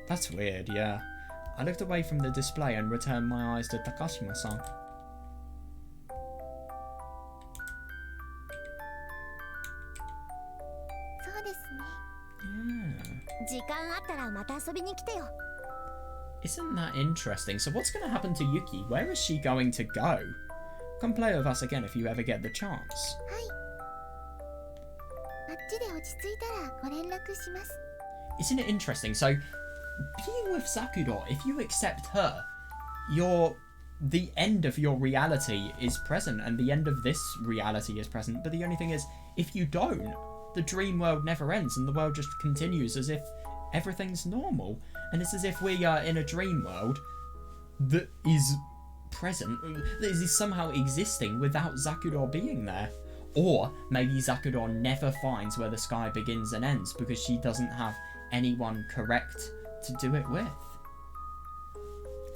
That's weird, yeah. I looked away from the display and returned my eyes to Takashima-san. そうですね。 Yeah. 時間あったらまた遊びに来てよ。 Isn't that interesting? So what's going to happen to Yuki? Where is she going to go? Come play with us again if you ever get the chance. はい。あっちで落ち着いたらご連絡します。 Isn't it interesting? So, being with Sakuro, if you accept her, the end of your reality is present, and the end of this reality is present. But the only thing is, if you don't, the dream world never ends, and the world just continues as if everything's normal. And it's as if we are in a dream world that is present, that is somehow existing without Zakuro being there. Or maybe Zakuro never finds where the sky begins and ends because she doesn't have anyone correct to do it with.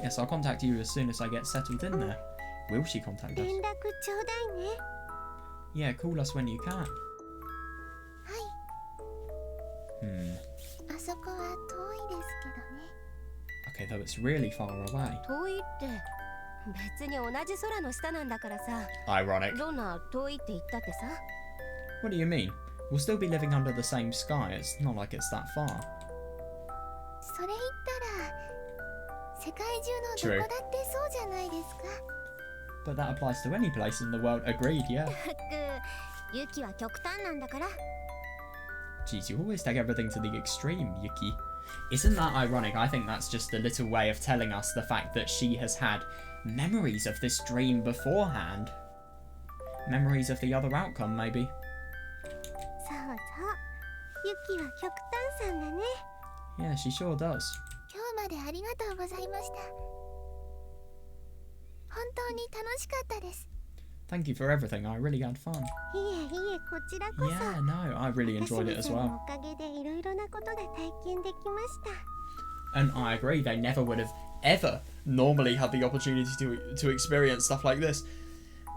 Yes, I'll contact you as soon as I get settled in there. Will she contact us? 連絡ちょうだいね。 Yeah, call us when you can. はい。 Hmm. あそこは遠いですけどね。 Okay, though it's really far away. 遠いって別に同じ空の下なんだからさ。 Ironic. どんな遠いって言ったってさ。 What do you mean? We'll still be living under the same sky. It's not like it's that far. それ言ったら世界中のどこだってそうじゃないですか。 But that applies to any place in the world. Agreed, yeah. ユキは極端なんだから。 Geez, you always take everything to the extreme, Yuki. Isn't that ironic? I think that's just a little way of telling us the fact that she has had memories of this dream beforehand. Memories of the other outcome, maybe. そうそう。ユキは極端さんだね。 Yeah, she sure does. 今日までありがとうございました。本当に楽しかったです。 Thank you for everything. I really had fun. いえいえ、こちらこそ。 Yeah, no, I really enjoyed it as 私 well. のおかげでいろいろなことが体験できました。 And I agree, they never would have ever normally had the opportunity to experience stuff like this.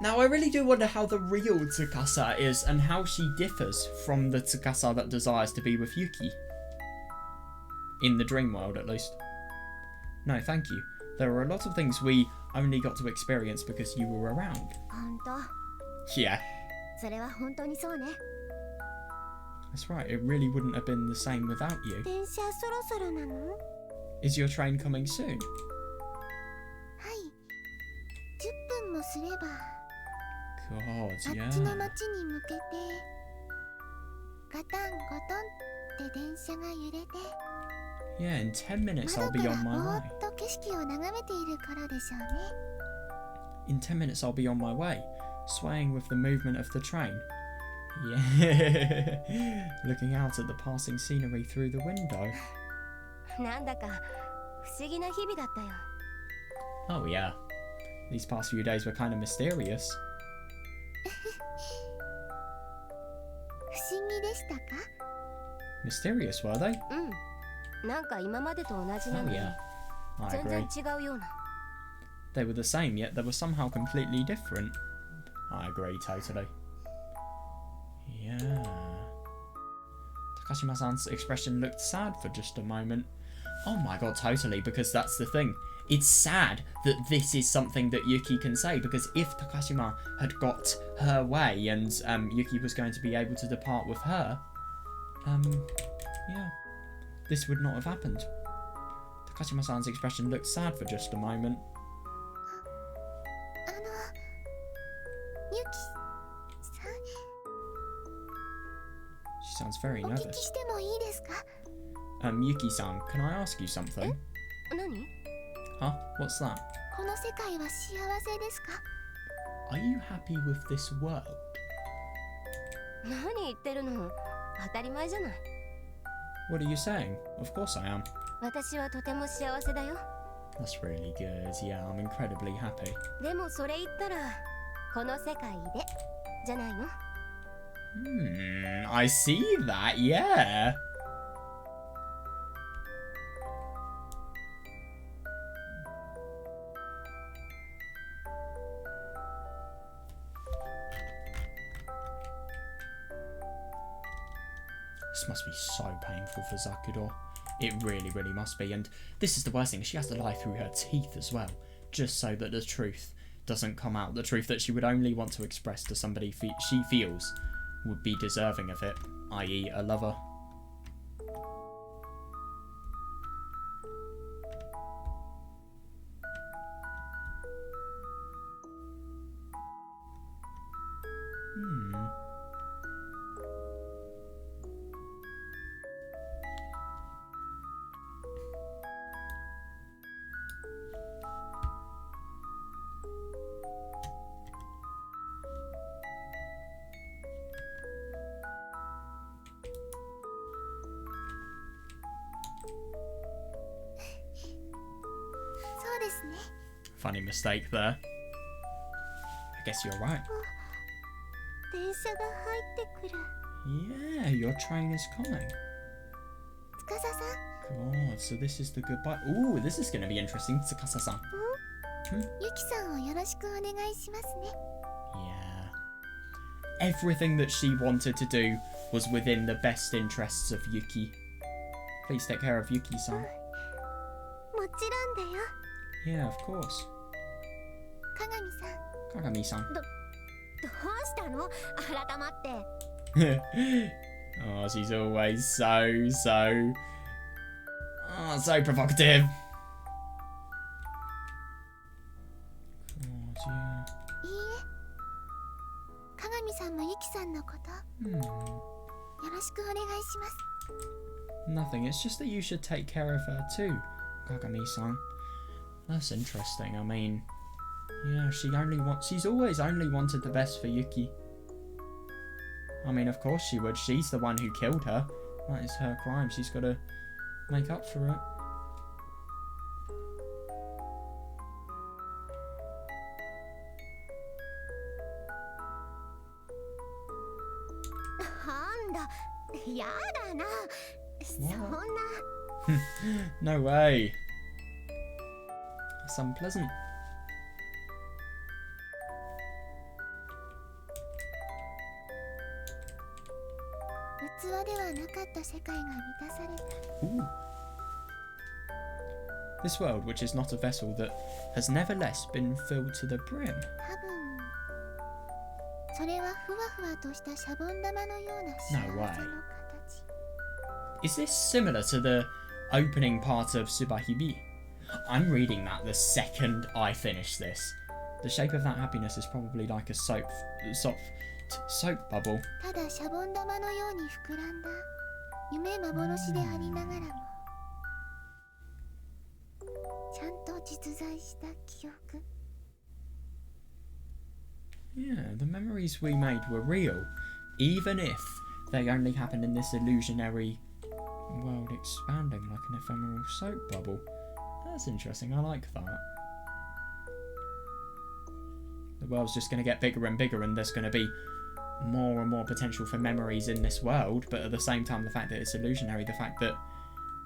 Now, I really do wonder how the real Tsukasa is and how she differs from the Tsukasa that desires to be with Yuki. In the dream world, at least. No, thank you. There are a lot of things we only got to experience because you were around. 本当。 Yeah, それは本当にそうね。 That's right, it really wouldn't have been the same without you. 電車そろそろなの？はい、 Is your train coming soon? 10分もすれば God, あ yeah. っちの町に向けてガタンゴトンって電車が揺れて Yeah, in 10 minutes 窓 I'll か be ら on ぼ my ー way. っと景色を眺めているからでしょうね。 In 10 minutes I'll be on my way, swaying with the movement of the train. Yeah. Looking out at the passing scenery through the window. なんだか不思議な日々だったよ。 Oh yeah. These past few days were kind of mysterious. 不思議でしたか？ Mysterious, were they? うん。なんか今までと同じな Oh のに yeah. I 全 agree. 然違うような。 They were the same, yet they were somehow completely different. I agree, totally. Yeah. Takashima-san's expression looked sad for just a moment. Oh my god, totally, because that's the thing. It's sad that this is something that Yuki can say, because if Takashima had got her way and Yuki was going to be able to depart with her, yeah, this would not have happened. Takashima-san's expression looked sad for just a moment. あのユキさん、 She sounds very お聞き nervous. してもいいですか？ Yuki-san, can I ask you something? 何？ Huh? What's that? この世界は幸せですか？ Are you happy with this world? 何言ってるの？当たり前じゃない。 What are you saying? Of course I am. 私はとても幸せだよ。 That's really good. Yeah, I'm incredibly happy. でもそれ言ったらこの世界でじゃないの？ I see that, yeah. This must be so painful for Zakudor. It really, really must be. And this is the worst thing. She has to lie through her teeth as well, just so that the truth doesn't come out. The truth that she would only want to express to somebody she feels would be deserving of it, i.e. a lover. Funny mistake there. I guess you're right. 電車が入ってくる。 Yeah, your train is coming. 司さん、 God, so this is the goodbye. Ooh, this is going to be interesting, Tsukasa-san. ユキさんをよろしくお願いしますね。 Yeah. Everything that she wanted to do was within the best interests of Yuki. Please take care of Yuki-san. もちろんだよ。 Yeah, of course. 鏡さん。 Kagami-san. どうしたの？改まって。 Oh, she's always so provocative. God, yeah. いいえ。鏡さんもユキさんのこと、よろしくお願いします。 Nothing, it's just that you should take care of her too, Kagami-san. That's interesting, I mean... Yeah, she's always only wanted the best for Yuki. I mean, of course she would. She's the one who killed her. That is her crime. She's got to make up for it. なんだ、やだな。そんな。 No way. That's unpleasant. 器ではなかった世界が満たされた。 Ooh. This world, which is not a vessel that has nevertheless been filled to the brim. 多分そそれはふわふわとしたシャボン玉のような幸せの形。 Is this similar to the opening part of Subarashiki Hibi? I'm reading that the second I finish this. The shape of that happiness is probably like a soap bubble. ただシャボン玉のように膨らんだ夢幻でありながらもちゃんと実在した記憶。 Yeah, the memories we made were real, even if they only happened in this illusionary world expanding like an ephemeral soap bubble. That's interesting, I like that. The world's just going to get bigger and bigger, and there's going to be more and more potential for memories in this world, but at the same time the fact that it's illusionary, the fact that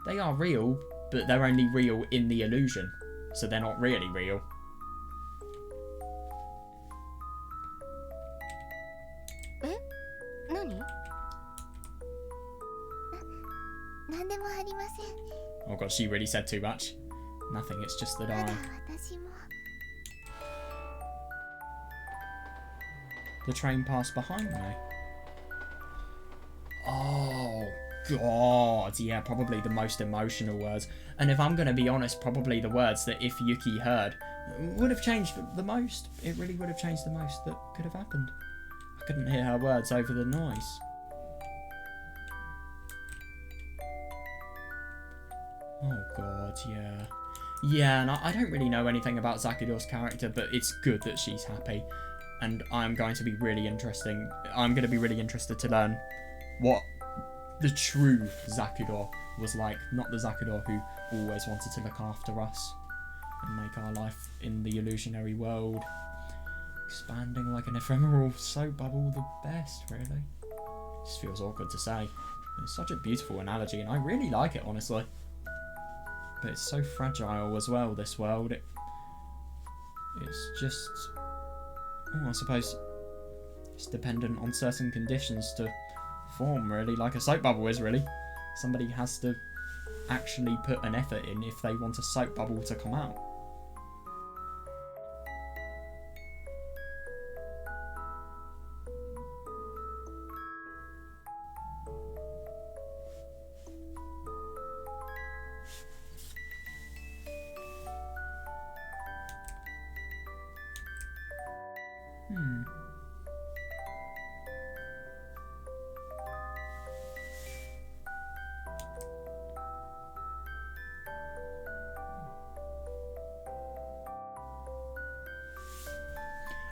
they are real, but they're only real in the illusion, so they're not really real. 何？なんでもありません。 Oh god, she really said too much. Nothing, it's just that た I... だ私も The train passed behind me. Oh god, yeah, probably the most emotional words. And if I'm going to be honest, probably the words that if Yuki heard would have changed the most. It really would have changed the most that could have happened. I couldn't hear her words over the noise. Oh god, yeah. Yeah, and I don't really know anything about Zakudo's character, but it's good that she's happy. And I'm going to be really interested to learn what the true Zakudo was like. Not the Zakudo who always wanted to look after us and make our life in the illusionary world expanding like an ephemeral soap bubble the best, really. Just feels awkward to say. It's such a beautiful analogy, and I really like it, honestly. But it's so fragile as well, this world. It's just... Oh, I suppose it's dependent on certain conditions to form, really, like a soap bubble is, really. Somebody has to actually put an effort in if they want a soap bubble to come out.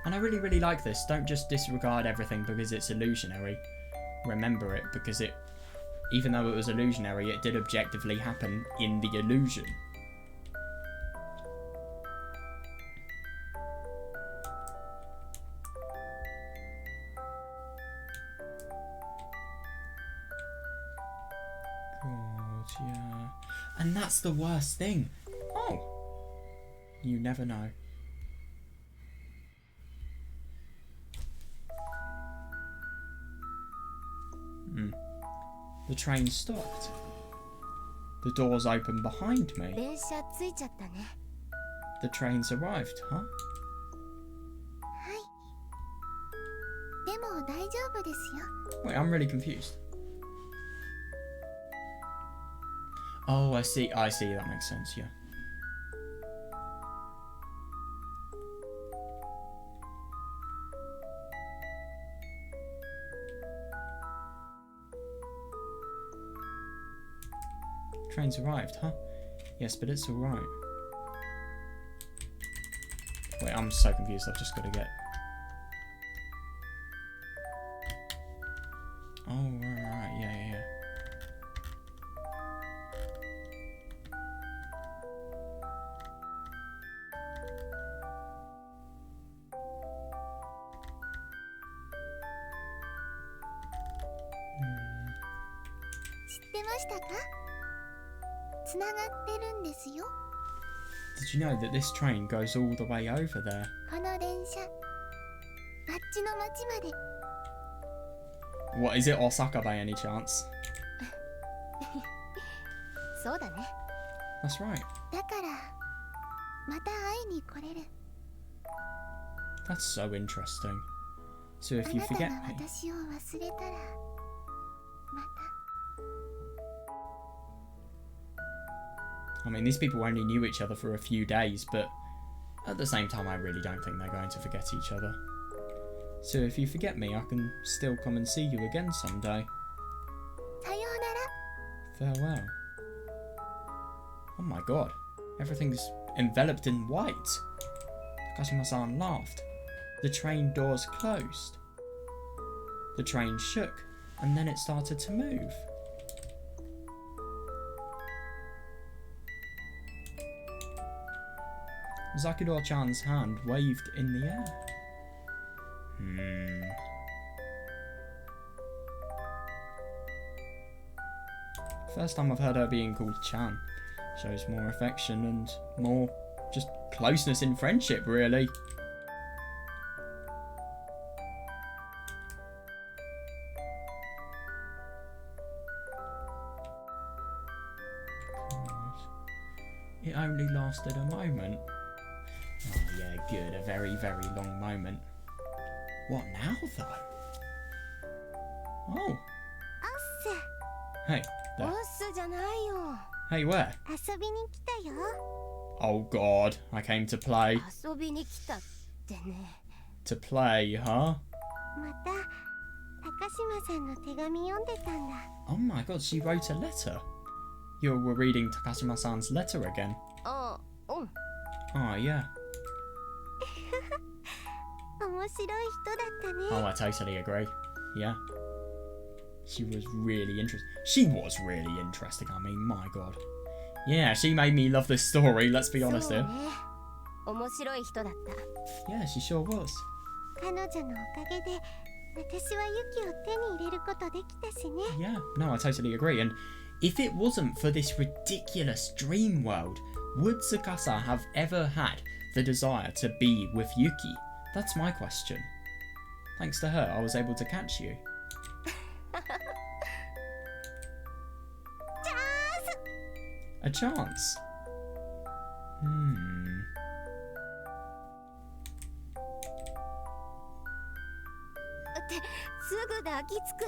And I really, really like this. Don't just disregard everything because it's illusionary. Remember it, because it, even though it was illusionary, it did objectively happen in the illusion. God, yeah. And that's the worst thing. Oh. You never know. The train stopped. The doors opened behind me. 電車着いちゃったね。 The train's arrived, huh? はいでも大丈夫ですよ。 Wait, I'm really confused. Oh, I see, that makes sense, yeah. Train's arrived, huh? Yes, but it's alright. Wait, I'm so confused, I've just got to get... Oh, right, yeah. Hmm. 知ってましたか？つながってるんですよ。 Did you know that this train goes all the way over there? この電車あっちの町まで。 What, is it Osaka by any chance? そうだね。 That's right. だからまた会いに来れる。 That's so interesting. So if you あなた forget が me... 私を忘れたらまた I mean, these people only knew each other for a few days, but at the same time, I really don't think they're going to forget each other. So if you forget me, I can still come and see you again someday. さようなら Farewell. Oh my god. Everything's enveloped in white. Takashima-san laughed. The train doors closed. The train shook, and then it started to move. Zakudor-chan's hand waved in the air. First time I've heard her being called Chan. Shows more affection and more just closeness in friendship, really. It only lasted a moment. Oh yeah, good. A very, very long moment. What now, though? Oh. オッ Hey. オッ There. スじゃないよ。 Hey, where? ス遊びに来たよ Oh god, I came to play. 遊びに来たってね。To play, huh? また高島さんの手紙読んでたんだ Oh my god, she wrote a letter. You were reading Takashima-san's letter again. あ、うん。 Oh, yeah. 面白い人だった Oh, ね I totally agree. Yeah. She was really interesting. She was really interesting, I mean, my god. Yeah, she made me love this story, let's be honest そう here. ね。面白い人だった。 Yeah, she sure was. 彼女のおかげで私はユキを手に入れることできたしね Yeah, no, I totally agree. And if it wasn't for this ridiculous dream world, would Tsukasa have ever had the desire to be with Yuki? That's my question. Thanks to her, I was able to catch you. A chance? Hmm. ってすぐ抱きつく。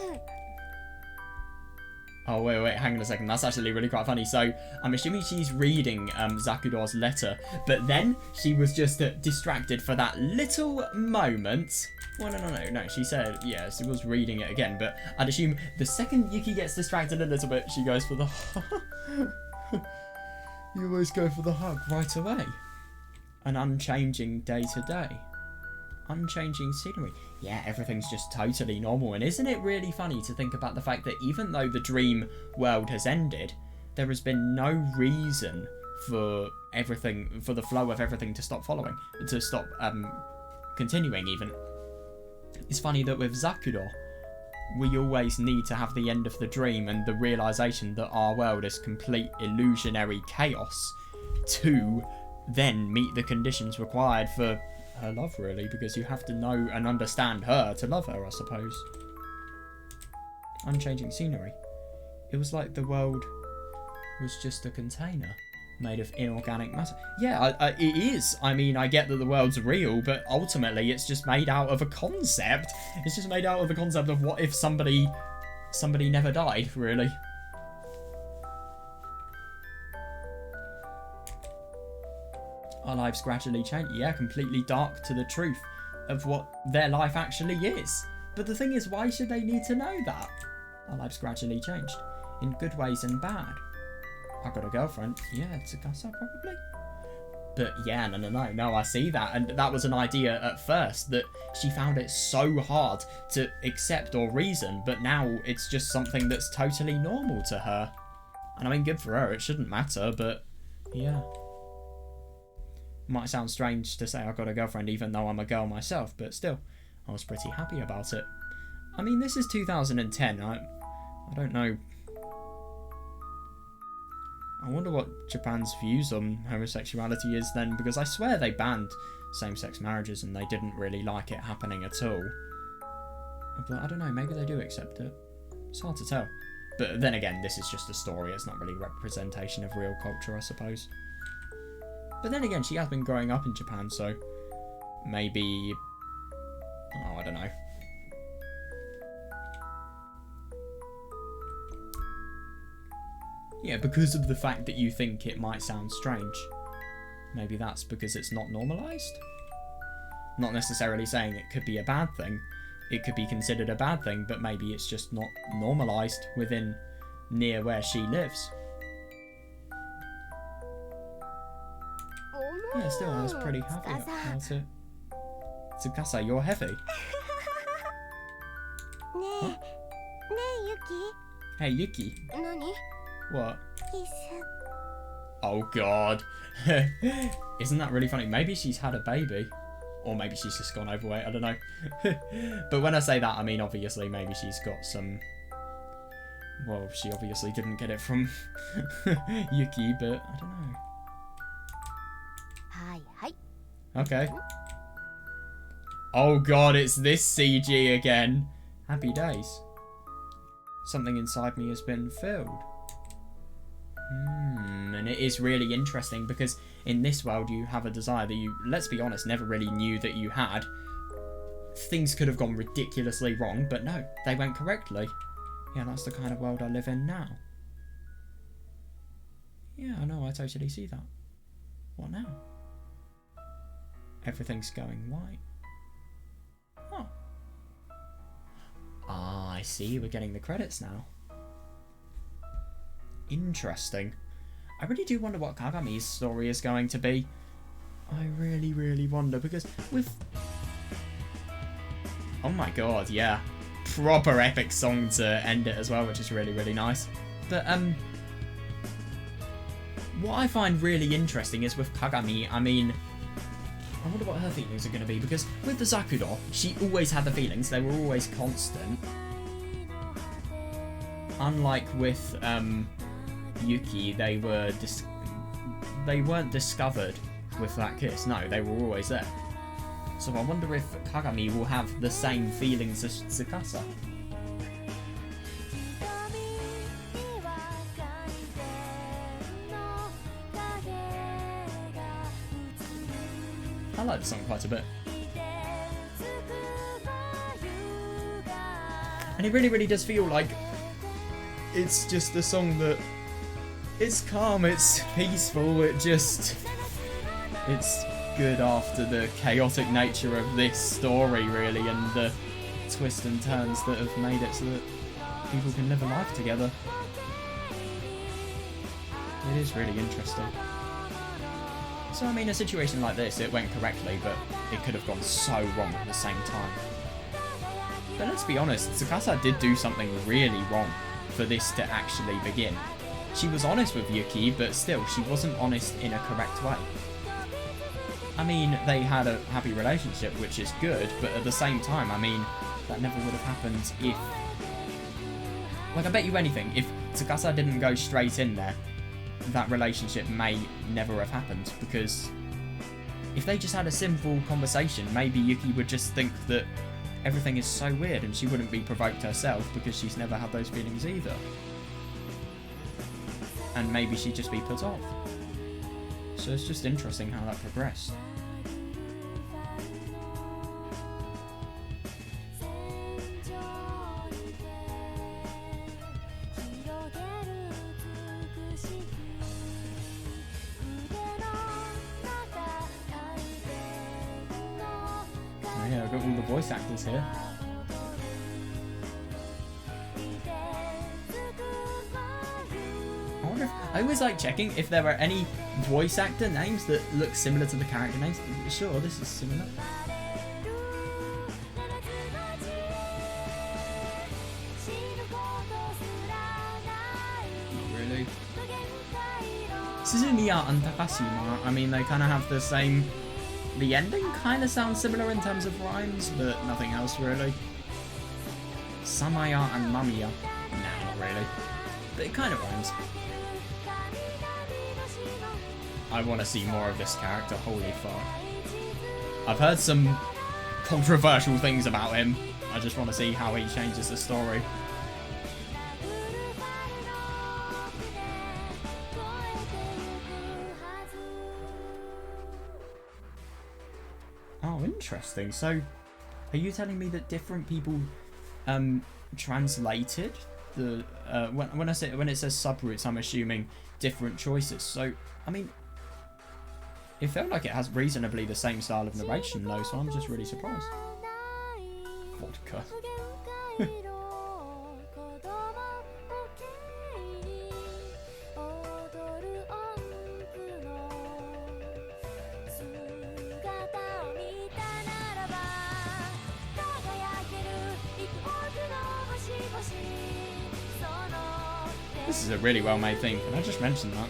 Oh, wait, hang on a second. That's actually really quite funny. So, I'm assuming she's reading Zakudor's letter, but then she was just distracted for that little moment. Well, no. She said, yes, she was reading it again, but I'd assume the second Yuki gets distracted a little bit, she goes for the... You always go for the hug right away. An unchanging day to day. Unchanging scenery. Yeah, everything's just totally normal. And isn't it really funny to think about the fact that even though the dream world has ended, there has been no reason for everything, for the flow of everything to stop continuing even. It's funny that with Zakudor, we always need to have the end of the dream and the realization that our world is complete illusionary chaos to then meet the conditions required for her love, really, because you have to know and understand her to love her, I suppose. Unchanging scenery. It was like the world was just a container made of inorganic matter. Yeah, it is. I mean, I get that the world's real, but ultimately it's just made out of a concept. It's just made out of the concept of what if somebody never died, really. Our lives gradually change. Yeah, completely dark to the truth of what their life actually is. But the thing is, why should they need to know that? Our lives gradually changed. In good ways and bad. I got a girlfriend. Yeah, Tsukasa probably. But yeah, no, I see that. And that was an idea at first, that she found it so hard to accept or reason, but now it's just something that's totally normal to her. And I mean, good for her, it shouldn't matter, but yeah. Might sound strange to say I got a girlfriend even though I'm a girl myself, but still, I was pretty happy about it. I mean, this is 2010, I don't know. I wonder what Japan's views on homosexuality is then, because I swear they banned same-sex marriages and they didn't really like it happening at all. But I don't know, maybe they do accept it. It's hard to tell. But then again, this is just a story, it's not really a representation of real culture, I suppose. But then again, she has been growing up in Japan, so maybe... Oh, I don't know. Yeah, because of the fact that you think it might sound strange. Maybe that's because it's not normalized? Not necessarily saying it could be a bad thing. It could be considered a bad thing, but maybe it's just not normalized within near where she lives. Yeah, still, I was pretty happy about it. Tsukasa, you're heavy. ねえユキ Hey, Yuki. 何？ What? キス Oh, God. Isn't that really funny? Maybe she's had a baby. Or maybe she's just gone overweight, I don't know. But when I say that, I mean, obviously, maybe she's got some... Well, she obviously didn't get it from Yuki, but I don't know. はいはい。 Okay. Oh god, it's this CG again. Happy days. Something inside me has been filled. And it is really interesting because in this world you have a desire that you, let's be honest, never really knew that you had. Things could have gone ridiculously wrong, but no, they went correctly. Yeah, that's the kind of world I live in now. Yeah, I know, I totally see that. What now? Everything's going white. Oh. Ah, I see, we're getting the credits now. Interesting. I really do wonder what Kagami's story is going to be. I really, really wonder, because with... Oh my god, yeah. Proper epic song to end it as well, which is really, really nice. But, what I find really interesting is with Kagami, I mean... I wonder what her feelings are going to be, because with the Zakudo, she always had the feelings, they were always constant. Unlike with, Yuki, they weren't discovered with that kiss. No, they were always there. So I wonder if Kagami will have the same feelings as Tsukasa. I like the song quite a bit. And it really, really does feel like it's just a song that it's calm, it's peaceful, it's good after the chaotic nature of this story, really, and the twists and turns that have made it so that people can live a life together. It is really interesting. So, I mean, a situation like this, it went correctly, but it could have gone so wrong at the same time. But let's be honest, Tsukasa did do something really wrong for this to actually begin. She was honest with Yuki, but still, she wasn't honest in a correct way. I mean, they had a happy relationship, which is good, but at the same time, I mean, that never would have happened if... Like, I bet you anything, if Tsukasa didn't go straight in there, that relationship may never have happened, because if they just had a simple conversation, maybe Yuki would just think that everything is so weird and she wouldn't be provoked herself because she's never had those feelings either. And maybe she'd just be put off. So it's just interesting how that progressed. Oh yeah, I've got all the voice actors here. I always like checking if there are any voice actor names that look similar to the character names. Sure, this is similar. Not really. Suzumiya and Takashima, I mean, they kind of have the same... The ending kind of sounds similar in terms of rhymes, but nothing else really. Samaya and Mamiya, nah, not really. But it kind of rhymes. I want to see more of this character, holy fuck. I've heard some controversial things about him. I just want to see how he changes the story. Oh, interesting. So, are you telling me that different people translated the when it says subroutes, I'm assuming different choices. So I mean, it felt like it has reasonably the same style of narration though, so I'm just really surprised. Vodka. This is a really well made theme. Can I just mention that?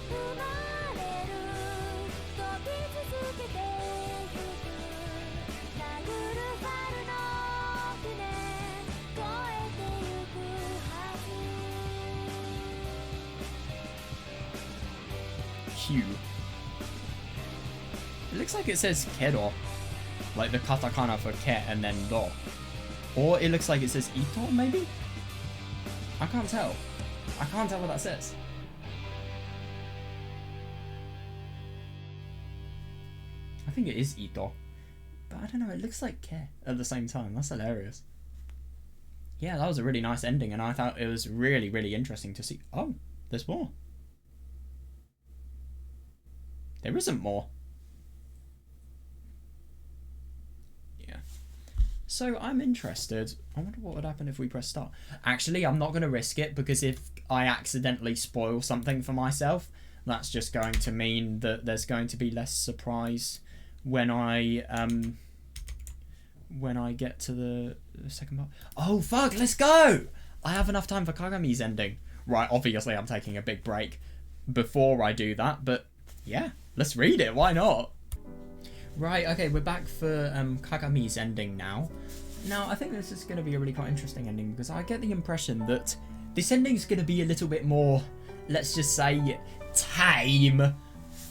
Q. It looks like it says kero, like the katakana for ke and then do. Or it looks like it says ito, maybe? I can't tell. I can't tell what that says. I think it is ito. But I don't know, it looks like ke at the same time. That's hilarious. Yeah, that was a really nice ending, and I thought it was really, really interesting to see. Oh, there's more. There isn't more. Yeah. So I'm interested. I wonder what would happen if we press start. Actually, I'm not going to risk it, because if I accidentally spoil something for myself, that's just going to mean that there's going to be less surprise when I get to the second part. Oh fuck, let's go! I have enough time for Kagami's ending. Right, obviously I'm taking a big break before I do that, but yeah, let's read it, why not? Right, okay, we're back for Kagami's ending now. Now, I think this is going to be a really quite interesting ending, because I get the impression that this ending is going to be a little bit more, let's just say, tame.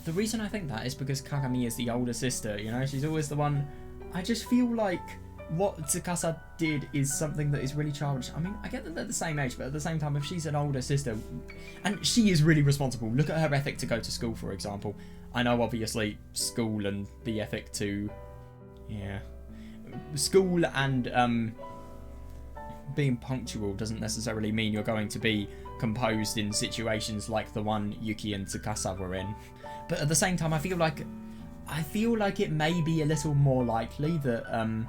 The reason I think that is because Kagami is the older sister, you know, she's always the one. I just feel like what Tsukasa did is something that is really childish. I mean, I get that they're the same age, but at the same time, if she's an older sister, and she is really responsible, look at her ethic to go to school, for example. I know, obviously, school and the ethic to, yeah, school and being punctual doesn't necessarily mean you're going to be composed in situations like the one Yuki and Tsukasa were in. But at the same time, I feel like it may be a little more likely that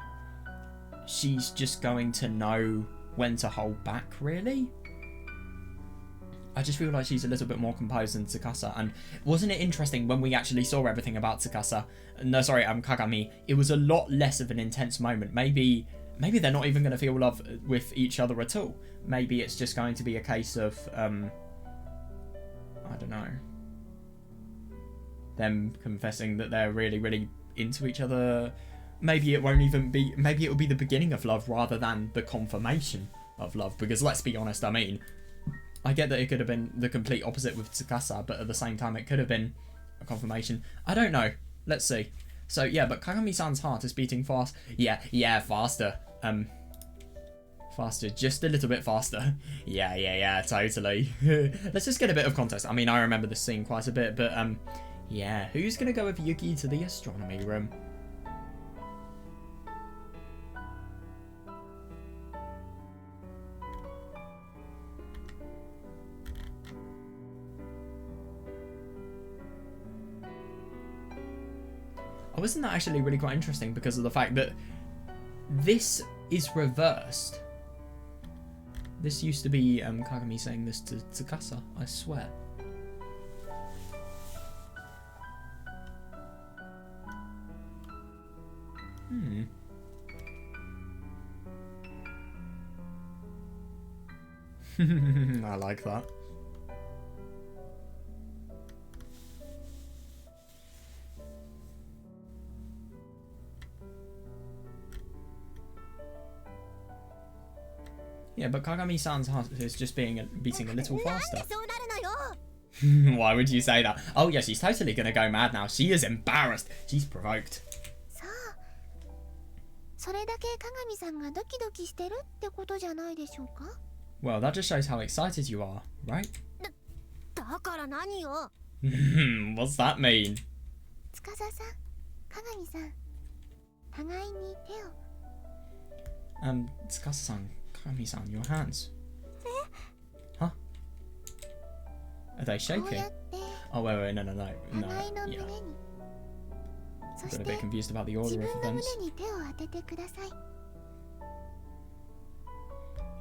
she's just going to know when to hold back, really. I just feel like she's a little bit more composed than Tsukasa. And wasn't it interesting when we actually saw everything about Tsukasa? No, sorry, Kagami. It was a lot less of an intense moment. Maybe they're not even going to feel love with each other at all. Maybe it's just going to be a case of, I don't know, them confessing that they're really, really into each other. Maybe it won't even be, maybe it will be the beginning of love rather than the confirmation of love. Because let's be honest, I mean, I get that it could have been the complete opposite with Tsukasa, but at the same time it could have been a confirmation. I don't know. Let's see. So yeah, but Kagami-san's heart is beating fast. Yeah, faster. Faster, just a little bit faster. Yeah, totally. Let's just get a bit of context. I mean, I remember this scene quite a bit, but yeah, who's gonna go with Yuki to the astronomy room? Oh, isn't that actually really quite interesting because of the fact that this is reversed? This used to be Kagami saying this to Tsukasa, I swear. I like that. Yeah, but Kagami-san's heart is just beating a little faster. Why would you say that? Oh yeah, she's totally gonna go mad now. She is embarrassed. She's provoked. Well, that just shows how excited you are, right? What's that mean? Tsukasa-san, Kagami-san, your hands. Are they こう shaking? やって Oh, wait, no. 互いの胸 Yeah. に、そ Got し a て bit confused about the 自 order 分 of の胸 events. に手を当ててください。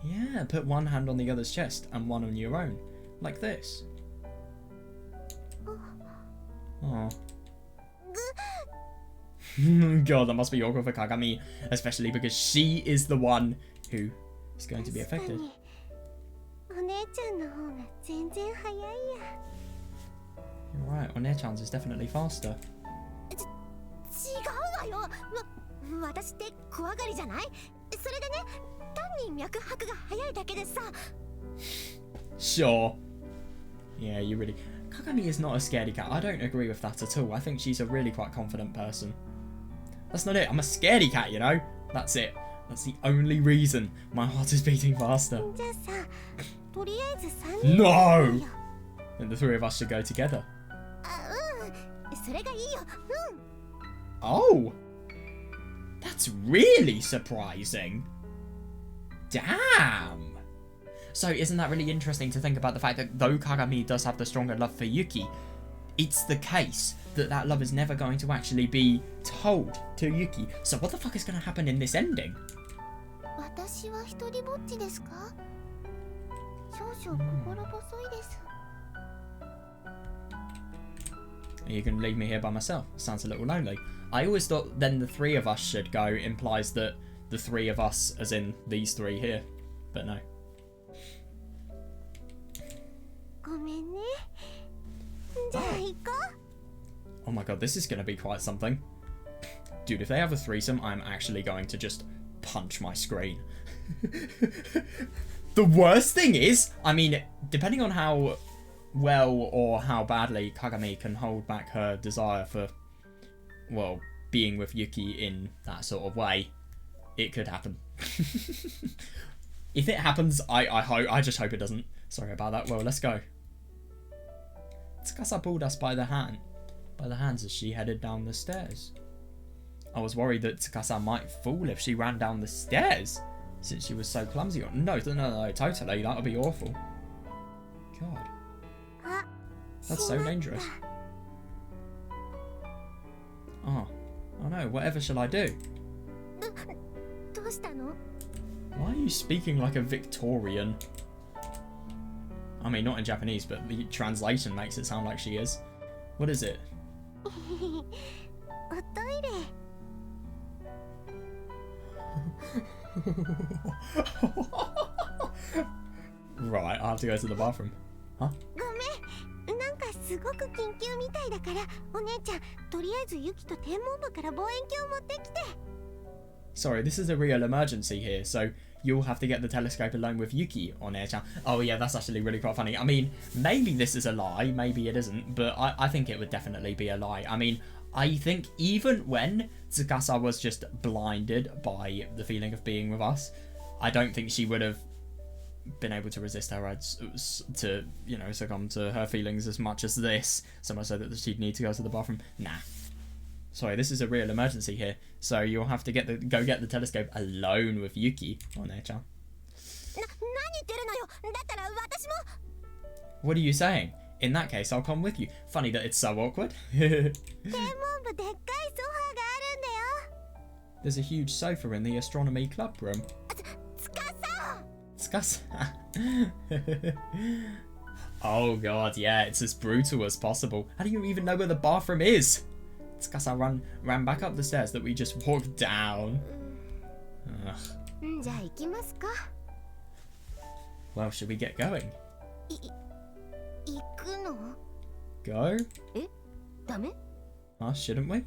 Yeah, put one hand on the other's chest and one on your own. Like this. Oh. God, that must be awkward for Kagami, especially because she is the one who is going to be 確か affected. にお姉ちゃんの方が全然早いや。 You're right, One-chan's is definitely faster. 違うわよ。私って怖がりじゃない？それでね、単に脈拍が早いだけでさ。 Sure. Yeah, you really... Kagami is not a scaredy cat. I don't agree with that at all. I think she's a really quite confident person. That's not it. I'm a scaredy cat, you know? That's it. That's the only reason my heart is beating faster. じゃあさ、とりあえず3人 No! Then the three of us should go together. あ、うん。それがいいよ。うん。 Oh! That's really surprising. Damn! So isn't that really interesting to think about the fact that though Kagami does have the stronger love for Yuki, it's the case that that love is never going to actually be told to Yuki. So what the fuck is going to happen in this ending? 私は一人ぼっちですか？少々心細いです。 Are you going to leave me here by myself? Sounds a little lonely. I always thought then the three of us should go implies that the three of us, as in these three here. But no. ごめんね。じゃあ行こう。 Oh my god, this is going to be quite something. Dude, if they have a threesome, I'm actually going to just punch my screen. The worst thing is, I mean, depending on how well or how badly Kagami can hold back her desire for, well, being with Yuki in that sort of way, it could happen. If it happens, I just hope it doesn't. Sorry about that. Well, let's go. Tsukasa pulled us by the hands as she headed down the stairs. I was worried that Tsukasa might fall if she ran down the stairs, since she was so clumsy. No, totally. That would be awful. God. あ、 That's so しまった dangerous. Oh no, whatever shall I do? どうしたの？ Why are you speaking like a Victorian? I mean, not in Japanese, but the translation makes it sound like she is. What is it? おトイレ。 Right, I have to go to the bathroom. Huh? ごめん。なんかすごく緊急みたいだから、お姉ちゃん、とりあえずユキと天文部から望遠鏡持ってきて。 Sorry, this is a real emergency here, so you'll have to get the telescope alone with Yuki on Air-chan. Oh yeah, that's actually really quite funny. I mean, maybe this is a lie, maybe it isn't, but I think it would definitely be a lie. I mean, I think even when Tsukasa was just blinded by the feeling of being with us, I don't think she would have been able to resist her urge to, you know, succumb to her feelings as much as this. So much so that she'd need to go to the bathroom. Nah. Sorry, this is a real emergency here, so you'll have to go get the telescope alone with Yuki on Air-chan. 何言ってるのよ。だったら私も。 What are you saying? In that case, I'll come with you. Funny that it's so awkward. 天文部でっかいソファーがあるんだよ。 There's a huge sofa in the astronomy club room. つかさ。 Tsukasa. Oh god, yeah, it's as brutal as possible. How do you even know where the bathroom is? Tsukasa ran back up the stairs that we just walked down. Ugh. じゃあ行きますか。 Well, should we get going? 行くの？ Go? ダメ？ Shouldn't we?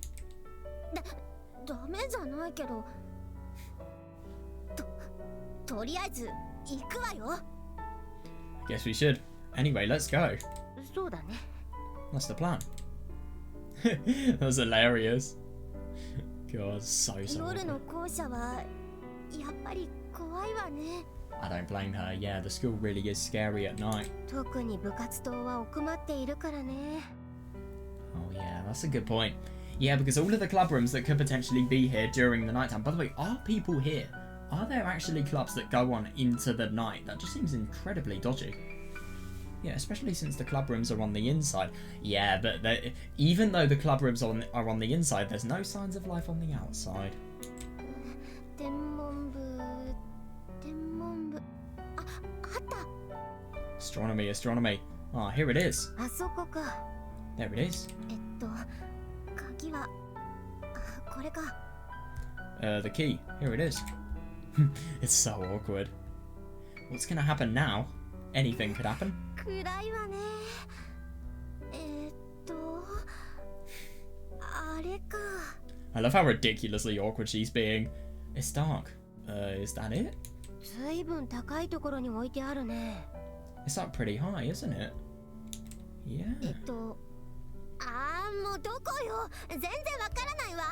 ダメじゃないけど。とりあえず行くわよ。 I guess we should. Anyway, let's go. そうだね。 That's the plan. That was hilarious. God, so 夜 awkward. の校舎はやっぱり怖いわね。 I don't blame her. Yeah, the school really is scary at night. 特に部活動は奥まっているからね。 Oh yeah, that's a good point. Yeah, because all of the club rooms that could potentially be here during the nighttime. By the way, are people here? Are there actually clubs that go on into the night? That just seems incredibly dodgy. Yeah, especially since the club rooms are on the inside. Yeah, but even though the club rooms are on the inside, there's no signs of life on the outside. 天文部あった Astronomy, astronomy. Ah, here it is. あそこか。 There it is. 鍵はこれか The key. Here it is. It's so awkward. What's gonna happen now? Anything could happen. 暗いわねあれか I love how ridiculously awkward she's being. It's dark. Is that it? ずいぶん高いところに置いてあるね。 It's up pretty high, isn't it? Yeah. もうどこよ全然わからないわ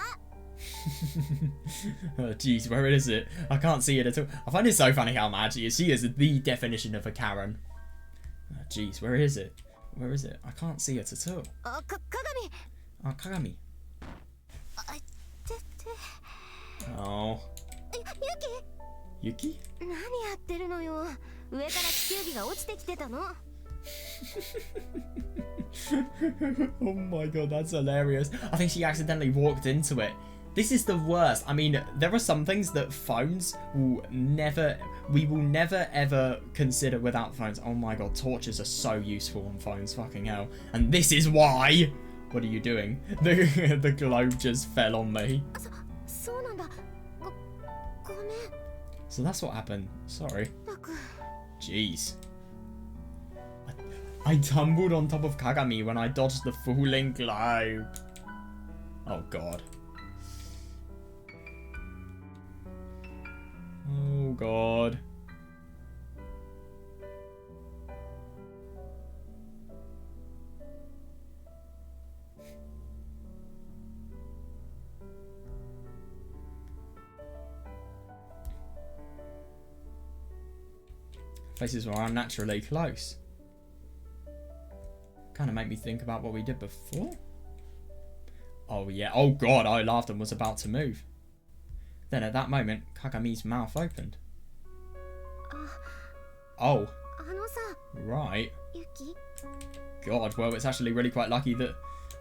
Oh, jeez, where is it? I can't see it at all. I find it so funny how mad she is. She is the definition of a Karen. Oh, jeez, where is it? Where is it? I can't see it at all. 鏡 Oh, Kagami. て Oh. ユキ Yuki? 何やってるのよ。上から地球儀が落ちてきてたの。Oh my god, that's hilarious. I think she accidentally walked into it. This is the worst. I mean, there are some things that we will never ever consider without phones. Oh my god, torches are so useful on phones, fucking hell. And this is why. What are you doing? The globe just fell on me. そうなんだごめん So that's what happened. Sorry. たく Jeez. I tumbled on top of Kagami when I dodged the falling globe. Oh god. Oh god. Places were unnaturally close. Kind of make me think about what we did before. Oh yeah, oh god, I laughed and was about to move. Then at that moment, Kagami's mouth opened. Oh, あのさ right. ユキ God, well, it's actually really quite lucky that,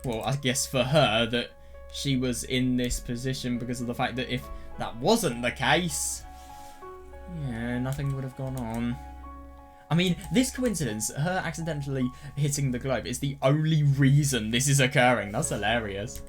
well, I guess for her, that she was in this position because of the fact that if that wasn't the case, yeah, nothing would have gone on. I mean, this coincidence, her accidentally hitting the globe, is the only reason this is occurring. That's hilarious.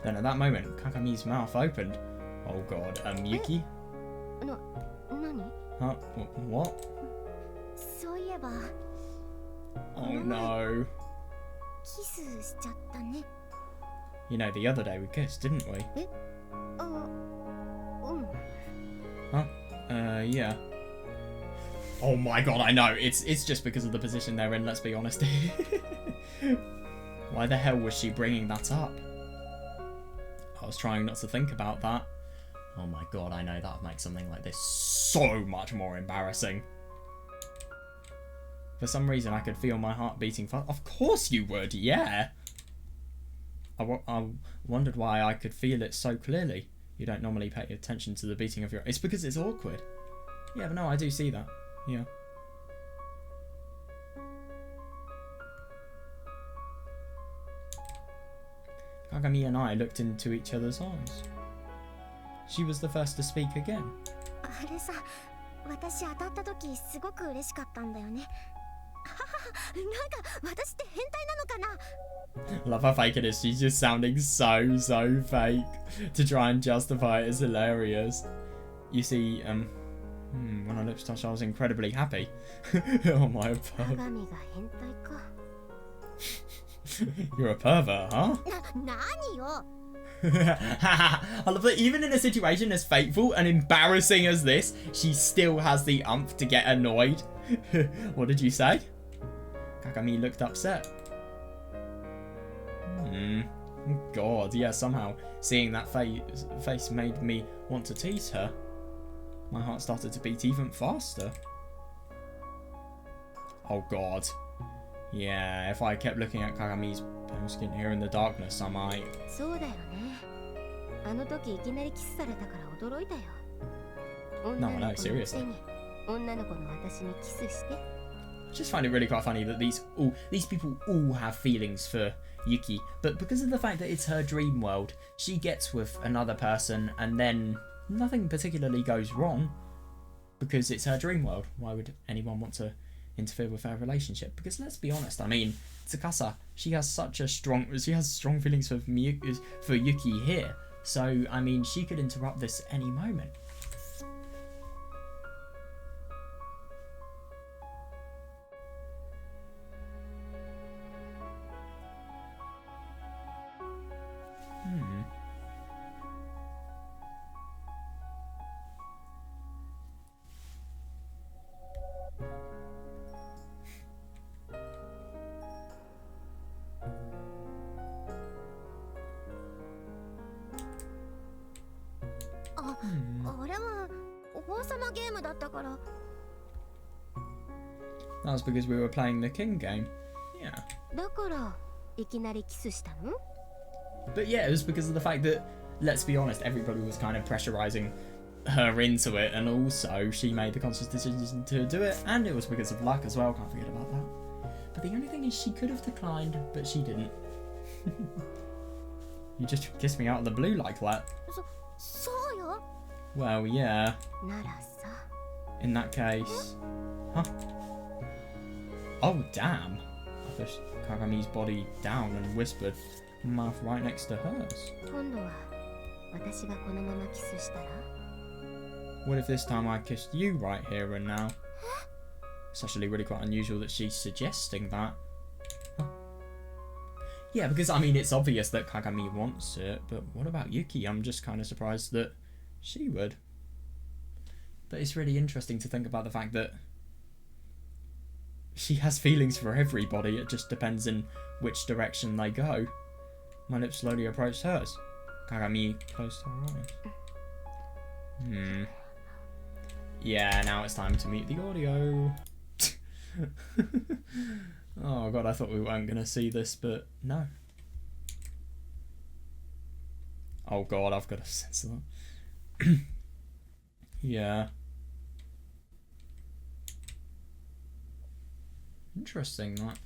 Then at that moment, Kagami's mouth opened. Oh god, Yuki? 何 Huh? What? そういえば Oh no. キスしちゃったね You know, the other day we kissed, didn't we? あ、うん。 Huh? Yeah. Oh my god, I know. It's just because of the position they're in, let's be honest. Why the hell was she bringing that up? I was trying not to think about that. Oh my god, I know that would make something like this so much more embarrassing. For some reason, I could feel my heart beating fast. Of course you would, yeah. I wondered why I could feel it so clearly. You don't normally pay attention to the beating of your... It's because it's awkward. Yeah, but no, I do see that. Yeah. Kagami and I looked into each other's eyes. She was the first to speak again. あれさ私当たった時すごく嬉しかったんだよねなんか私って変態なのかな Love how fake it is. She's just sounding so fake to try and justify it as hilarious. You see, when I lips touched, I was incredibly happy. Oh my pervert. 鏡が変態か。 You're a pervert, huh? 何よ I love that even in a situation as fateful and embarrassing as this, she still has the umph to get annoyed. What did you say? Kagami looked upset. Oh God, yeah, somehow seeing that face made me want to tease her. My heart started to beat even faster. Oh God. Yeah, if I kept looking at Kagami's pale skin here in the darkness, I might. そうだよね。あの時いきなりキスされたから驚いたよ。女の子のくせに女の子の私にキスして。I just find it really quite funny that these people all have feelings for Yuki, but because of the fact that it's her dream world, she gets with another person and then nothing particularly goes wrong because it's her dream world. Why would anyone want to interfere with her relationship? Because let's be honest, I mean, Tsukasa, she has strong feelings for Yuki here. So, I mean, she could interrupt this any moment. That was because we were playing the king game. Yeah. だからいきなりキスしたの? But yeah, it was because of the fact that, let's be honest, everybody was kind of pressurizing her into it, and also she made the conscious decision to do it, and it was because of luck as well, can't forget about that. But the only thing is she could have declined, but she didn't. You just kissed me out of the blue like that. そうよ. Well, yeah. ならさ. In that case... Huh? Oh, damn. I pushed Kagami's body down and whispered, mouth right next to hers. 今度は私がこのままキスしたら? What if this time I kissed you right here and now? It's actually really quite unusual that she's suggesting that. Huh. Yeah, because I mean, it's obvious that Kagami wants it, but what about Yuki? I'm just kind of surprised that she would. But it's really interesting to think about the fact that she has feelings for everybody, it just depends in which direction they go. My lips slowly approached hers. Kagami closed her eyes. Yeah, now it's time to mute the audio. Oh God, I thought we weren't going to see this, but no. Oh God, I've got to censor that. Yeah. Interesting, that.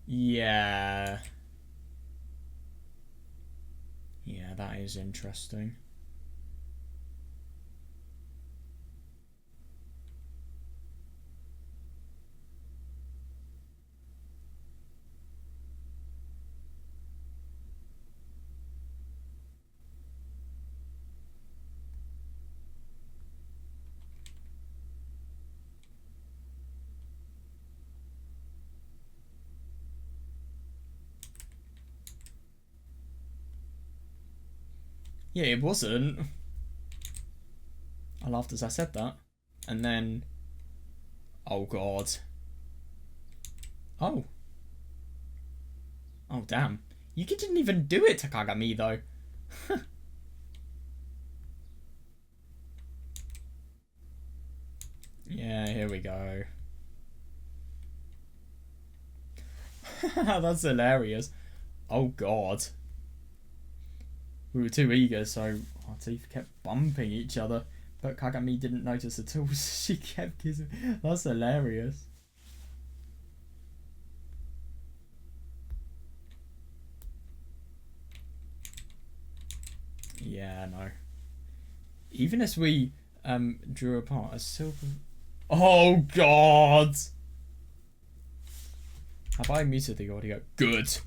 Yeah. Yeah, that is interesting. Yeah, it wasn't. I laughed as I said that. And then... Oh, God. Oh. Oh, damn. Yuki didn't even do it to Kagami, though. Yeah, here we go. That's hilarious. Oh, God. We were too eager, so our teeth kept bumping each other. But Kagami didn't notice at all, so she kept kissing. That's hilarious. Yeah, no. Even as we drew apart a silver... Oh, God! Have I muted the audio? Good!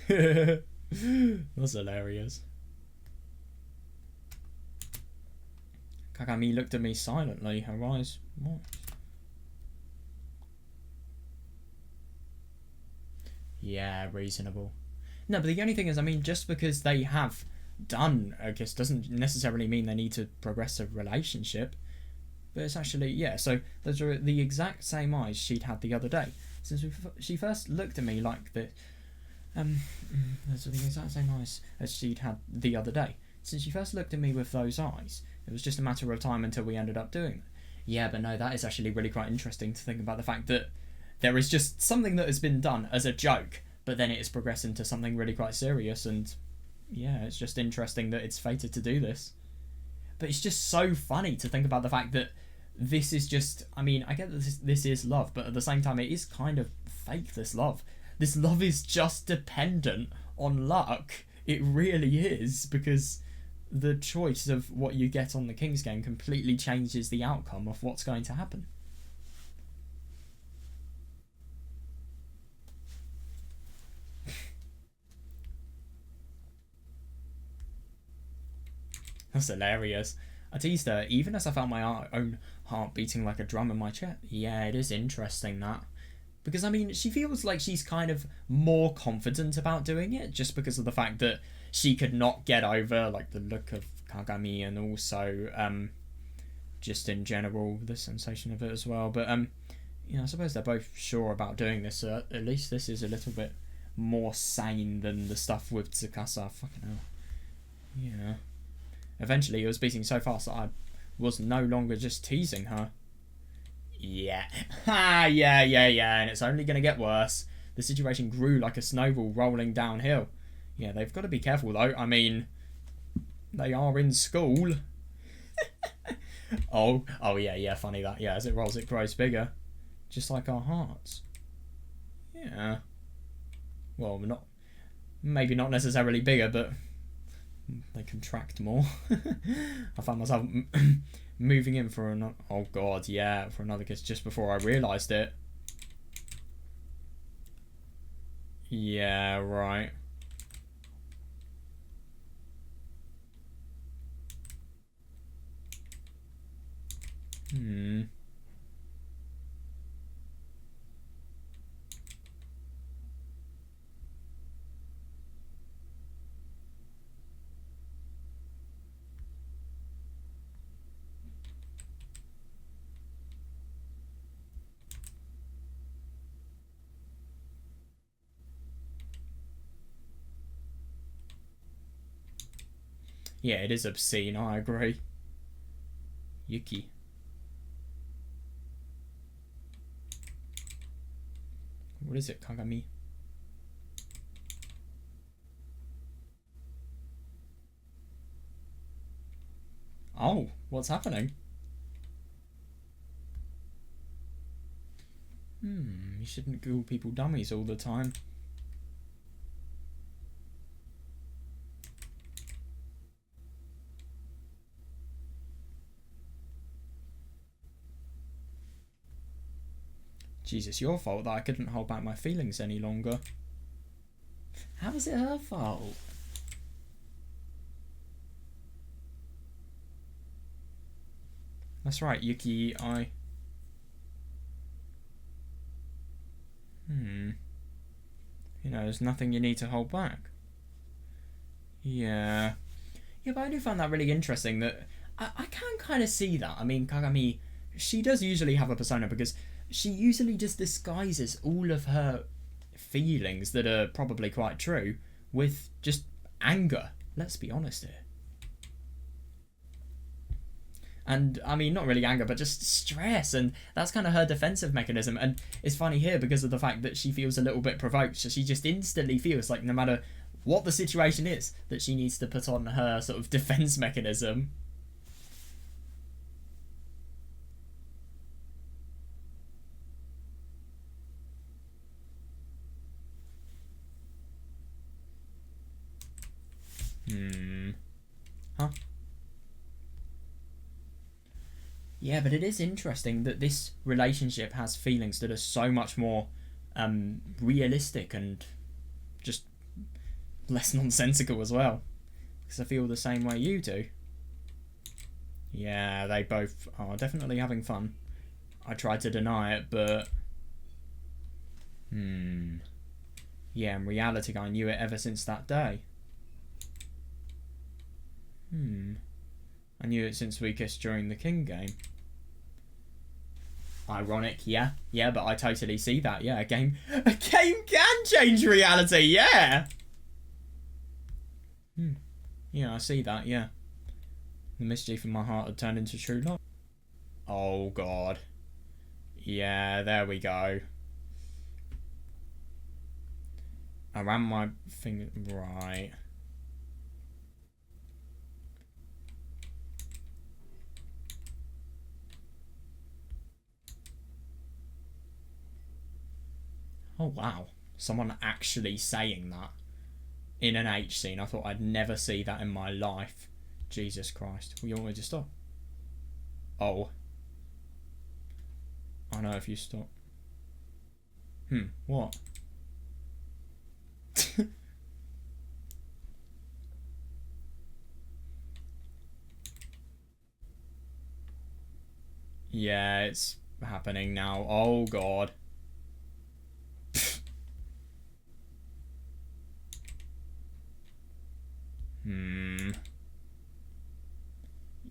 That's hilarious. Kagami looked at me silently, her eyes moist. Yeah, reasonable. No, but the only thing is, I mean, just because they have done, I guess, doesn't necessarily mean they need to progress a relationship. But it's actually, yeah, so those are the exact same eyes she'd had the other day. Since she first looked at me like the, those are the exact same eyes as she'd had the other day. Since she first looked at me with those eyes, it was just a matter of time until we ended up doing it. Yeah, but no, that is actually really quite interesting to think about the fact that there is just something that has been done as a joke, but then it has progressed into something really quite serious, and yeah, it's just interesting that it's fated to do this. But it's just so funny to think about the fact that this is just, I mean, I get that this is love, but at the same time it is kind of fake, this love. This love is just dependent on luck. It really is, because the choice of what you get on the King's game completely changes the outcome of what's going to happen. That's hilarious. I teased her, even as I felt my own heart beating like a drum in my chest. Yeah, it is interesting, that. Because, I mean, she feels like she's kind of more confident about doing it, just because of the fact that she could not get over, like, the look of Kagami, and also, just in general, the sensation of it as well. But, you know, I suppose they're both sure about doing this, so at least this is a little bit more sane than the stuff with Tsukasa. Fucking hell. Yeah. Eventually, it was beating so fast that I was no longer just teasing her. Yeah. Ha! Yeah, and it's only going to get worse. The situation grew like a snowball rolling downhill. Yeah, they've got to be careful, though. I mean, they are in school. oh, yeah, funny that. Yeah, as it rolls, it grows bigger. Just like our hearts. Yeah. Well, maybe not necessarily bigger, but they contract more. I found myself moving in for oh god, yeah, for another kiss just before I realised it. Yeah, right. Yeah, it is obscene, I agree. Yuki. What is it, Kagami? Oh, what's happening? You shouldn't call people dummies all the time. Jesus, your fault that I couldn't hold back my feelings any longer. How is it her fault? That's right, Yuki, You know, there's nothing you need to hold back. Yeah. Yeah, but I do find that really interesting that I can kind of see that. I mean, Kagami, she does usually have a persona because she usually just disguises all of her feelings that are probably quite true with just anger. Let's be honest here. And, I mean, not really anger, but just stress. And that's kind of her defensive mechanism. And it's funny here because of the fact that she feels a little bit provoked. So she just instantly feels like no matter what the situation is, that she needs to put on her sort of defense mechanism. Huh? Yeah, but it is interesting that this relationship has feelings that are so much more realistic and just less nonsensical as well. Because I feel the same way you do. Yeah, they both are definitely having fun. I tried to deny it, but... Yeah, in reality, I knew it ever since that day. I knew it since we kissed during the King game. Ironic, yeah. Yeah, but I totally see that. Yeah, a game can change reality, yeah! Yeah, I see that, yeah. The mischief in my heart had turned into true love. Oh, God. Yeah, there we go. I ran my finger... Right. Oh, wow. Someone actually saying that in an H scene. I thought I'd never see that in my life. Jesus Christ. Will you want me to stop? Oh. I know if you stop. What? Yeah, it's happening now. Oh, God.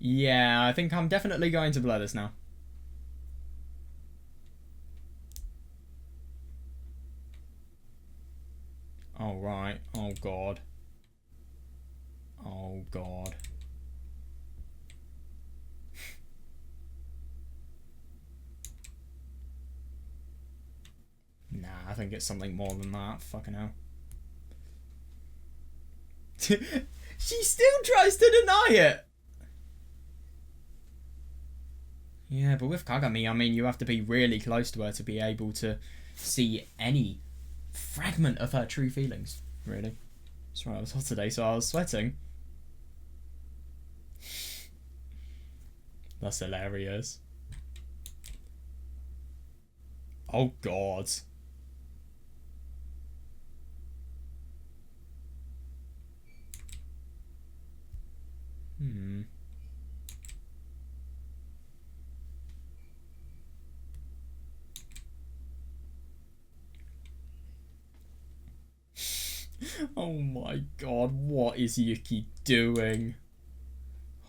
Yeah, I think I'm definitely going to blur this now. Oh, right. Oh, God. Oh, God. Nah, I think it's something more than that. Fucking hell. She still tries to deny it! Yeah, but with Kagami, I mean, you have to be really close to her to be able to see any fragment of her true feelings, really. That's right, I was hot today, so I was sweating. That's hilarious. Oh, God. Oh my God, what is Yuki doing?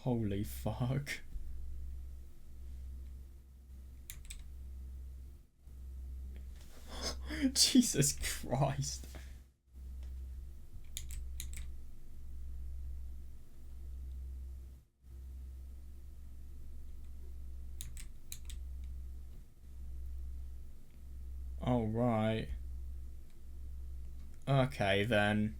Holy fuck. Jesus Christ. Oh, right. Okay, then.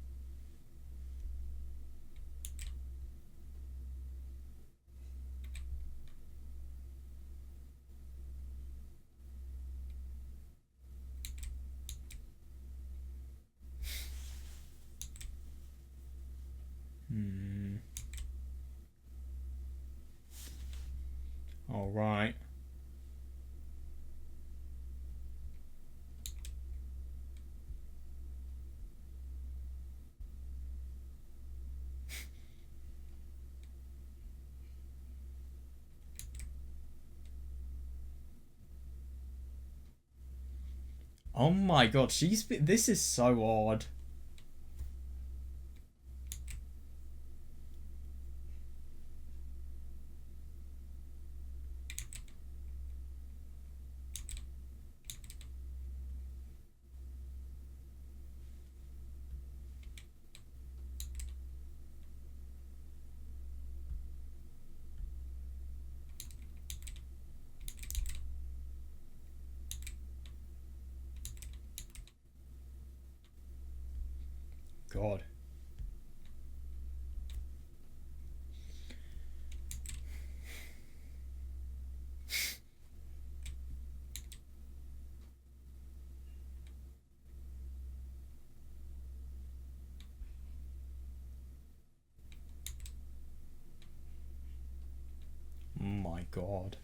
All right. Oh my God, this is so odd. God. Oh my God.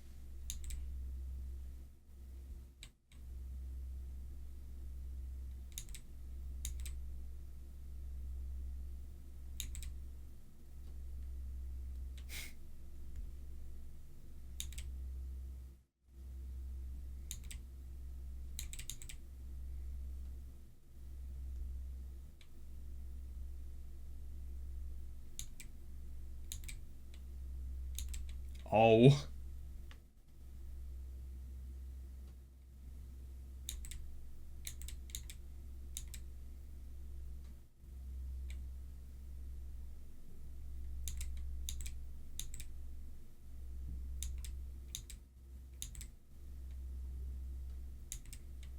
Oh.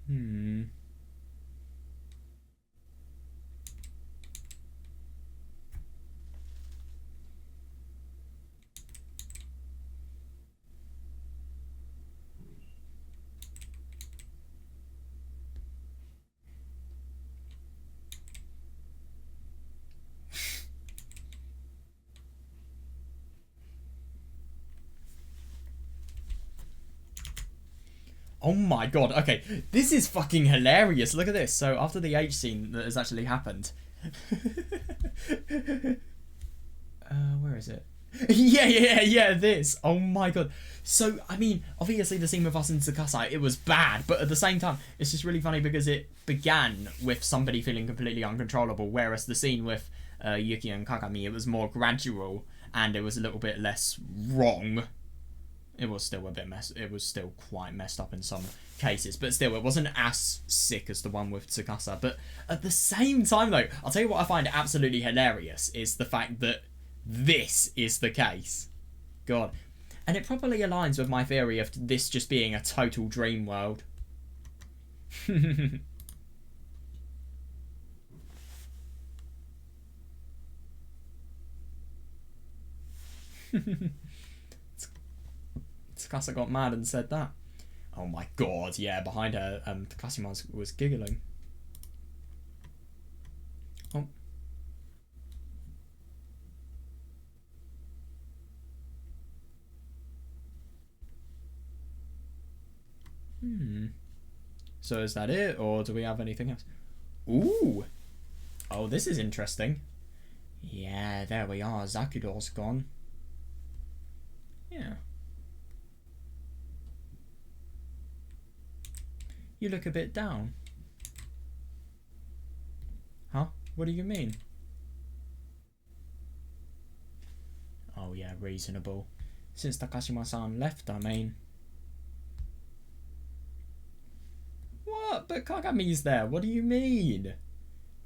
Hmm. Oh my god, okay, this is fucking hilarious. Look at this. So after the H scene that has actually happened. Where is it? yeah, this. Oh my god. So, I mean, obviously the scene with us and Tsukasa, it was bad, but at the same time, it's just really funny because it began with somebody feeling completely uncontrollable, whereas the scene with Yuki and Kagami, it was more gradual, and it was a little bit less wrong. It was still a bit it was still quite messed up in some cases, but still, it wasn't as sick as the one with Tsukasa. But at the same time, though, I'll tell you what I find absolutely hilarious is the fact that this is the case. God. And it probably aligns with my theory of this just being a total dream world. Tsukasa got mad and said that. Oh my god, yeah, behind her, Takashima was giggling. Oh. So is that it, or do we have anything else? Ooh! Oh, this is interesting. Yeah, there we are. Zakudor's gone. Yeah. You look a bit down. Huh? What do you mean? Oh yeah, reasonable. Since Takashima-san left, I mean. What? But Kagami's there. What do you mean?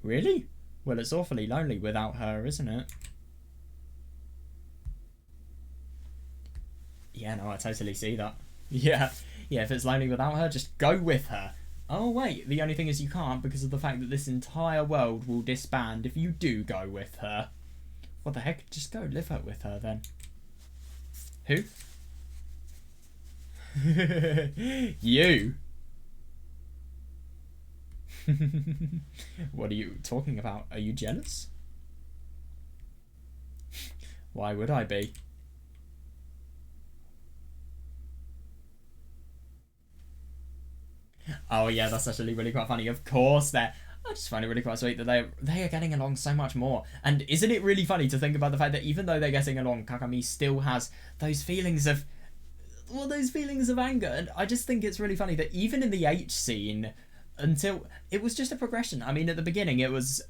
Really? Well, it's awfully lonely without her, isn't it? Yeah, no, I totally see that. Yeah, if it's lonely without her, just go with her. Oh, wait, the only thing is you can't because of the fact that this entire world will disband if you do go with her. What the heck? Just go live with her, then. Who? You? What are you talking about? Are you jealous? Why would I be? Oh yeah, that's actually really quite funny. Of course, I just find it really quite sweet that they are getting along so much more. And isn't it really funny to think about the fact that even though they're getting along, Kagami still has those feelings of anger. And I just think it's really funny that even in the H scene, until it was just a progression. I mean, at the beginning it was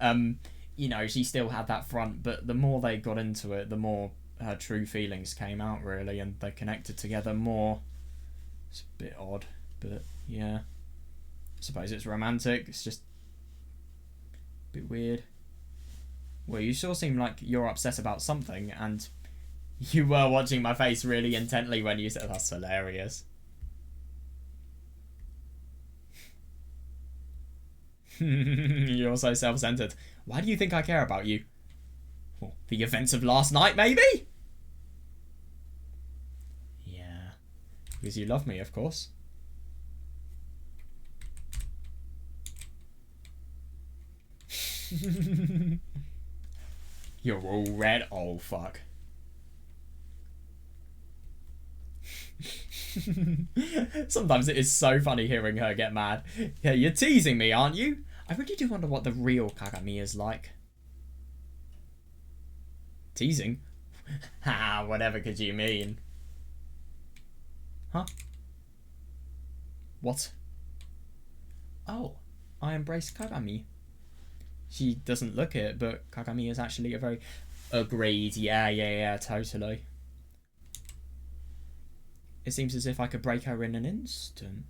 you know, she still had that front, but the more they got into it, the more her true feelings came out, really, and they connected together more. It's a bit odd, but yeah. I suppose it's romantic. It's just a bit weird. Well, you sure seem like you're upset about something, and you were watching my face really intently when you said that's hilarious. You're so self-centered. Why do you think I care about you? Well, the events of last night, maybe? Yeah. Because you love me, of course. You're all red. Oh, fuck. Sometimes it is so funny hearing her get mad. Yeah, you're teasing me, aren't you? I really do wonder what the real Kagami is like. Teasing? Ha, whatever could you mean? Huh? What? Oh, I embrace Kagami. She doesn't look it, but Kagami is actually a very... Agreed, yeah, totally. It seems as if I could break her in an instant.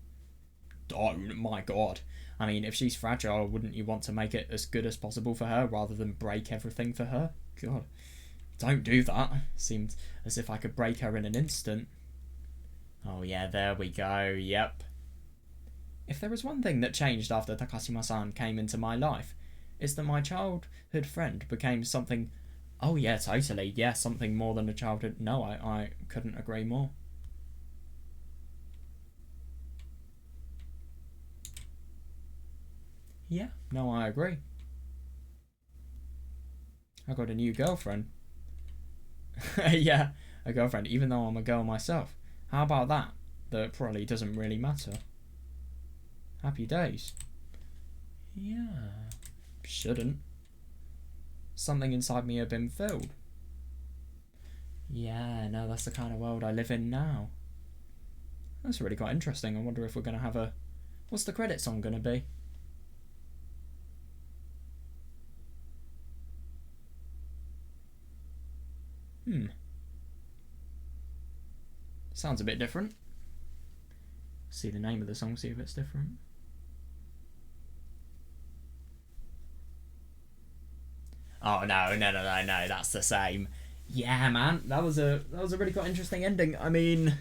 Oh my god. I mean, if she's fragile, wouldn't you want to make it as good as possible for her rather than break everything for her? God. Don't do that. Seemed as if I could break her in an instant. Oh yeah, there we go. Yep. If there was one thing that changed after Takashima-san came into my life, it's that my childhood friend became something... Oh yeah, totally. Yeah, something more than a childhood... No, I couldn't agree more. Yeah, no, I agree. I got a new girlfriend. Yeah, a girlfriend, even though I'm a girl myself. How about that? That probably doesn't really matter. Happy days. Yeah, shouldn't. Something inside me had been filled. Yeah, no, that's the kind of world I live in now. That's really quite interesting. I wonder if we're going to have a... What's the credit song going to be? Sounds a bit different. See the name of the song, see if it's different. Oh no, that's the same. Yeah, man, that was a really quite interesting ending. I mean,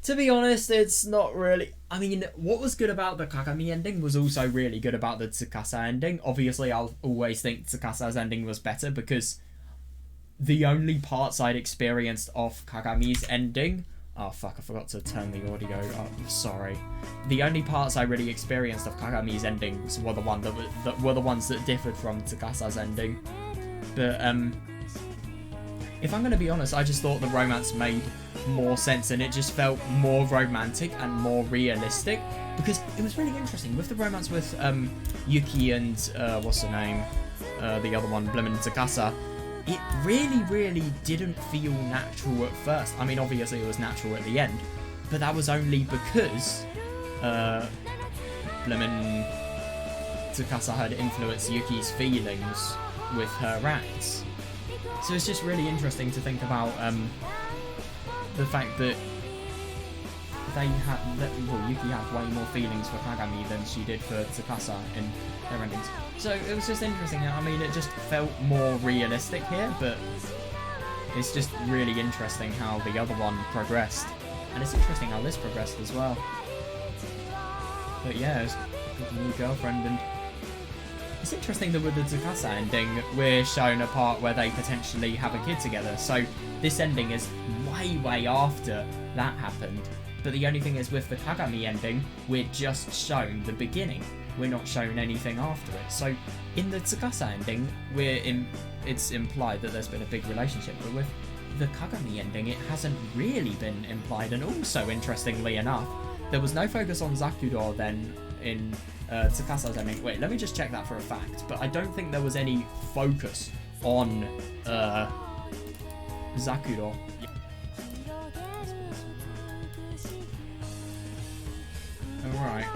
to be honest, it's not really... I mean, what was good about the Kagami ending was also really good about the Tsukasa ending. Obviously, I'll always think Tsukasa's ending was better because the only parts I'd experienced of Kagami's ending... Oh fuck, I forgot to turn the audio up, sorry. The only parts I really experienced of Kagami's endings were the ones that differed from Tsukasa's ending. But, if I'm going to be honest, I just thought the romance made more sense and it just felt more romantic and more realistic because it was really interesting with the romance with Yuki and what's her name, the other one, Blimmin' Tsukasa. It really didn't feel natural at first. I mean, obviously it was natural at the end, but that was only because Blimmin' Tsukasa had influenced Yuki's feelings with her acts. So it's just really interesting to think about the fact that Yuki had way more feelings for Kagami than she did for Tsukasa in their endings. So it was just interesting. I mean, it just felt more realistic here, but it's just really interesting how the other one progressed. And it's interesting how this progressed as well. But yeah, it's got a new girlfriend, and it's interesting that with the Tsukasa ending, we're shown a part where they potentially have a kid together. So this ending is way after that happened. But the only thing is, with the Kagami ending, we're just shown the beginning. We're not shown anything after it. So in the Tsukasa ending, it's implied that there's been a big relationship. But with the Kagami ending, it hasn't really been implied. And also, interestingly enough, there was no focus on Zakuro then in Tsukasa's ending. Wait, let me just check that for a fact. But I don't think there was any focus on Zakuro. Alright.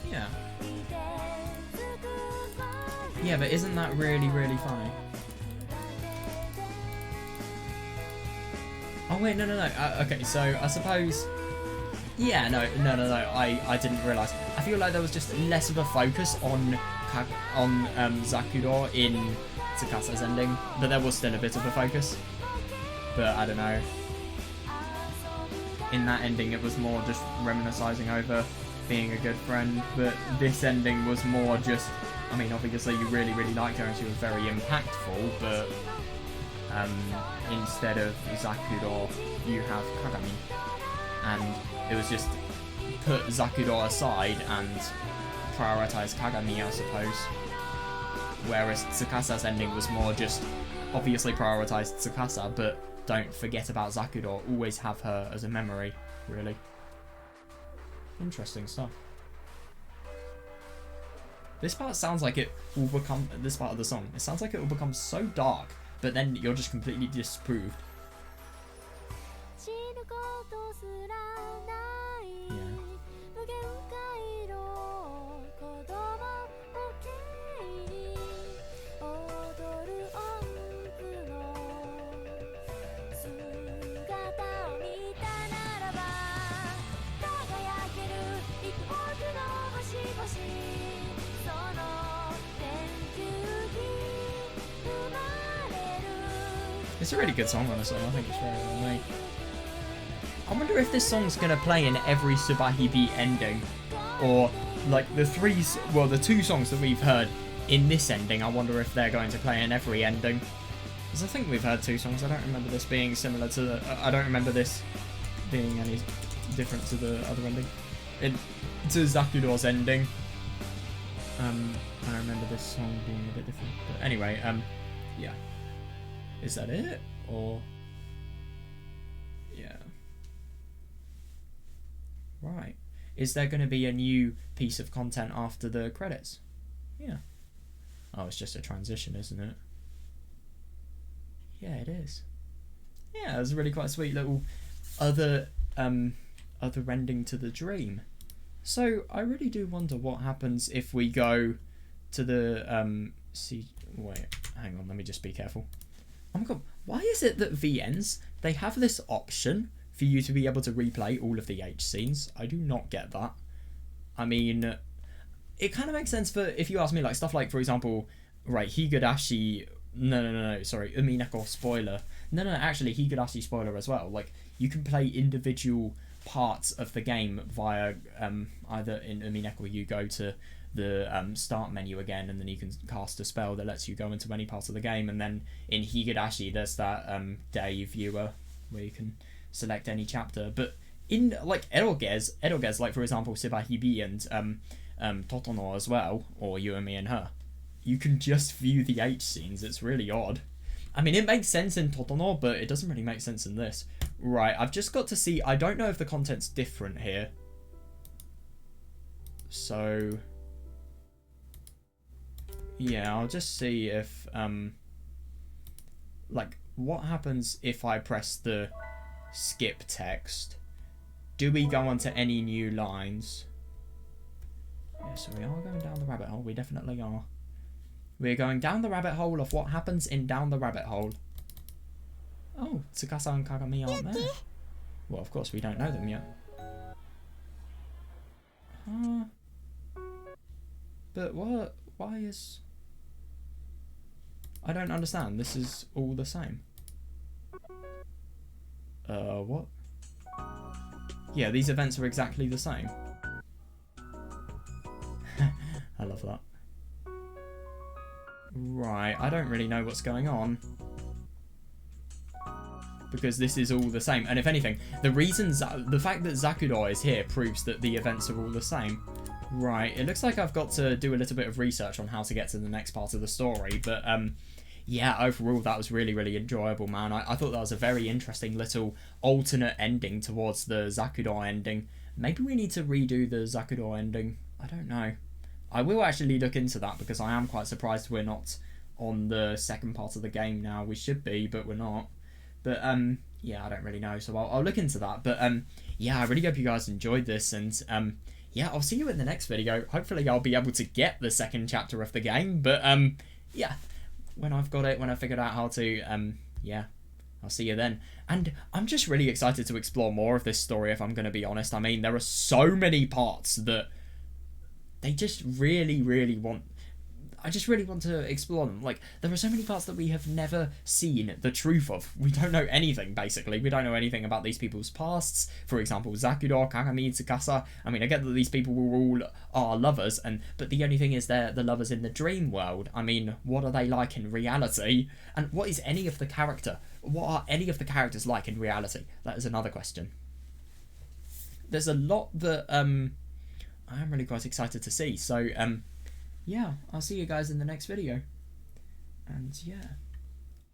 Yeah. Yeah, but isn't that really funny? Oh wait, no. Okay, so I suppose... Yeah, no, I didn't realise. I feel like there was just less of a focus on Zakuro in Tsukasa's ending, but there was still a bit of a focus. But I don't know. In that ending, it was more just reminiscing over being a good friend, but this ending was more just... I mean, obviously you really liked her and she was very impactful, but instead of Zakuro, you have Kagami. And it was just put Zakuro aside and prioritise Kagami, I suppose. Whereas Tsukasa's ending was more just obviously prioritise Tsukasa, but don't forget about Zakuro. Always have her as a memory, really. Interesting stuff. This part sounds like it will become... This part of the song, it sounds like it will become so dark, but then you're just completely disproved. It's a really good song, honestly. I think it's very well made. I wonder if this song's gonna play in every Subarashiki ending, or like the two songs that we've heard in this ending. I wonder if they're going to play in every ending. Because I think we've heard 2 songs. I don't remember this being similar to the. I don't remember this being any different to the other ending. To Zakudo's ending. I remember this song being a bit different. But anyway, yeah. Is that it? Or yeah. Right. Is there going to be a new piece of content after the credits? Yeah. Oh, it's just a transition, isn't it? Yeah, it is. Yeah, it was a really quite sweet little other ending to the dream. So I really do wonder what happens if we go to the wait, hang on, let me just be careful. Oh my god, why is it that VNs, they have this option for you to be able to replay all of the H scenes? I do not get that. I mean, it kind of makes sense for, if you ask me, like stuff like, for example, right, Higurashi, no, sorry, Umineko spoiler. No, actually, Higurashi spoiler as well. Like, you can play individual parts of the game via, either in Umineko you go to the start menu again, and then you can cast a spell that lets you go into any part of the game, and then in Higurashi there's that day viewer where you can select any chapter. But in like Eroges, like for example Subarashiki and Totono as well, or You and Me and Her, you can just view the H scenes. It's really odd. I mean, it makes sense in Totono, but it doesn't really make sense in this. Right, I've just got to see, I don't know if the content's different here, so yeah, I'll just see if, like, what happens if I press the skip text? Do we go onto any new lines? Yeah, so we are going down the rabbit hole. We definitely are. We're going down the rabbit hole of what happens in Down the Rabbit Hole. Oh, Tsukasa and Kagami aren't there. Well, of course, we don't know them yet. But what? Why is... I don't understand. This is all the same. What? Yeah, these events are exactly the same. I love that. Right, I don't really know what's going on, because this is all the same. And if anything, the fact that Zakudo is here proves that the events are all the same. Right, it looks like I've got to do a little bit of research on how to get to the next part of the story, but yeah, overall that was really, really enjoyable, man. I thought that was a very interesting little alternate ending towards the Zakudo ending. Maybe we need to redo the Zakudo ending. I don't know. I will actually look into that, because I am quite surprised we're not on the second part of the game now. We should be, but we're not. But yeah, I don't really know, so I'll look into that. But yeah, I really hope you guys enjoyed this, and yeah, I'll see you in the next video. Hopefully I'll be able to get the second chapter of the game, but yeah, when I've got it, when I figured out how to, yeah, I'll see you then. And I'm just really excited to explore more of this story, if I'm going to be honest. I mean, there are so many parts that they just really, really want... I just really want to explore them. Like, there are so many parts that we have never seen the truth of. We don't know anything, basically. We don't know anything about these people's pasts. For example, Zakudo, Kagami, Tsukasa. I mean, I get that these people were all our lovers, but the only thing is they're the lovers in the dream world. I mean, what are they like in reality? And what is any of the character? What are any of the characters like in reality? That is another question. There's a lot that I am really quite excited to see. So, yeah, I'll see you guys in the next video. And yeah,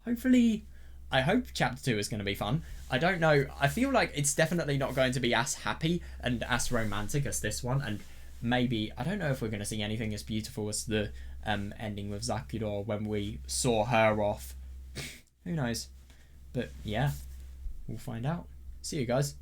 hopefully, I hope chapter 2 is going to be fun. I don't know, I feel like it's definitely not going to be as happy and as romantic as this one, and maybe, I don't know if we're going to see anything as beautiful as the ending with Zakudo when we saw her off. Who knows? But yeah, we'll find out. See you guys.